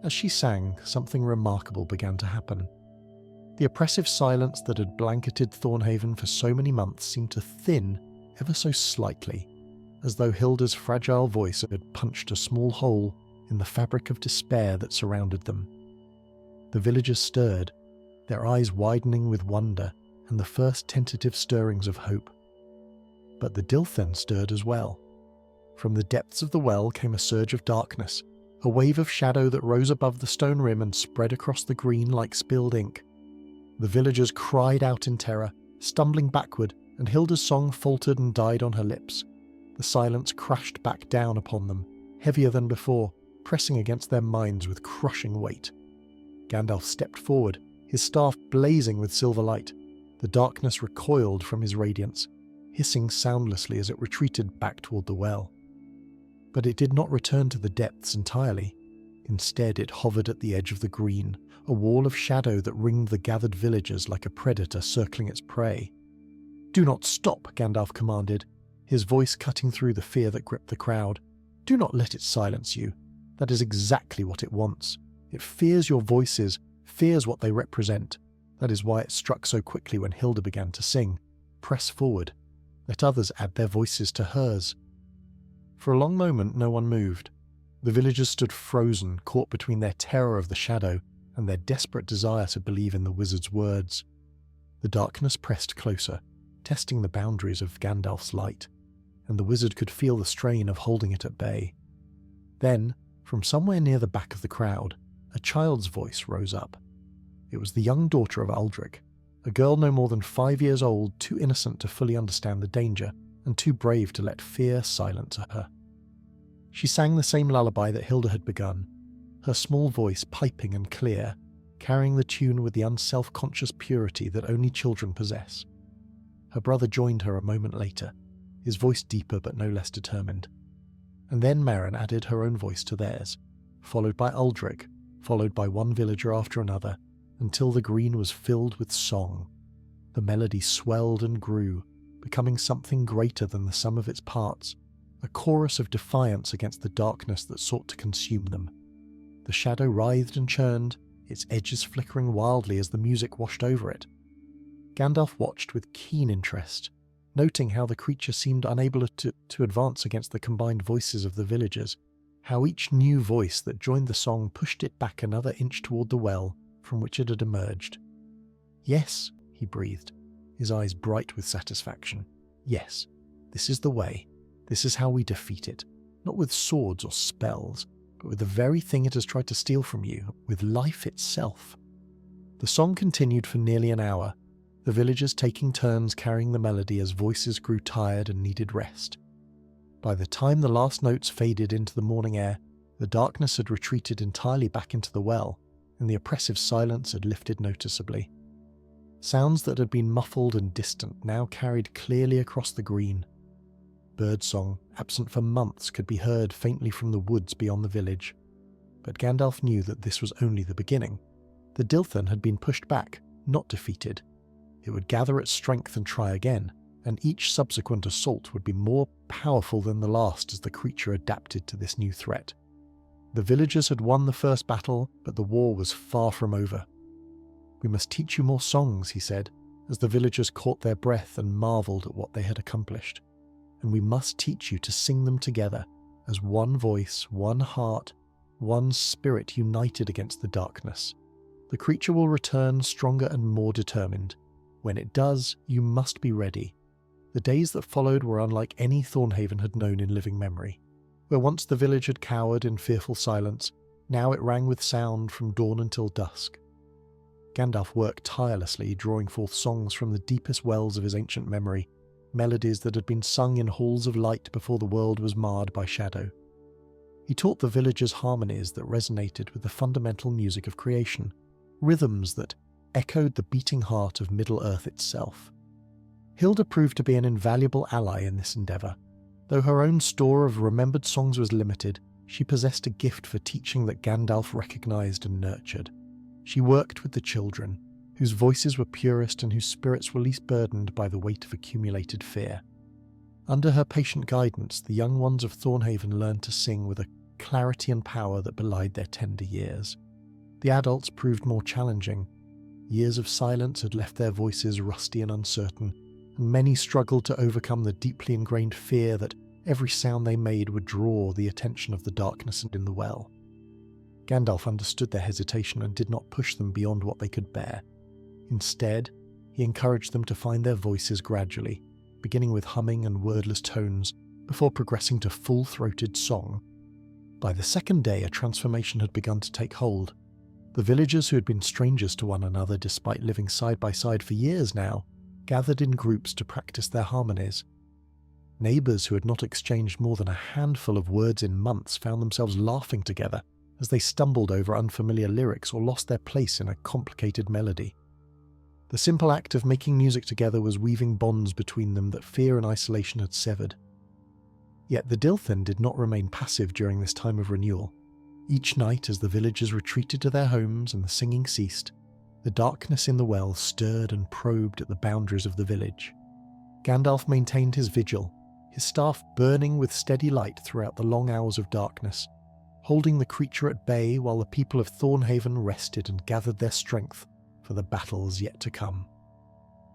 As she sang, something remarkable began to happen. The oppressive silence that had blanketed Thornhaven for so many months seemed to thin ever so slightly, as though Hilda's fragile voice had punched a small hole in the fabric of despair that surrounded them. The villagers stirred, their eyes widening with wonder and the first tentative stirrings of hope. But the Dilthen stirred as well. From the depths of the well came a surge of darkness, a wave of shadow that rose above the stone rim and spread across the green like spilled ink. The villagers cried out in terror, stumbling backward, and Hilda's song faltered and died on her lips. The silence crashed back down upon them, heavier than before, pressing against their minds with crushing weight. Gandalf stepped forward, his staff blazing with silver light. The darkness recoiled from his radiance, hissing soundlessly as it retreated back toward the well. But it did not return to the depths entirely. Instead, it hovered at the edge of the green, a wall of shadow that ringed the gathered villagers like a predator circling its prey. "Do not stop," Gandalf commanded, his voice cutting through the fear that gripped the crowd. "Do not let it silence you. That is exactly what it wants. It fears your voices, fears what they represent. That is why it struck so quickly when Hilda began to sing. Press forward. Let others add their voices to hers." For a long moment no one moved. The villagers stood frozen, caught between their terror of the shadow and their desperate desire to believe in the wizard's words. The darkness pressed closer, testing the boundaries of Gandalf's light, and the wizard could feel the strain of holding it at bay. Then, from somewhere near the back of the crowd, a child's voice rose up. It was the young daughter of Aldric, a girl no more than 5 years old, too innocent to fully understand the danger, and too brave to let fear silence her. She sang the same lullaby that Hilda had begun, her small voice piping and clear, carrying the tune with the unself-conscious purity that only children possess. Her brother joined her a moment later, his voice deeper but no less determined. And then Merrin added her own voice to theirs, followed by Aldric, followed by one villager after another, until the green was filled with song. The melody swelled and grew, becoming something greater than the sum of its parts, a chorus of defiance against the darkness that sought to consume them. The shadow writhed and churned, its edges flickering wildly as the music washed over it. Gandalf watched with keen interest, noting how the creature seemed unable to advance against the combined voices of the villagers, how each new voice that joined the song pushed it back another inch toward the well from which it had emerged. "Yes," he breathed, his eyes bright with satisfaction. "Yes, this is the way. This is how we defeat it, not with swords or spells, but with the very thing it has tried to steal from you, with life itself." The song continued for nearly an hour, the villagers taking turns carrying the melody as voices grew tired and needed rest. By the time the last notes faded into the morning air, the darkness had retreated entirely back into the well, and the oppressive silence had lifted noticeably. Sounds that had been muffled and distant now carried clearly across the green. Birdsong, absent for months, could be heard faintly from the woods beyond the village. But Gandalf knew that this was only the beginning. The Dilthen had been pushed back, not defeated. It would gather its strength and try again, and each subsequent assault would be more powerful than the last as the creature adapted to this new threat. The villagers had won the first battle, but the war was far from over. "We must teach you more songs," he said, as the villagers caught their breath and marvelled at what they had accomplished. "And we must teach you to sing them together, as one voice, one heart, one spirit united against the darkness. The creature will return stronger and more determined. When it does, you must be ready." The days that followed were unlike any Thornhaven had known in living memory. Where once the village had cowered in fearful silence, now it rang with sound from dawn until dusk. Gandalf worked tirelessly, drawing forth songs from the deepest wells of his ancient memory, melodies that had been sung in halls of light before the world was marred by shadow. He taught the villagers harmonies that resonated with the fundamental music of creation, rhythms that, echoed the beating heart of Middle-earth itself. Hilda proved to be an invaluable ally in this endeavour. Though her own store of remembered songs was limited, she possessed a gift for teaching that Gandalf recognised and nurtured. She worked with the children, whose voices were purest and whose spirits were least burdened by the weight of accumulated fear. Under her patient guidance, the young ones of Thornhaven learned to sing with a clarity and power that belied their tender years. The adults proved more challenging. Years of silence had left their voices rusty and uncertain, and many struggled to overcome the deeply ingrained fear that every sound they made would draw the attention of the darkness and in the well. Gandalf understood their hesitation and did not push them beyond what they could bear. Instead, he encouraged them to find their voices gradually, beginning with humming and wordless tones before progressing to full-throated song. By the second day, a transformation had begun to take hold. The villagers, who had been strangers to one another despite living side by side for years now, gathered in groups to practice their harmonies. Neighbours who had not exchanged more than a handful of words in months found themselves laughing together as they stumbled over unfamiliar lyrics or lost their place in a complicated melody. The simple act of making music together was weaving bonds between them that fear and isolation had severed. Yet the Dilthen did not remain passive during this time of renewal. Each night, as the villagers retreated to their homes and the singing ceased, the darkness in the well stirred and probed at the boundaries of the village. Gandalf maintained his vigil, his staff burning with steady light throughout the long hours of darkness, holding the creature at bay while the people of Thornhaven rested and gathered their strength for the battles yet to come.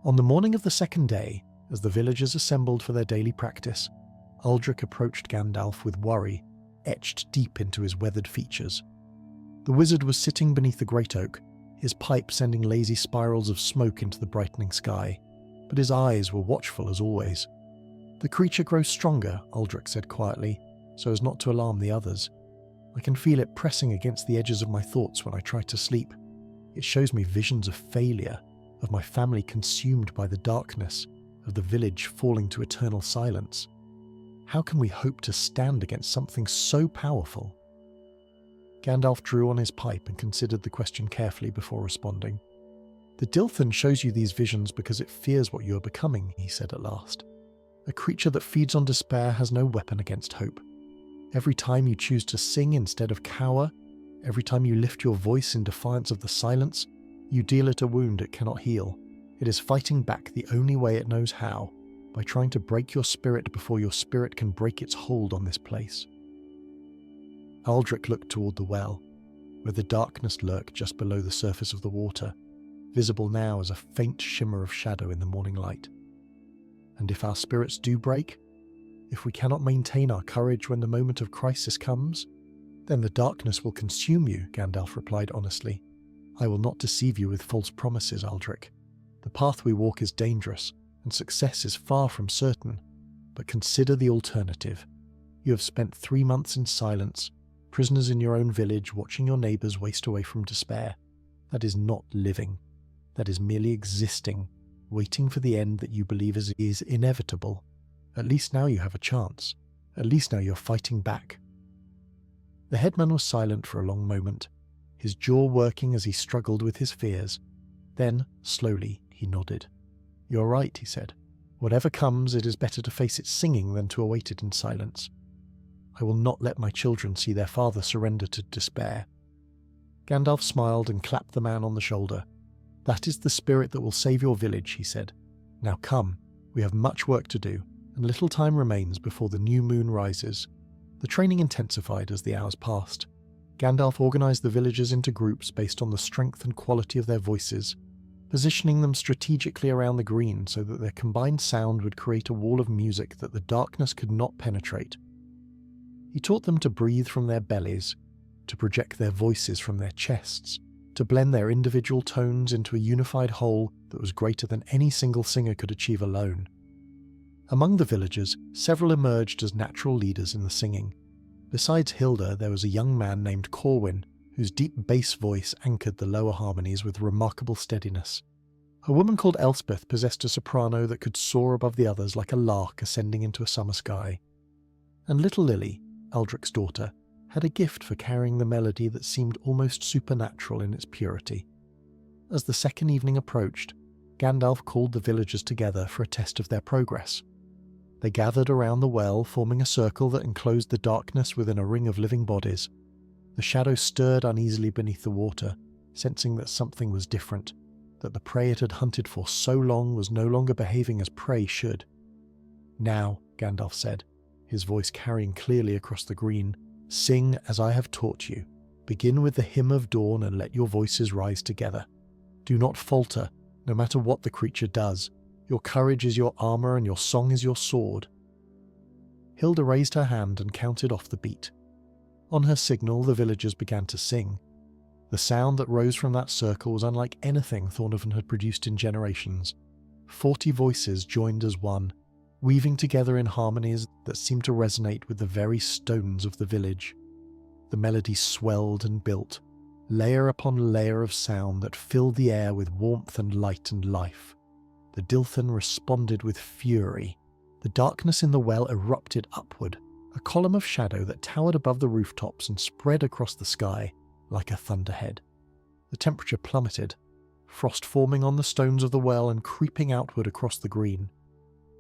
On the morning of the second day, as the villagers assembled for their daily practice, Uldric approached Gandalf with worry etched deep into his weathered features. The wizard was sitting beneath the great oak, his pipe sending lazy spirals of smoke into the brightening sky, but his eyes were watchful as always. "The creature grows stronger," Uldric said quietly, so as not to alarm the others. "I can feel it pressing against the edges of my thoughts when I try to sleep. It shows me visions of failure, of my family consumed by the darkness, of the village falling to eternal silence. How can we hope to stand against something so powerful?" Gandalf drew on his pipe and considered the question carefully before responding. "The Dilthen shows you these visions because it fears what you are becoming," he said at last. "A creature that feeds on despair has no weapon against hope. Every time you choose to sing instead of cower, every time you lift your voice in defiance of the silence, you deal it a wound it cannot heal. It is fighting back the only way it knows how, by trying to break your spirit before your spirit can break its hold on this place." Uldric looked toward the well, where the darkness lurked just below the surface of the water, visible now as a faint shimmer of shadow in the morning light. "And if our spirits do break, if we cannot maintain our courage when the moment of crisis comes, then the darkness will consume you," Gandalf replied honestly. "I will not deceive you with false promises, Uldric. The path we walk is dangerous, and success is far from certain. But consider the alternative. You have spent 3 months in silence, prisoners in your own village, watching your neighbours waste away from despair. That is not living. That is merely existing, waiting for the end that you believe is inevitable. At least now you have a chance. At least now you're fighting back." The headman was silent for a long moment, his jaw working as he struggled with his fears. Then, slowly, he nodded. "You're right," he said. "Whatever comes, it is better to face it singing than to await it in silence. I will not let my children see their father surrender to despair." Gandalf smiled and clapped the man on the shoulder. "That is the spirit that will save your village," he said. "Now come, we have much work to do, and little time remains before the new moon rises." The training intensified as the hours passed. Gandalf organised the villagers into groups based on the strength and quality of their voices, positioning them strategically around the green so that their combined sound would create a wall of music that the darkness could not penetrate. He taught them to breathe from their bellies, to project their voices from their chests, to blend their individual tones into a unified whole that was greater than any single singer could achieve alone. Among the villagers, several emerged as natural leaders in the singing. Besides Hilda, there was a young man named Corwin, whose deep bass voice anchored the lower harmonies with remarkable steadiness. A woman called Elspeth possessed a soprano that could soar above the others like a lark ascending into a summer sky. And little Lily, Uldric's daughter, had a gift for carrying the melody that seemed almost supernatural in its purity. As the second evening approached, Gandalf called the villagers together for a test of their progress. They gathered around the well, forming a circle that enclosed the darkness within a ring of living bodies. The shadow stirred uneasily beneath the water, sensing that something was different, that the prey it had hunted for so long was no longer behaving as prey should. "Now," Gandalf said, his voice carrying clearly across the green, "sing as I have taught you. Begin with the hymn of dawn and let your voices rise together. Do not falter, no matter what the creature does. Your courage is your armor and your song is your sword." Hilda raised her hand and counted off the beat. On her signal, the villagers began to sing. The sound that rose from that circle was unlike anything Thornhaven had produced in generations. 40 voices joined as one, weaving together in harmonies that seemed to resonate with the very stones of the village. The melody swelled and built, layer upon layer of sound that filled the air with warmth and light and life. The Dilthan responded with fury. The darkness in the well erupted upward, a column of shadow that towered above the rooftops and spread across the sky like a thunderhead. The temperature plummeted, frost forming on the stones of the well and creeping outward across the green.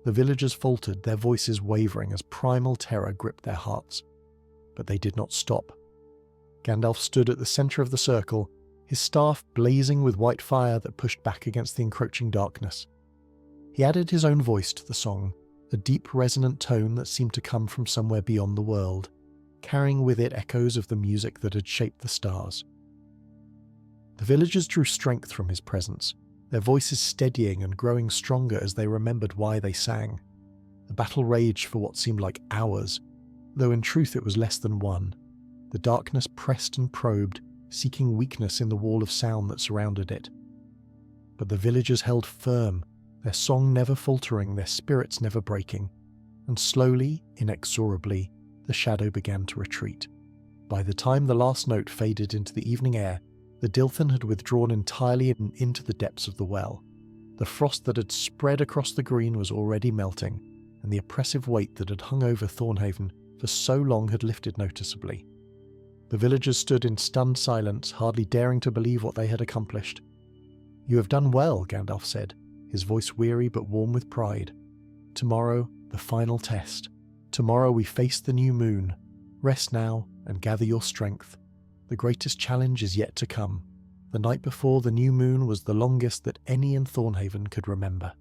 The villagers faltered, their voices wavering as primal terror gripped their hearts. But they did not stop. Gandalf stood at the centre of the circle, his staff blazing with white fire that pushed back against the encroaching darkness. He added his own voice to the song, a deep resonant tone that seemed to come from somewhere beyond the world, carrying with it echoes of the music that had shaped the stars. The villagers drew strength from his presence, their voices steadying and growing stronger as they remembered why they sang. The battle raged for what seemed like hours, though in truth it was less than one. The darkness pressed and probed, seeking weakness in the wall of sound that surrounded it. But the villagers held firm, their song never faltering, their spirits never breaking, and slowly, inexorably, the shadow began to retreat. By the time the last note faded into the evening air, the Dilthan had withdrawn entirely into the depths of the well. The frost that had spread across the green was already melting, and the oppressive weight that had hung over Thornhaven for so long had lifted noticeably. The villagers stood in stunned silence, hardly daring to believe what they had accomplished. "You have done well," Gandalf said, his voice weary but warm with pride. "Tomorrow, the final test. Tomorrow we face the new moon. Rest now and gather your strength. The greatest challenge is yet to come. The night before the new moon was the longest that any in Thornhaven could remember."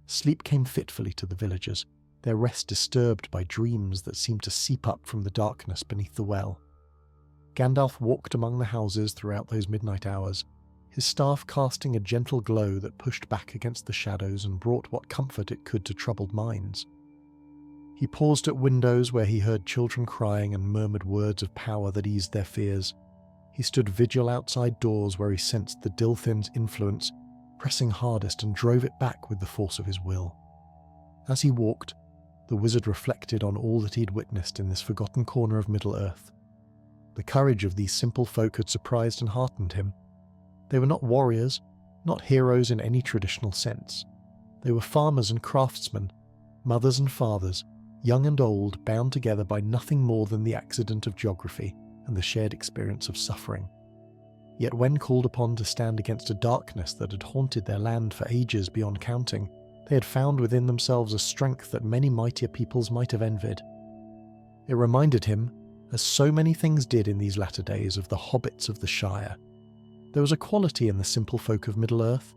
Sleep came fitfully to the villagers, their rest disturbed by dreams that seemed to seep up from the darkness beneath the well. Gandalf walked among the houses throughout those midnight hours, his staff casting a gentle glow that pushed back against the shadows and brought what comfort it could to troubled minds. He paused at windows where he heard children crying and murmured words of power that eased their fears. He stood vigil outside doors where he sensed the Dilthan's influence pressing hardest and drove it back with the force of his will. As he walked, the wizard reflected on all that he'd witnessed in this forgotten corner of Middle-earth. The courage of these simple folk had surprised and heartened him. They were not warriors, not heroes in any traditional sense. They were farmers and craftsmen, mothers and fathers, young and old, bound together by nothing more than the accident of geography and the shared experience of suffering. Yet when called upon to stand against a darkness that had haunted their land for ages beyond counting, they had found within themselves a strength that many mightier peoples might have envied. It reminded him, as so many things did in these latter days, of the hobbits of the Shire. There was a quality in the simple folk of Middle-earth,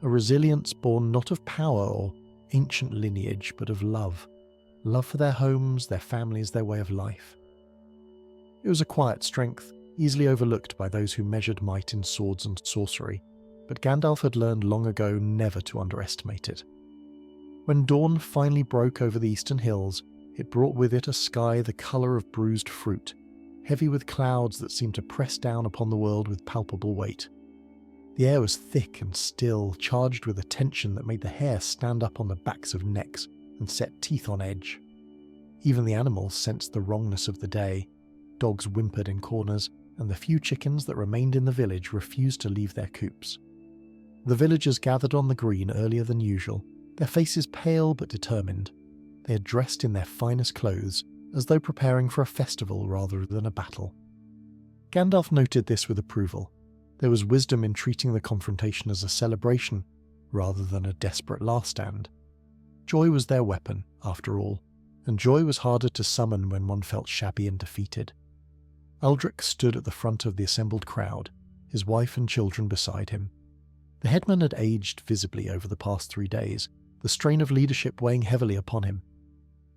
a resilience born not of power or ancient lineage, but of love. Love for their homes, their families, their way of life. It was a quiet strength, easily overlooked by those who measured might in swords and sorcery, but Gandalf had learned long ago never to underestimate it. When dawn finally broke over the eastern hills, it brought with it a sky the colour of bruised fruit, heavy with clouds that seemed to press down upon the world with palpable weight. The air was thick and still, charged with a tension that made the hair stand up on the backs of necks and set teeth on edge. Even the animals sensed the wrongness of the day. Dogs whimpered in corners, and the few chickens that remained in the village refused to leave their coops. The villagers gathered on the green earlier than usual, their faces pale but determined. They had dressed in their finest clothes, as though preparing for a festival rather than a battle. Gandalf noted this with approval. There was wisdom in treating the confrontation as a celebration rather than a desperate last stand. Joy was their weapon, after all, and joy was harder to summon when one felt shabby and defeated. Aldrich stood at the front of the assembled crowd, his wife and children beside him. The headman had aged visibly over the past 3 days, the strain of leadership weighing heavily upon him.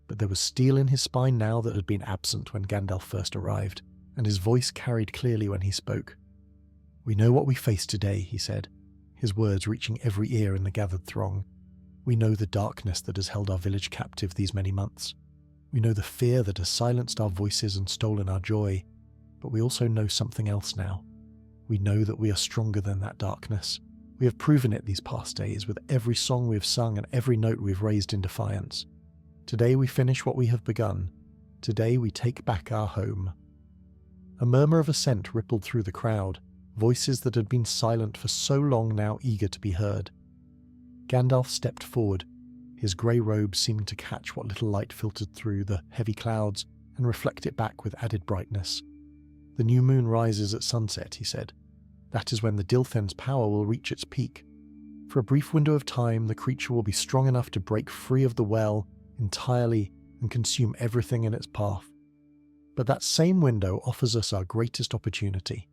But there was steel in his spine now that had been absent when Gandalf first arrived, and his voice carried clearly when he spoke. "We know what we face today," he said, his words reaching every ear in the gathered throng. "We know the darkness that has held our village captive these many months. We know the fear that has silenced our voices and stolen our joy. But we also know something else now. We know that we are stronger than that darkness. We have proven it these past days with every song we have sung and every note we have raised in defiance. Today we finish what we have begun. Today we take back our home." A murmur of assent rippled through the crowd, voices that had been silent for so long now eager to be heard. Gandalf stepped forward, his grey robe seeming to catch what little light filtered through the heavy clouds and reflect it back with added brightness. "The new moon rises at sunset," he said. "That is when the Dilthen's power will reach its peak. For a brief window of time, the creature will be strong enough to break free of the well entirely and consume everything in its path. But that same window offers us our greatest opportunity.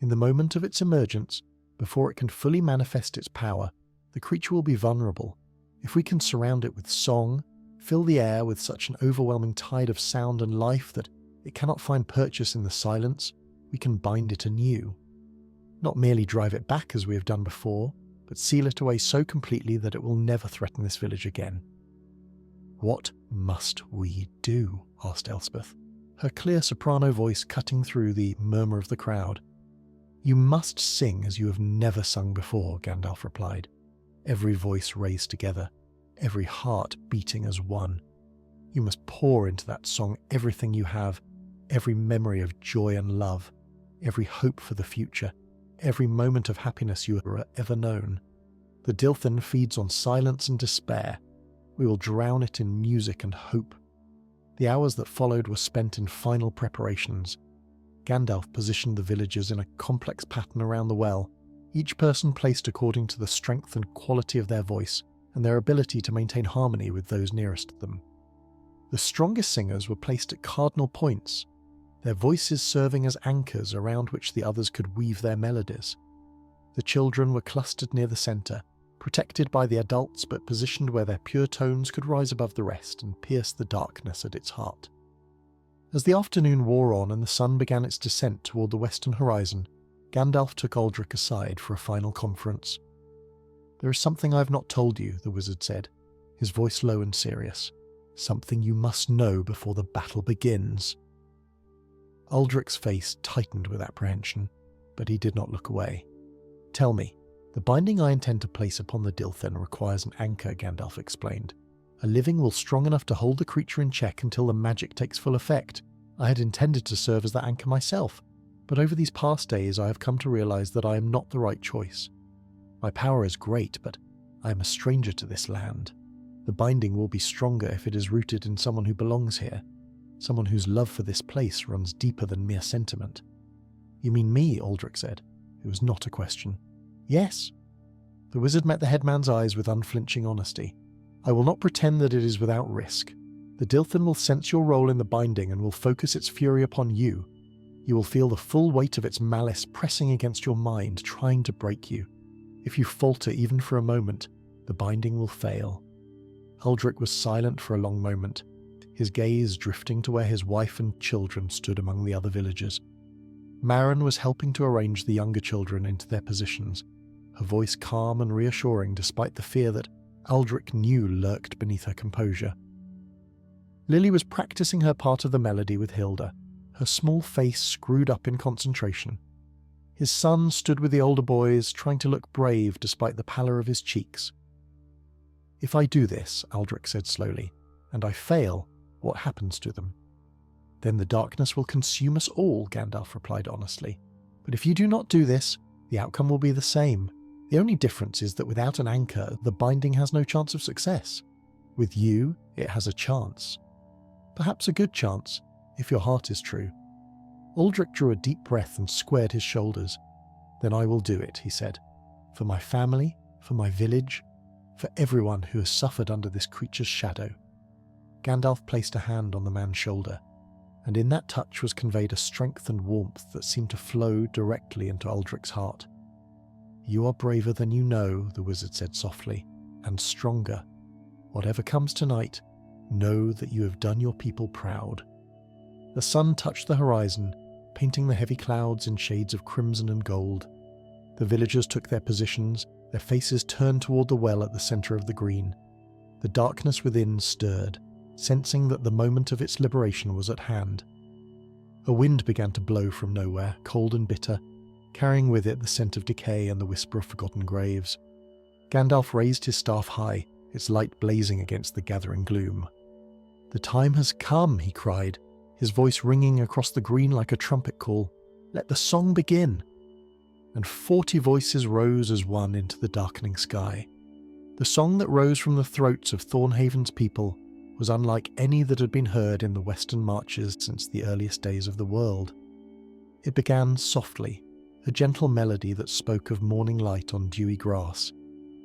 In the moment of its emergence, before it can fully manifest its power, the creature will be vulnerable. If we can surround it with song, fill the air with such an overwhelming tide of sound and life that it cannot find purchase in the silence, we can bind it anew. Not merely drive it back as we have done before, but seal it away so completely that it will never threaten this village again." "What must we do?" asked Elspeth, her clear soprano voice cutting through the murmur of the crowd. "You must sing as you have never sung before," Gandalf replied, every voice raised together, every heart beating as one. "You must pour into that song everything you have, every memory of joy and love, every hope for the future, every moment of happiness you have ever known. The Dilthen feeds on silence and despair. We will drown it in music and hope." The hours that followed were spent in final preparations. Gandalf positioned the villagers in a complex pattern around the well, each person placed according to the strength and quality of their voice and their ability to maintain harmony with those nearest to them. The strongest singers were placed at cardinal points, their voices serving as anchors around which the others could weave their melodies. The children were clustered near the centre, protected by the adults but positioned where their pure tones could rise above the rest and pierce the darkness at its heart. As the afternoon wore on and the sun began its descent toward the western horizon, Gandalf took Aldrich aside for a final conference. "There is something I have not told you," the wizard said, his voice low and serious. "Something you must know before the battle begins." Aldrich's face tightened with apprehension, but he did not look away. "Tell me, the binding I intend to place upon the Dilthen requires an anchor," Gandalf explained. "A living will strong enough to hold the creature in check until the magic takes full effect. I had intended to serve as that anchor myself, but over these past days I have come to realize that I am not the right choice. My power is great, but I am a stranger to this land. The binding will be stronger if it is rooted in someone who belongs here, someone whose love for this place runs deeper than mere sentiment." "You mean me?" Aldrich said. It was not a question. "Yes." The wizard met the headman's eyes with unflinching honesty. "I will not pretend that it is without risk. The Dilthen will sense your role in the binding and will focus its fury upon you. You will feel the full weight of its malice pressing against your mind, trying to break you. If you falter even for a moment, the binding will fail." Aldrich was silent for a long moment, his gaze drifting to where his wife and children stood among the other villagers. Maren was helping to arrange the younger children into their positions, her voice calm and reassuring despite the fear that Aldrich knew lurked beneath her composure. Lily was practicing her part of the melody with Hilda, her small face screwed up in concentration. His son stood with the older boys, trying to look brave despite the pallor of his cheeks. "If I do this," Aldrich said slowly, "and I fail, what happens to them?" "Then the darkness will consume us all," Gandalf replied honestly. "But if you do not do this, the outcome will be the same. The only difference is that without an anchor, the binding has no chance of success. With you, it has a chance. Perhaps a good chance, if your heart is true." Aldrich drew a deep breath and squared his shoulders. "Then I will do it," he said. "For my family, for my village, for everyone who has suffered under this creature's shadow." Gandalf placed a hand on the man's shoulder, and in that touch was conveyed a strength and warmth that seemed to flow directly into Uldric's heart. "You are braver than you know," the wizard said softly, "and stronger. Whatever comes tonight, know that you have done your people proud." The sun touched the horizon, painting the heavy clouds in shades of crimson and gold. The villagers took their positions, their faces turned toward the well at the centre of the green. The darkness within stirred, sensing that the moment of its liberation was at hand. A wind began to blow from nowhere, cold and bitter, carrying with it the scent of decay and the whisper of forgotten graves. Gandalf raised his staff high, its light blazing against the gathering gloom. "The time has come," he cried, his voice ringing across the green like a trumpet call. "Let the song begin." And 40 voices rose as one into the darkening sky. The song that rose from the throats of Thornhaven's people was unlike any that had been heard in the western marches since the earliest days of the world. It began softly, a gentle melody that spoke of morning light on dewy grass,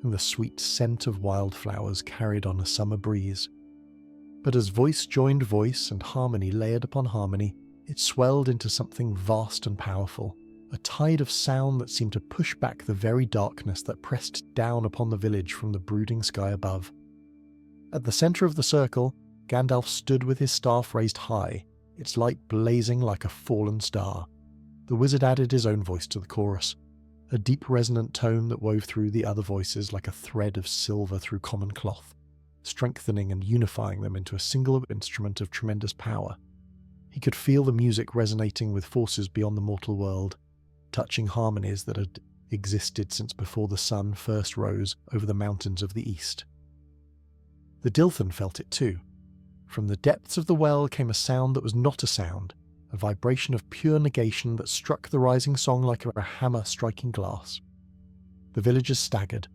and the sweet scent of wildflowers carried on a summer breeze. But as voice joined voice and harmony layered upon harmony, it swelled into something vast and powerful, a tide of sound that seemed to push back the very darkness that pressed down upon the village from the brooding sky above. At the centre of the circle, Gandalf stood with his staff raised high, its light blazing like a fallen star. The wizard added his own voice to the chorus, a deep resonant tone that wove through the other voices like a thread of silver through common cloth, strengthening and unifying them into a single instrument of tremendous power. He could feel the music resonating with forces beyond the mortal world, touching harmonies that had existed since before the sun first rose over the mountains of the east. The Dilthan felt it too. From the depths of the well came a sound that was not a sound, a vibration of pure negation that struck the rising song like a hammer striking glass. The villagers staggered,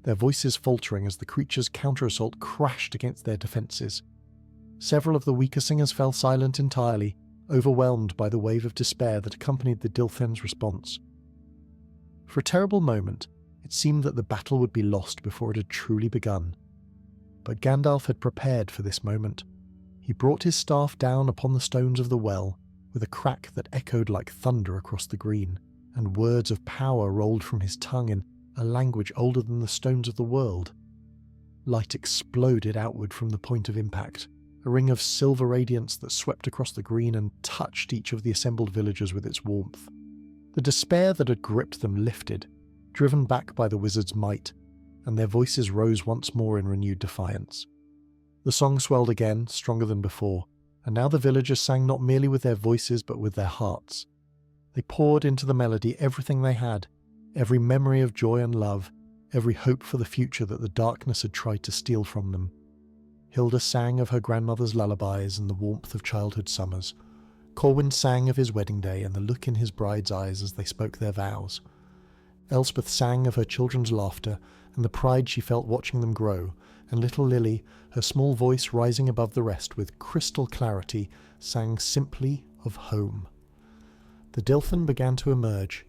their voices faltering as the creature's counter-assault crashed against their defences. Several of the weaker singers fell silent entirely, overwhelmed by the wave of despair that accompanied the Dilthan's response. For a terrible moment, it seemed that the battle would be lost before it had truly begun. But Gandalf had prepared for this moment. He brought his staff down upon the stones of the well, with a crack that echoed like thunder across the green, and words of power rolled from his tongue in a language older than the stones of the world. Light exploded outward from the point of impact, a ring of silver radiance that swept across the green and touched each of the assembled villagers with its warmth. The despair that had gripped them lifted, driven back by the wizard's might, and their voices rose once more in renewed defiance. The song swelled again, stronger than before, and now the villagers sang not merely with their voices but with their hearts. They poured into the melody everything they had, every memory of joy and love, every hope for the future that the darkness had tried to steal from them. Hilda sang of her grandmother's lullabies and the warmth of childhood summers. Corwin sang of his wedding day and the look in his bride's eyes as they spoke their vows. Elspeth sang of her children's laughter and the pride she felt watching them grow, and little Lily, her small voice rising above the rest with crystal clarity, sang simply of home. The Dilthan began to emerge.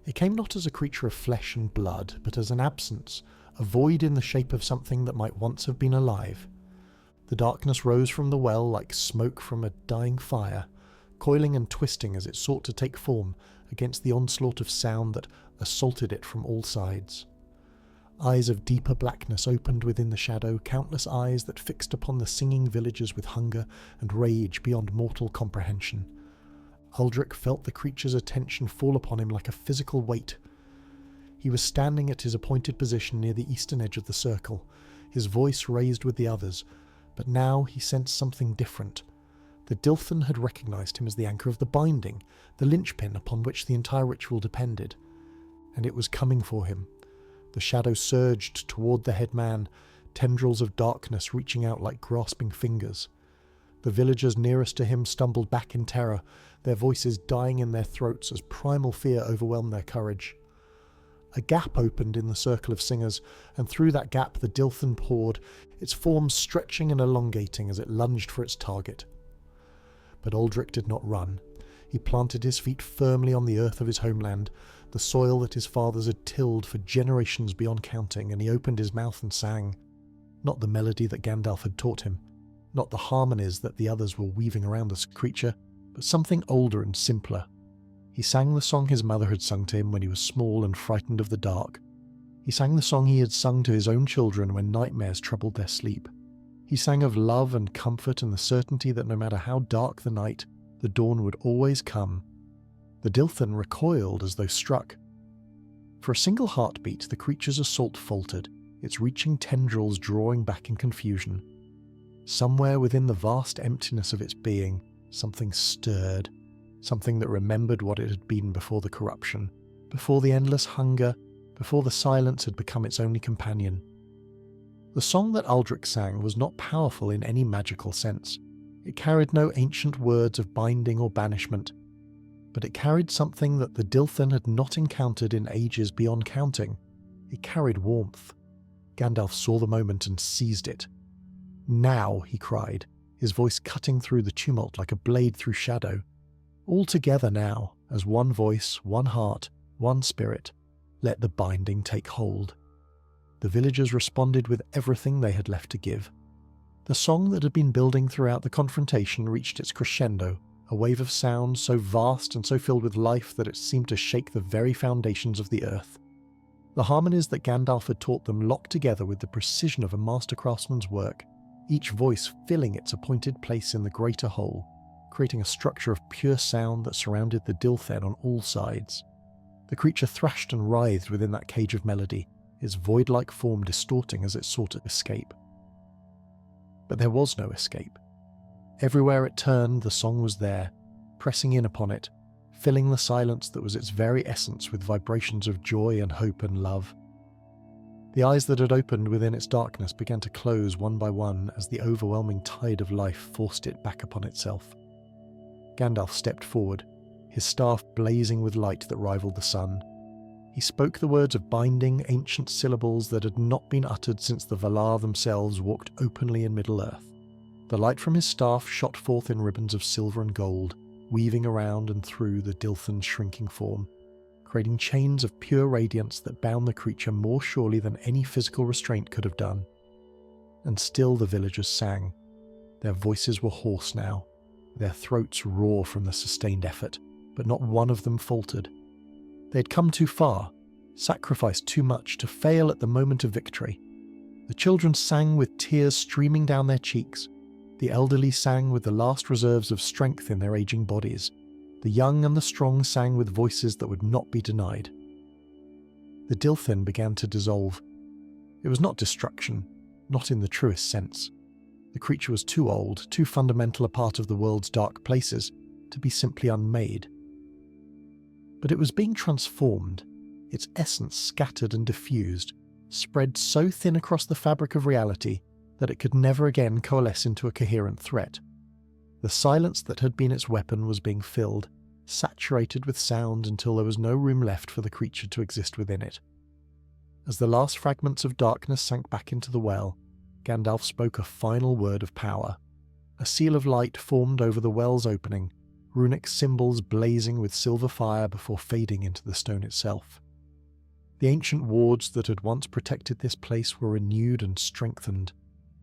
It came not as a creature of flesh and blood, but as an absence, a void in the shape of something that might once have been alive. The darkness rose from the well like smoke from a dying fire, coiling and twisting as it sought to take form against the onslaught of sound that assaulted it from all sides. Eyes of deeper blackness opened within the shadow, countless eyes that fixed upon the singing villagers with hunger and rage beyond mortal comprehension. Uldric felt the creature's attention fall upon him like a physical weight. He was standing at his appointed position near the eastern edge of the circle, his voice raised with the others, but now he sensed something different. The Dilthan had recognised him as the anchor of the binding, the linchpin upon which the entire ritual depended, and it was coming for him. The shadow surged toward the head man, tendrils of darkness reaching out like grasping fingers. The villagers nearest to him stumbled back in terror, their voices dying in their throats as primal fear overwhelmed their courage. A gap opened in the circle of singers, and through that gap the Dilthan poured, its form stretching and elongating as it lunged for its target. But Uldric did not run. He planted his feet firmly on the earth of his homeland, the soil that his fathers had tilled for generations beyond counting, and he opened his mouth and sang. Not the melody that Gandalf had taught him, not the harmonies that the others were weaving around this creature, but something older and simpler. He sang the song his mother had sung to him when he was small and frightened of the dark. He sang the song he had sung to his own children when nightmares troubled their sleep. He sang of love and comfort and the certainty that no matter how dark the night, the dawn would always come. The Dilthan recoiled as though struck. For a single heartbeat, the creature's assault faltered, its reaching tendrils drawing back in confusion. Somewhere within the vast emptiness of its being, something stirred, something that remembered what it had been before the corruption, before the endless hunger, before the silence had become its only companion. The song that Aldrich sang was not powerful in any magical sense. It carried no ancient words of binding or banishment, but it carried something that the Dilthan had not encountered in ages beyond counting. It carried warmth. Gandalf saw the moment and seized it. "Now," he cried, his voice cutting through the tumult like a blade through shadow. "All together now, as one voice, one heart, one spirit, let the binding take hold." The villagers responded with everything they had left to give. The song that had been building throughout the confrontation reached its crescendo, a wave of sound so vast and so filled with life that it seemed to shake the very foundations of the earth. The harmonies that Gandalf had taught them locked together with the precision of a master craftsman's work, each voice filling its appointed place in the greater whole, creating a structure of pure sound that surrounded the Dilthen on all sides. The creature thrashed and writhed within that cage of melody, its void-like form distorting as it sought to escape. But there was no escape. Everywhere it turned, the song was there, pressing in upon it, filling the silence that was its very essence with vibrations of joy and hope and love. The eyes that had opened within its darkness began to close one by one as the overwhelming tide of life forced it back upon itself. Gandalf stepped forward, his staff blazing with light that rivaled the sun. He spoke the words of binding, ancient syllables that had not been uttered since the Valar themselves walked openly in Middle-earth. The light from his staff shot forth in ribbons of silver and gold, weaving around and through the Dilthan's shrinking form, creating chains of pure radiance that bound the creature more surely than any physical restraint could have done. And still the villagers sang. Their voices were hoarse now, their throats raw from the sustained effort, but not one of them faltered. They had come too far, sacrificed too much to fail at the moment of victory. The children sang with tears streaming down their cheeks. The elderly sang with the last reserves of strength in their aging bodies. The young and the strong sang with voices that would not be denied. The Dilthan began to dissolve. It was not destruction, not in the truest sense. The creature was too old, too fundamental a part of the world's dark places, to be simply unmade. But it was being transformed, its essence scattered and diffused, spread so thin across the fabric of reality that it could never again coalesce into a coherent threat. The silence that had been its weapon was being filled, saturated with sound until there was no room left for the creature to exist within it. As the last fragments of darkness sank back into the well, Gandalf spoke a final word of power. A seal of light formed over the well's opening, runic symbols blazing with silver fire before fading into the stone itself. The ancient wards that had once protected this place were renewed and strengthened,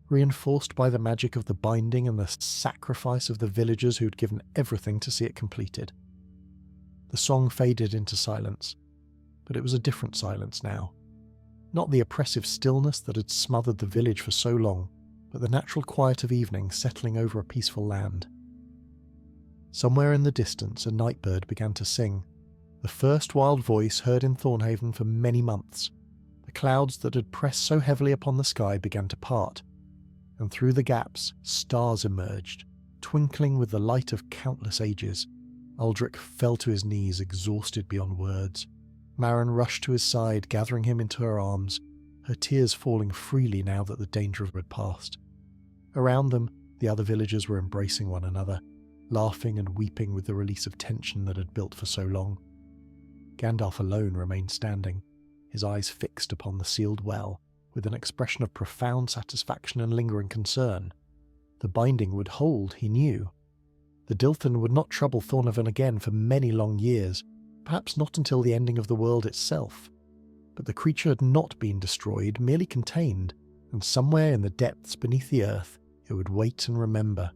reinforced by the magic of the binding and the sacrifice of the villagers who had given everything to see it completed. The song faded into silence, but it was a different silence now. Not the oppressive stillness that had smothered the village for so long, but the natural quiet of evening settling over a peaceful land. Somewhere in the distance a nightbird began to sing, the first wild voice heard in Thornhaven for many months. The clouds that had pressed so heavily upon the sky began to part, and through the gaps stars emerged, twinkling with the light of countless ages. Aldrich fell to his knees, exhausted beyond words. Maren rushed to his side, gathering him into her arms, her tears falling freely now that the danger had passed. Around them, the other villagers were embracing one another, laughing and weeping with the release of tension that had built for so long. Gandalf alone remained standing, his eyes fixed upon the sealed well, with an expression of profound satisfaction and lingering concern. The binding would hold, he knew. The Dilthan would not trouble Thornhaven again for many long years, perhaps not until the ending of the world itself. But the creature had not been destroyed, merely contained, and somewhere in the depths beneath the earth it would wait and remember.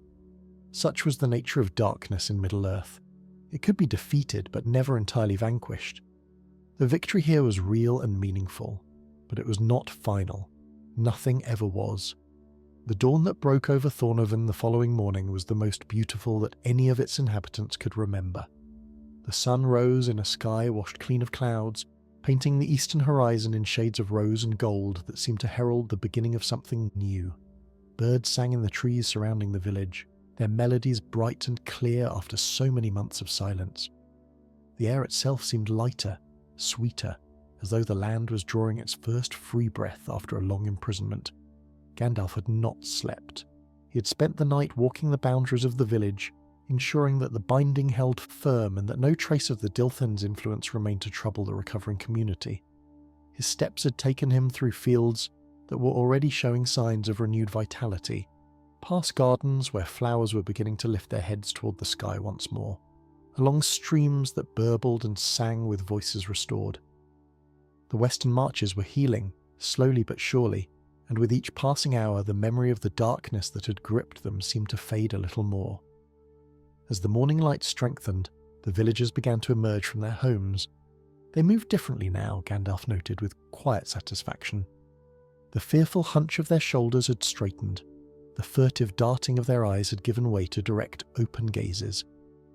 Such was the nature of darkness in Middle-earth. It could be defeated, but never entirely vanquished. The victory here was real and meaningful, but it was not final. Nothing ever was. The dawn that broke over Thornovan the following morning was the most beautiful that any of its inhabitants could remember. The sun rose in a sky washed clean of clouds, painting the eastern horizon in shades of rose and gold that seemed to herald the beginning of something new. Birds sang in the trees surrounding the village, their melodies bright and clear after so many months of silence. The air itself seemed lighter, sweeter, as though the land was drawing its first free breath after a long imprisonment. Gandalf had not slept. He had spent the night walking the boundaries of the village, ensuring that the binding held firm and that no trace of the Dilthan's influence remained to trouble the recovering community. His steps had taken him through fields that were already showing signs of renewed vitality, past gardens where flowers were beginning to lift their heads toward the sky once more, along streams that burbled and sang with voices restored. The western marches were healing, slowly but surely, and with each passing hour the memory of the darkness that had gripped them seemed to fade a little more. As the morning light strengthened, the villagers began to emerge from their homes. They moved differently now, Gandalf noted with quiet satisfaction. The fearful hunch of their shoulders had straightened. The furtive darting of their eyes had given way to direct, open gazes.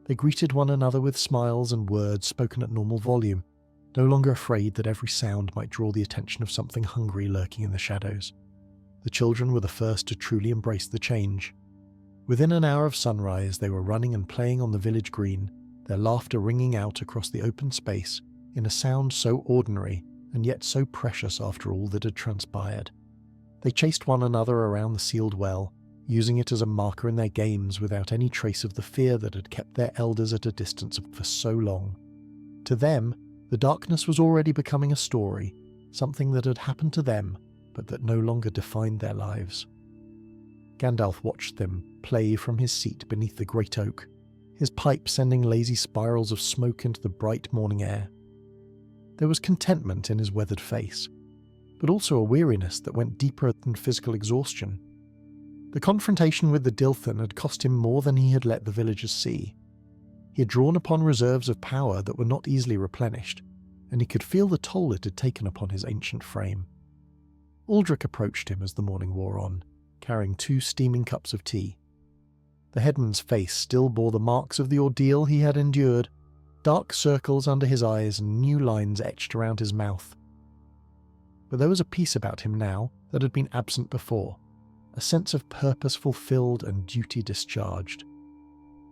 They greeted one another with smiles and words spoken at normal volume, no longer afraid that every sound might draw the attention of something hungry lurking in the shadows. The children were the first to truly embrace the change. Within an hour of sunrise, they were running and playing on the village green, their laughter ringing out across the open space in a sound so ordinary and yet so precious after all that had transpired. They chased one another around the sealed well, using it as a marker in their games without any trace of the fear that had kept their elders at a distance for so long. To them, the darkness was already becoming a story, something that had happened to them, but that no longer defined their lives. Gandalf watched them play from his seat beneath the great oak, his pipe sending lazy spirals of smoke into the bright morning air. There was contentment in his weathered face, but also a weariness that went deeper than physical exhaustion. The confrontation with the Dilthan had cost him more than he had let the villagers see. He had drawn upon reserves of power that were not easily replenished, and he could feel the toll it had taken upon his ancient frame. Aldrich approached him as the morning wore on, carrying 2 steaming cups of tea. The headman's face still bore the marks of the ordeal he had endured, dark circles under his eyes and new lines etched around his mouth. But there was a peace about him now that had been absent before, a sense of purpose fulfilled and duty discharged.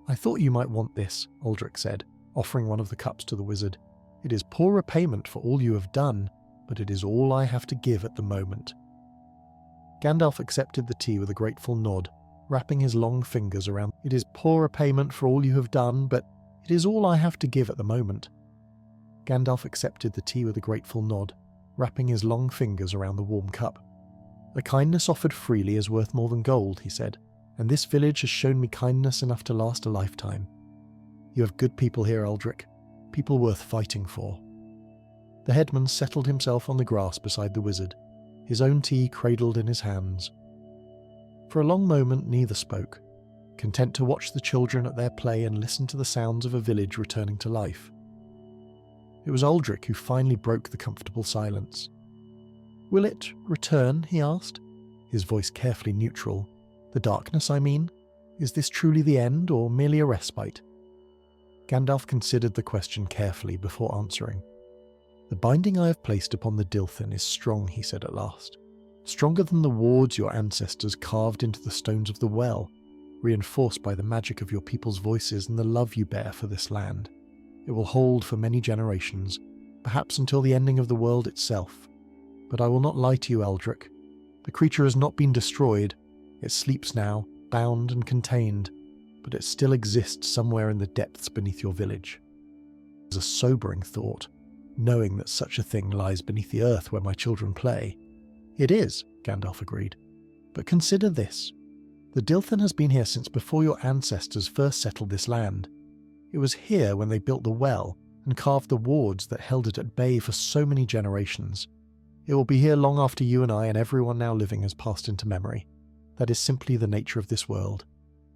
"I thought you might want this," Aldrich said, offering one of the cups to the wizard. "It is poor repayment for all you have done, but it is all I have to give at the moment." Gandalf accepted the tea with a grateful nod, wrapping his long fingers around. "It is poor repayment for all you have done, but it is all I have to give at the moment." Gandalf accepted the tea with a grateful nod, wrapping his long fingers around the warm cup. "A kindness offered freely is worth more than gold," he said, "and this village has shown me kindness enough to last a lifetime. You have good people here, Aldrich, people worth fighting for." The headman settled himself on the grass beside the wizard, his own tea cradled in his hands. For a long moment neither spoke, content to watch the children at their play and listen to the sounds of a village returning to life. It was Aldrich who finally broke the comfortable silence. "Will it return?" he asked, his voice carefully neutral. "The darkness, I mean? Is this truly the end, or merely a respite?" Gandalf considered the question carefully before answering. "The binding I have placed upon the Dilthan is strong," he said at last. "Stronger than the wards your ancestors carved into the stones of the well, reinforced by the magic of your people's voices and the love you bear for this land. It will hold for many generations, perhaps until the ending of the world itself. But I will not lie to you, Eldrick. The creature has not been destroyed. It sleeps now, bound and contained, but it still exists somewhere in the depths beneath your village." It was a sobering thought, knowing that such a thing lies beneath the earth where my children play. "It is," Gandalf agreed. "But consider this. The Dilthan has been here since before your ancestors first settled this land. It was here when they built the well, and carved the wards that held it at bay for so many generations. It will be here long after you and I and everyone now living has passed into memory. That is simply the nature of this world.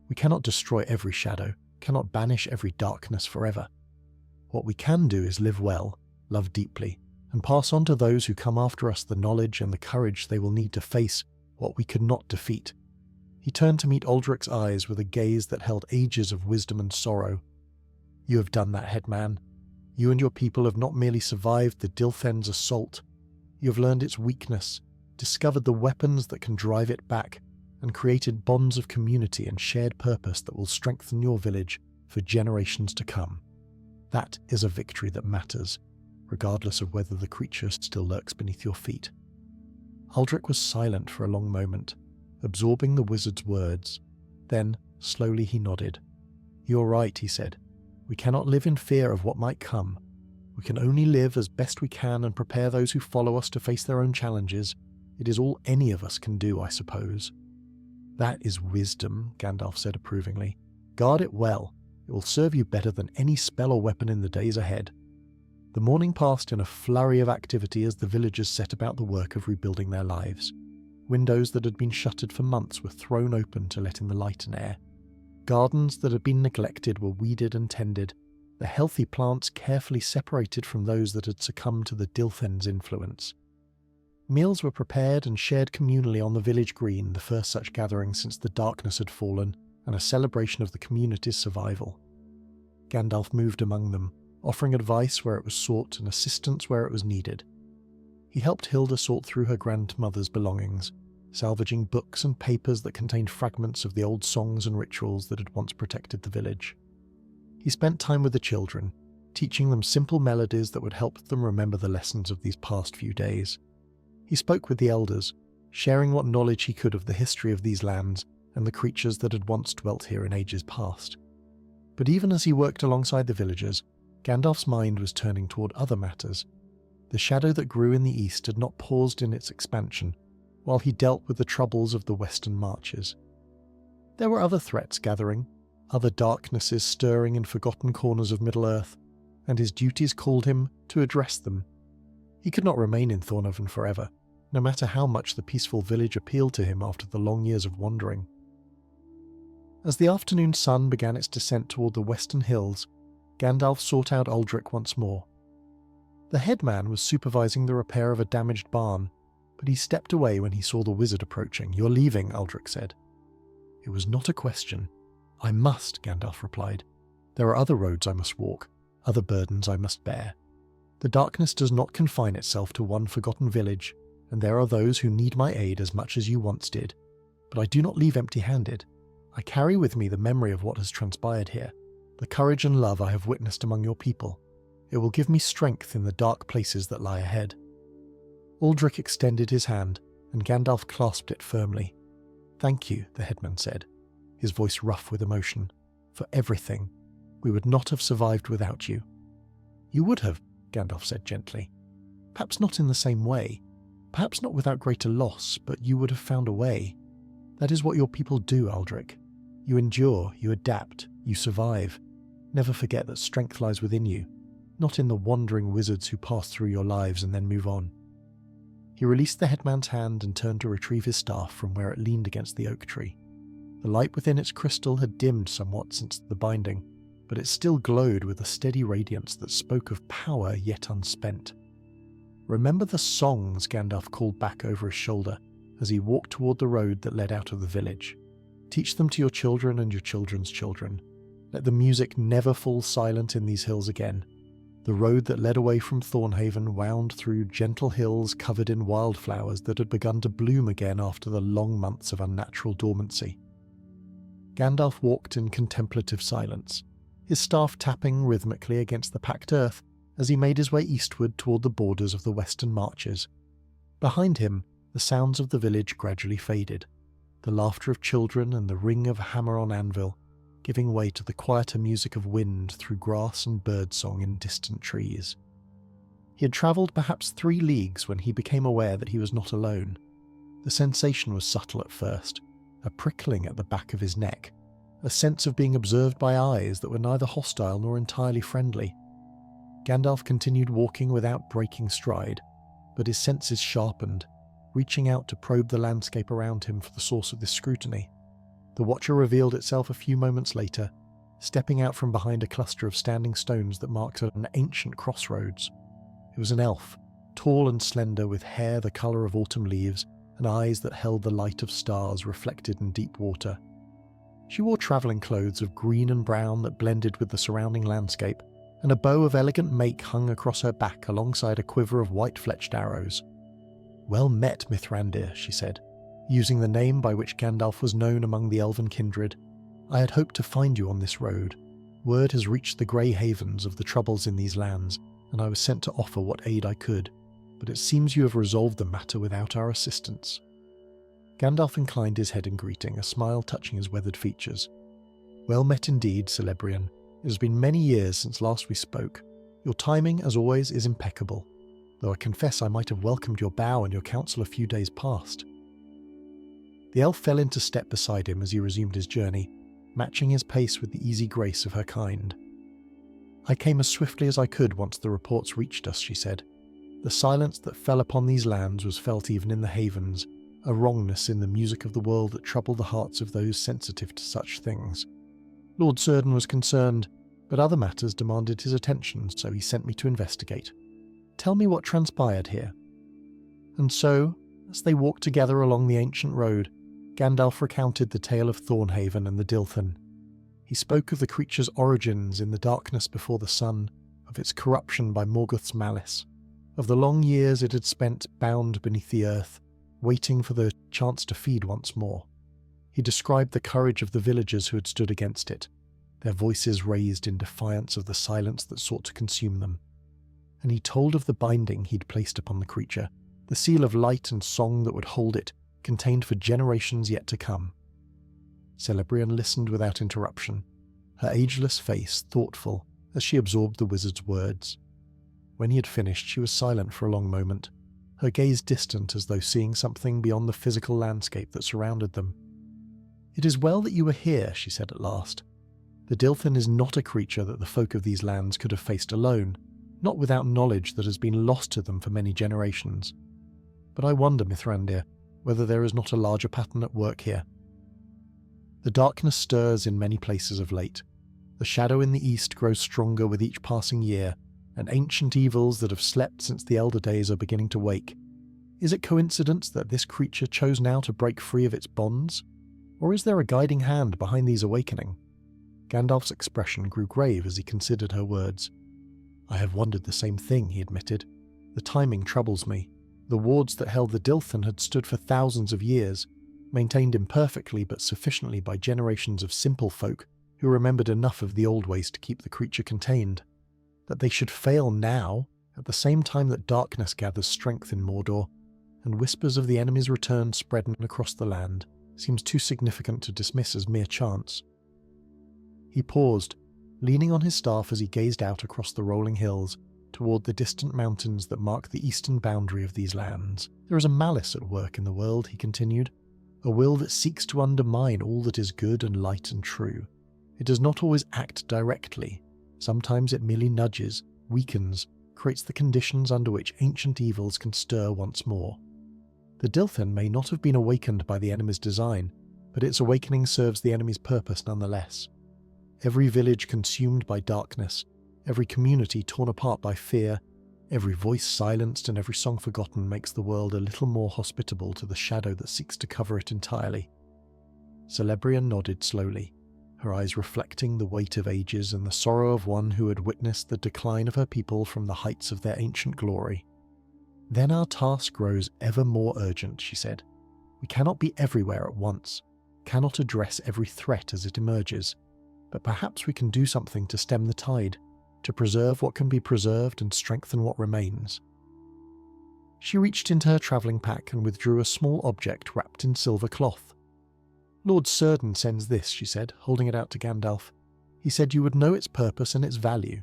We cannot destroy every shadow, cannot banish every darkness forever. What we can do is live well, love deeply, and pass on to those who come after us the knowledge and the courage they will need to face what we could not defeat. He turned to meet Aldrich's eyes with a gaze that held ages of wisdom and sorrow. You have done that, headman. You and your people have not merely survived the Dilthen's assault. You have learned its weakness, discovered the weapons that can drive it back, and created bonds of community and shared purpose that will strengthen your village for generations to come. That is a victory that matters, regardless of whether the creature still lurks beneath your feet. Aldrich was silent for a long moment, absorbing the wizard's words. Then, slowly he nodded. "You're right," he said. "We cannot live in fear of what might come. We can only live as best we can and prepare those who follow us to face their own challenges. It is all any of us can do, I suppose." "That is wisdom," Gandalf said approvingly. "Guard it well. It will serve you better than any spell or weapon in the days ahead." The morning passed in a flurry of activity as the villagers set about the work of rebuilding their lives. Windows that had been shuttered for months were thrown open to let in the light and air. Gardens that had been neglected were weeded and tended, the healthy plants carefully separated from those that had succumbed to the Dilthen's influence. Meals were prepared and shared communally on the village green, the first such gathering since the darkness had fallen, and a celebration of the community's survival. Gandalf moved among them, offering advice where it was sought and assistance where it was needed. He helped Hilda sort through her grandmother's belongings, salvaging books and papers that contained fragments of the old songs and rituals that had once protected the village. He spent time with the children, teaching them simple melodies that would help them remember the lessons of these past few days. He spoke with the elders, sharing what knowledge he could of the history of these lands and the creatures that had once dwelt here in ages past. But even as he worked alongside the villagers, Gandalf's mind was turning toward other matters. The shadow that grew in the east had not paused in its expansion, while he dealt with the troubles of the western marches. There were other threats gathering, other darknesses stirring in forgotten corners of Middle-earth, and his duties called him to address them. He could not remain in Thornhaven forever, no matter how much the peaceful village appealed to him after the long years of wandering. As the afternoon sun began its descent toward the western hills, Gandalf sought out Aldrich once more. The headman was supervising the repair of a damaged barn, but he stepped away when he saw the wizard approaching. "You're leaving," Aldrich said. It was not a question. "I must," Gandalf replied. "There are other roads I must walk, other burdens I must bear. The darkness does not confine itself to one forgotten village, and there are those who need my aid as much as you once did. But I do not leave empty-handed. I carry with me the memory of what has transpired here, the courage and love I have witnessed among your people. It will give me strength in the dark places that lie ahead." Aldrich extended his hand, and Gandalf clasped it firmly. "Thank you," the headman said, his voice rough with emotion, "for everything. We would not have survived without you." "You would have," Gandalf said gently. "Perhaps not in the same way, perhaps not without greater loss, but you would have found a way. That is what your people do, Aldrich. You endure, you adapt, you survive. Never forget that strength lies within you, not in the wandering wizards who pass through your lives and then move on." He released the headman's hand and turned to retrieve his staff from where it leaned against the oak tree. The light within its crystal had dimmed somewhat since the binding, but it still glowed with a steady radiance that spoke of power yet unspent. "Remember the songs," Gandalf called back over his shoulder as he walked toward the road that led out of the village. "Teach them to your children and your children's children. Let the music never fall silent in these hills again." The road that led away from Thornhaven wound through gentle hills covered in wildflowers that had begun to bloom again after the long months of unnatural dormancy. Gandalf walked in contemplative silence, his staff tapping rhythmically against the packed earth as he made his way eastward toward the borders of the western marches. Behind him, the sounds of the village gradually faded, the laughter of children and the ring of hammer on anvil, giving way to the quieter music of wind through grass and birdsong in distant trees. He had travelled perhaps 3 leagues when he became aware that he was not alone. The sensation was subtle at first, a prickling at the back of his neck, a sense of being observed by eyes that were neither hostile nor entirely friendly. Gandalf continued walking without breaking stride, but his senses sharpened, reaching out to probe the landscape around him for the source of this scrutiny. The Watcher revealed itself a few moments later, stepping out from behind a cluster of standing stones that marked an ancient crossroads. It was an elf, tall and slender, with hair the colour of autumn leaves and eyes that held the light of stars reflected in deep water. She wore travelling clothes of green and brown that blended with the surrounding landscape, and a bow of elegant make hung across her back alongside a quiver of white-fletched arrows. "Well met, Mithrandir," she said, using the name by which Gandalf was known among the elven kindred. "I had hoped to find you on this road. Word has reached the Grey Havens of the troubles in these lands, and I was sent to offer what aid I could, but it seems you have resolved the matter without our assistance." Gandalf inclined his head in greeting, a smile touching his weathered features. "Well met indeed, Celebrian. It has been many years since last we spoke. Your timing, as always, is impeccable, though I confess I might have welcomed your bow and your counsel a few days past." The elf fell into step beside him as he resumed his journey, matching his pace with the easy grace of her kind. "I came as swiftly as I could once the reports reached us," she said. "The silence that fell upon these lands was felt even in the havens, a wrongness in the music of the world that troubled the hearts of those sensitive to such things. Lord Círdan was concerned, but other matters demanded his attention, so he sent me to investigate. Tell me what transpired here." And so, as they walked together along the ancient road, Gandalf recounted the tale of Thornhaven and the Dilthan. He spoke of the creature's origins in the darkness before the sun, of its corruption by Morgoth's malice, of the long years it had spent bound beneath the earth, waiting for the chance to feed once more. He described the courage of the villagers who had stood against it, their voices raised in defiance of the silence that sought to consume them. And he told of the binding he'd placed upon the creature, the seal of light and song that would hold it, contained for generations yet to come. Celebrian listened without interruption, her ageless face thoughtful as she absorbed the wizard's words. When he had finished, she was silent for a long moment, her gaze distant as though seeing something beyond the physical landscape that surrounded them. "It is well that you are here," she said at last. "The Dilthan is not a creature that the folk of these lands could have faced alone, not without knowledge that has been lost to them for many generations. But I wonder, Mithrandir, whether there is not a larger pattern at work here. The darkness stirs in many places of late. The shadow in the east grows stronger with each passing year, and ancient evils that have slept since the elder days are beginning to wake. Is it coincidence that this creature chose now to break free of its bonds? Or is there a guiding hand behind these awakening?" Gandalf's expression grew grave as he considered her words. "I have wondered the same thing," he admitted. "The timing troubles me. The wards that held the Dilthan had stood for thousands of years, maintained imperfectly but sufficiently by generations of simple folk who remembered enough of the old ways to keep the creature contained. That they should fail now, at the same time that darkness gathers strength in Mordor, and whispers of the enemy's return spread across the land, seems too significant to dismiss as mere chance." He paused, leaning on his staff as he gazed out across the rolling hills, toward the distant mountains that mark the eastern boundary of these lands. "There is a malice at work in the world," he continued, "a will that seeks to undermine all that is good and light and true. It does not always act directly. Sometimes it merely nudges, weakens, creates the conditions under which ancient evils can stir once more. The Dilthan may not have been awakened by the enemy's design, but its awakening serves the enemy's purpose nonetheless. Every village consumed by darkness, every community torn apart by fear, every voice silenced and every song forgotten makes the world a little more hospitable to the shadow that seeks to cover it entirely." Celebrian nodded slowly, her eyes reflecting the weight of ages and the sorrow of one who had witnessed the decline of her people from the heights of their ancient glory. "Then our task grows ever more urgent," she said. "We cannot be everywhere at once, cannot address every threat as it emerges, but perhaps we can do something to stem the tide, to preserve what can be preserved and strengthen what remains." She reached into her travelling pack and withdrew a small object wrapped in silver cloth. "Lord Círdan sends this," she said, holding it out to Gandalf. "He said you would know its purpose and its value."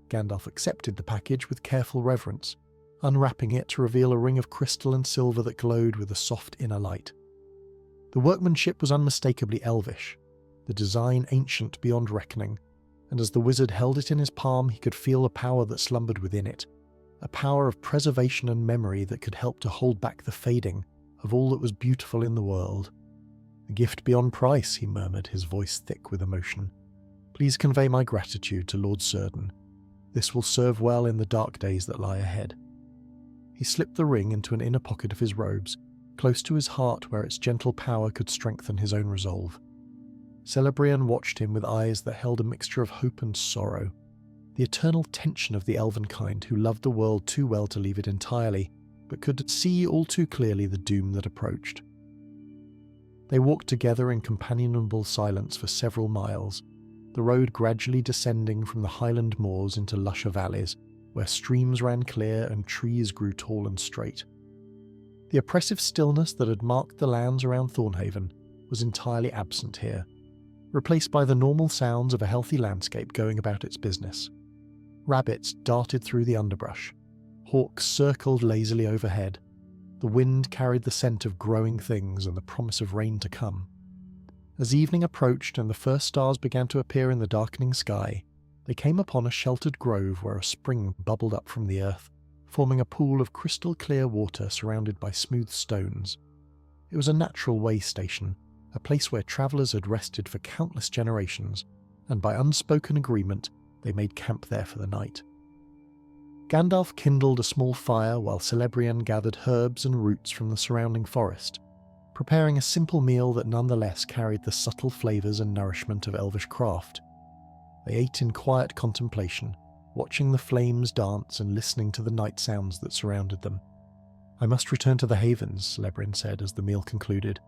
Gandalf accepted the package with careful reverence, unwrapping it to reveal a ring of crystal and silver that glowed with a soft inner light. The workmanship was unmistakably elvish, the design ancient beyond reckoning, and as the wizard held it in his palm he could feel the power that slumbered within it, a power of preservation and memory that could help to hold back the fading of all that was beautiful in the world. "A gift beyond price," he murmured, his voice thick with emotion. "Please convey my gratitude to Lord Círdan. This will serve well in the dark days that lie ahead." He slipped the ring into an inner pocket of his robes, close to his heart where its gentle power could strengthen his own resolve. Celebrian watched him with eyes that held a mixture of hope and sorrow, the eternal tension of the elven kind who loved the world too well to leave it entirely, but could see all too clearly the doom that approached. They walked together in companionable silence for several miles, the road gradually descending from the highland moors into lusher valleys, where streams ran clear and trees grew tall and straight. The oppressive stillness that had marked the lands around Thornhaven was entirely absent here, replaced by the normal sounds of a healthy landscape going about its business. Rabbits darted through the underbrush. Hawks circled lazily overhead. The wind carried the scent of growing things and the promise of rain to come. As evening approached and the first stars began to appear in the darkening sky, they came upon a sheltered grove where a spring bubbled up from the earth, forming a pool of crystal-clear water surrounded by smooth stones. It was a natural way station, a place where travellers had rested for countless generations, and by unspoken agreement they made camp there for the night. Gandalf kindled a small fire while Celebrian gathered herbs and roots from the surrounding forest, preparing a simple meal that nonetheless carried the subtle flavours and nourishment of elvish craft. They ate in quiet contemplation, watching the flames dance and listening to the night sounds that surrounded them. "I must return to the Havens," Celebrian said as the meal concluded.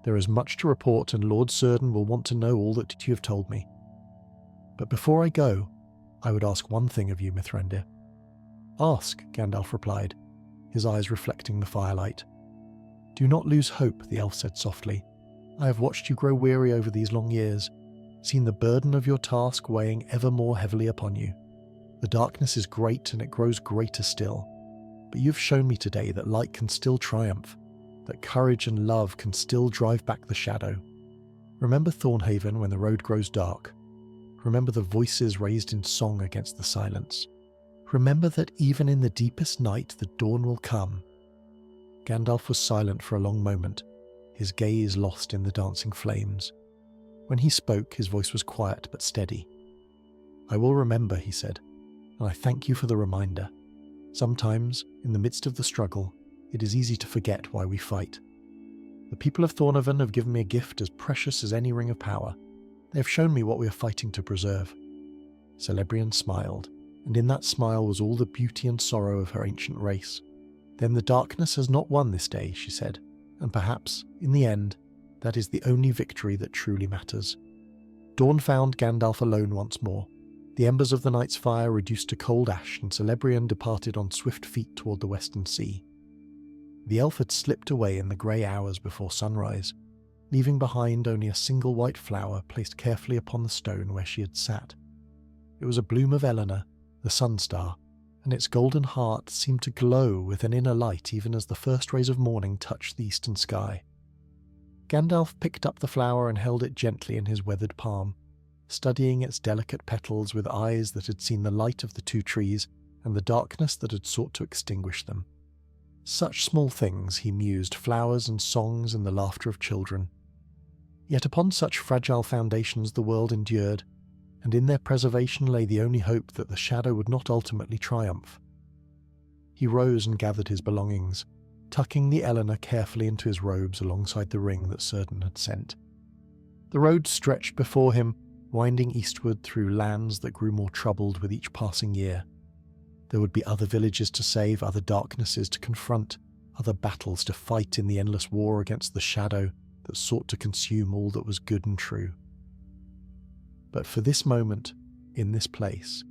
"There is much to report and Lord Círdan will want to know all that you have told me. But before I go, I would ask one thing of you, Mithrandir." "Ask," Gandalf replied, his eyes reflecting the firelight. "Do not lose hope," the elf said softly. "I have watched you grow weary over these long years, seen the burden of your task weighing ever more heavily upon you. The darkness is great and it grows greater still, but you have shown me today that light can still triumph, that courage and love can still drive back the shadow. Remember Thornhaven when the road grows dark. Remember the voices raised in song against the silence. Remember that even in the deepest night the dawn will come." Gandalf was silent for a long moment, his gaze lost in the dancing flames. When he spoke, his voice was quiet but steady. "I will remember," he said, "and I thank you for the reminder. Sometimes, in the midst of the struggle, it is easy to forget why we fight. The people of Thornhaven have given me a gift as precious as any ring of power. They have shown me what we are fighting to preserve." Celebrian smiled, and in that smile was all the beauty and sorrow of her ancient race. "Then the darkness has not won this day," she said, "and perhaps, in the end, that is the only victory that truly matters." Dawn found Gandalf alone once more, the embers of the night's fire reduced to cold ash, and Celebrian departed on swift feet toward the western sea. The elf had slipped away in the grey hours before sunrise, leaving behind only a single white flower placed carefully upon the stone where she had sat. It was a bloom of Eleanor, the sun-star, and its golden heart seemed to glow with an inner light even as the first rays of morning touched the eastern sky. Gandalf picked up the flower and held it gently in his weathered palm, studying its delicate petals with eyes that had seen the light of the two trees and the darkness that had sought to extinguish them. Such small things, he mused, flowers and songs and the laughter of children. Yet upon such fragile foundations the world endured, and in their preservation lay the only hope that the shadow would not ultimately triumph. He rose and gathered his belongings, tucking the Eleanor carefully into his robes alongside the ring that Círdan had sent. The road stretched before him, winding eastward through lands that grew more troubled with each passing year. There would be other villages to save, other darknesses to confront, other battles to fight in the endless war against the shadow that sought to consume all that was good and true. But for this moment, in this place,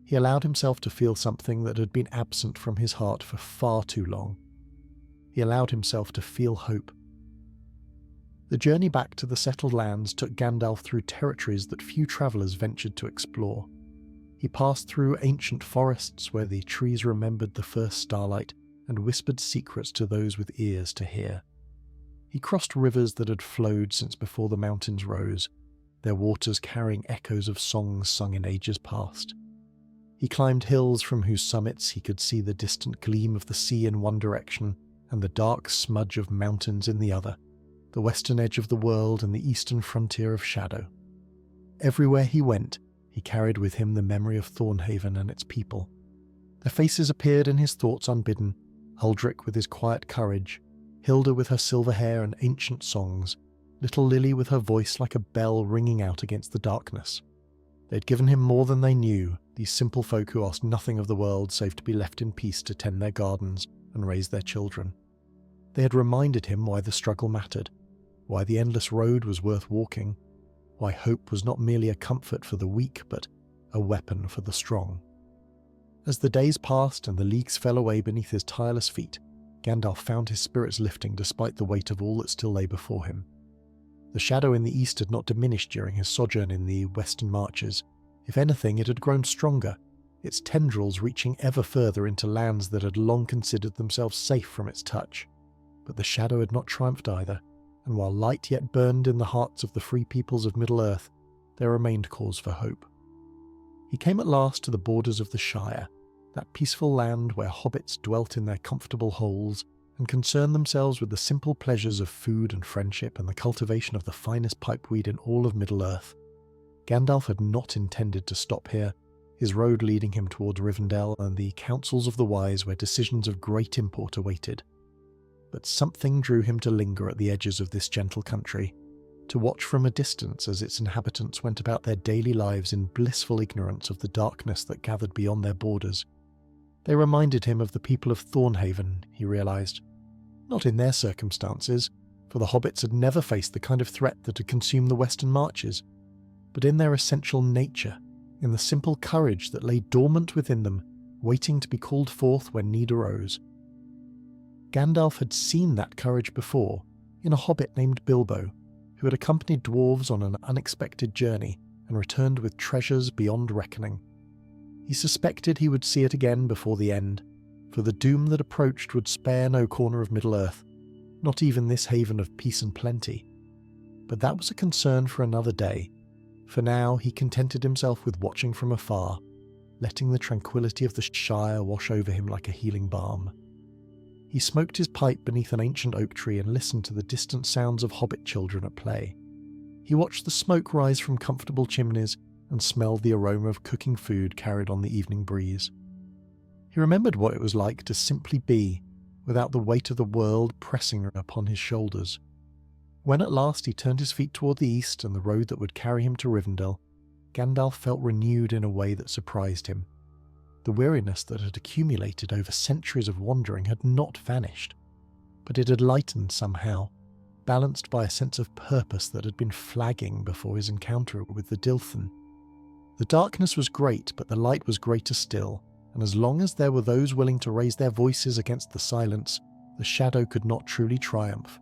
he allowed himself to feel something that had been absent from his heart for far too long. He allowed himself to feel hope. The journey back to the settled lands took Gandalf through territories that few travellers ventured to explore. He passed through ancient forests where the trees remembered the first starlight and whispered secrets to those with ears to hear. He crossed rivers that had flowed since before the mountains rose, their waters carrying echoes of songs sung in ages past. He climbed hills from whose summits he could see the distant gleam of the sea in one direction and the dark smudge of mountains in the other, the western edge of the world and the eastern frontier of shadow. Everywhere he went, he carried with him the memory of Thornhaven and its people. Their faces appeared in his thoughts unbidden, Uldric with his quiet courage, Hilda with her silver hair and ancient songs, little Lily with her voice like a bell ringing out against the darkness. They'd given him more than they knew, these simple folk who asked nothing of the world save to be left in peace to tend their gardens and raise their children. They had reminded him why the struggle mattered, why the endless road was worth walking, why hope was not merely a comfort for the weak but a weapon for the strong. As the days passed and the leagues fell away beneath his tireless feet, Gandalf found his spirits lifting despite the weight of all that still lay before him. The shadow in the east had not diminished during his sojourn in the western marches. If anything, it had grown stronger, its tendrils reaching ever further into lands that had long considered themselves safe from its touch. But the shadow had not triumphed either, and while light yet burned in the hearts of the free peoples of Middle-earth, there remained cause for hope. He came at last to the borders of the Shire, that peaceful land where hobbits dwelt in their comfortable holes and concerned themselves with the simple pleasures of food and friendship and the cultivation of the finest pipeweed in all of Middle-earth. Gandalf had not intended to stop here, his road leading him towards Rivendell and the councils of the wise where decisions of great import awaited. But something drew him to linger at the edges of this gentle country, to watch from a distance as its inhabitants went about their daily lives in blissful ignorance of the darkness that gathered beyond their borders. They reminded him of the people of Thornhaven, he realised. Not in their circumstances, for the hobbits had never faced the kind of threat that had consumed the western marches, but in their essential nature, in the simple courage that lay dormant within them, waiting to be called forth when need arose. Gandalf had seen that courage before, in a hobbit named Bilbo, who had accompanied dwarves on an unexpected journey and returned with treasures beyond reckoning. He suspected he would see it again before the end, for the doom that approached would spare no corner of Middle-earth, not even this haven of peace and plenty. But that was a concern for another day. For now he contented himself with watching from afar, letting the tranquillity of the Shire wash over him like a healing balm. He smoked his pipe beneath an ancient oak tree and listened to the distant sounds of hobbit children at play. He watched the smoke rise from comfortable chimneys and smelled the aroma of cooking food carried on the evening breeze. He remembered what it was like to simply be, without the weight of the world pressing upon his shoulders. When at last he turned his feet toward the east and the road that would carry him to Rivendell, Gandalf felt renewed in a way that surprised him. The weariness that had accumulated over centuries of wandering had not vanished, but it had lightened somehow, balanced by a sense of purpose that had been flagging before his encounter with the Dilthan. The darkness was great, but the light was greater still, and as long as there were those willing to raise their voices against the silence, the shadow could not truly triumph.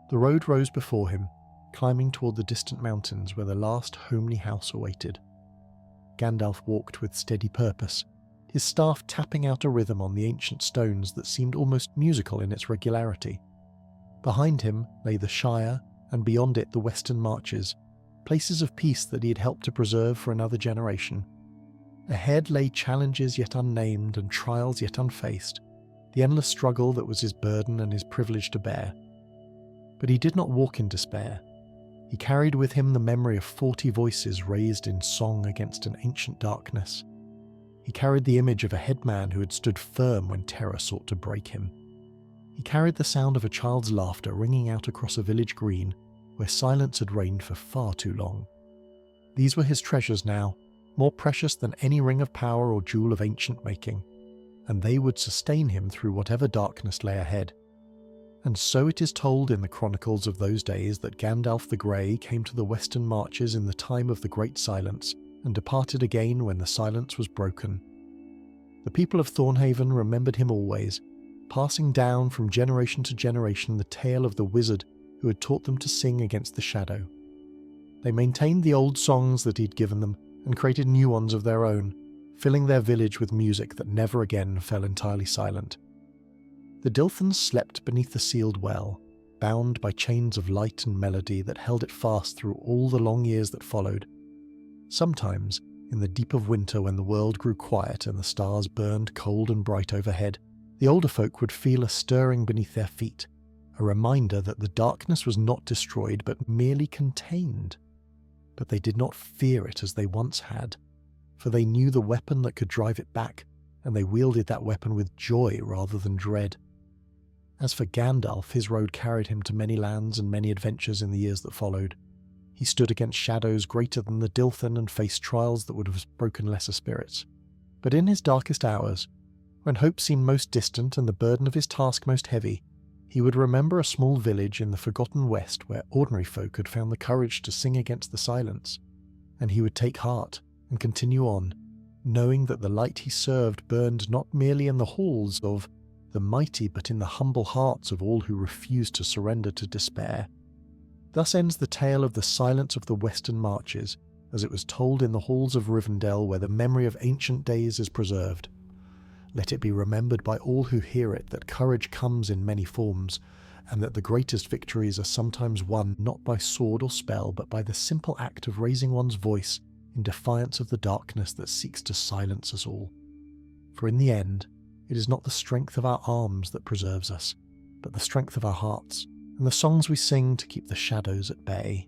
The road rose before him, climbing toward the distant mountains where the last homely house awaited. Gandalf walked with steady purpose, his staff tapping out a rhythm on the ancient stones that seemed almost musical in its regularity. Behind him lay the Shire, and beyond it the western marches, places of peace that he had helped to preserve for another generation. Ahead lay challenges yet unnamed and trials yet unfaced, the endless struggle that was his burden and his privilege to bear. But he did not walk in despair. He carried with him the memory of 40 voices raised in song against an ancient darkness. He carried the image of a headman who had stood firm when terror sought to break him. He carried the sound of a child's laughter ringing out across a village green where silence had reigned for far too long. These were his treasures now, more precious than any ring of power or jewel of ancient making, and they would sustain him through whatever darkness lay ahead. And so it is told in the chronicles of those days that Gandalf the Grey came to the western marches in the time of the Great Silence, and departed again when the silence was broken. The people of Thornhaven remembered him always, passing down from generation to generation the tale of the wizard who had taught them to sing against the shadow. They maintained the old songs that he'd given them, and created new ones of their own, filling their village with music that never again fell entirely silent. The Dilthans slept beneath the sealed well, bound by chains of light and melody that held it fast through all the long years that followed. Sometimes, in the deep of winter when the world grew quiet and the stars burned cold and bright overhead, the older folk would feel a stirring beneath their feet, a reminder that the darkness was not destroyed but merely contained. But they did not fear it as they once had, for they knew the weapon that could drive it back, and they wielded that weapon with joy rather than dread. As for Gandalf, his road carried him to many lands and many adventures in the years that followed. He stood against shadows greater than the Dilthan and faced trials that would have broken lesser spirits. But in his darkest hours, when hope seemed most distant and the burden of his task most heavy, he would remember a small village in the forgotten west where ordinary folk had found the courage to sing against the silence, and he would take heart and continue on, knowing that the light he served burned not merely in the halls of the mighty but in the humble hearts of all who refused to surrender to despair. Thus ends the tale of the silence of the western marches, as it was told in the halls of Rivendell where the memory of ancient days is preserved. Let it be remembered by all who hear it that courage comes in many forms, and that the greatest victories are sometimes won not by sword or spell but by the simple act of raising one's voice in defiance of the darkness that seeks to silence us all. For in the end, it is not the strength of our arms that preserves us, but the strength of our hearts, and the songs we sing to keep the shadows at bay.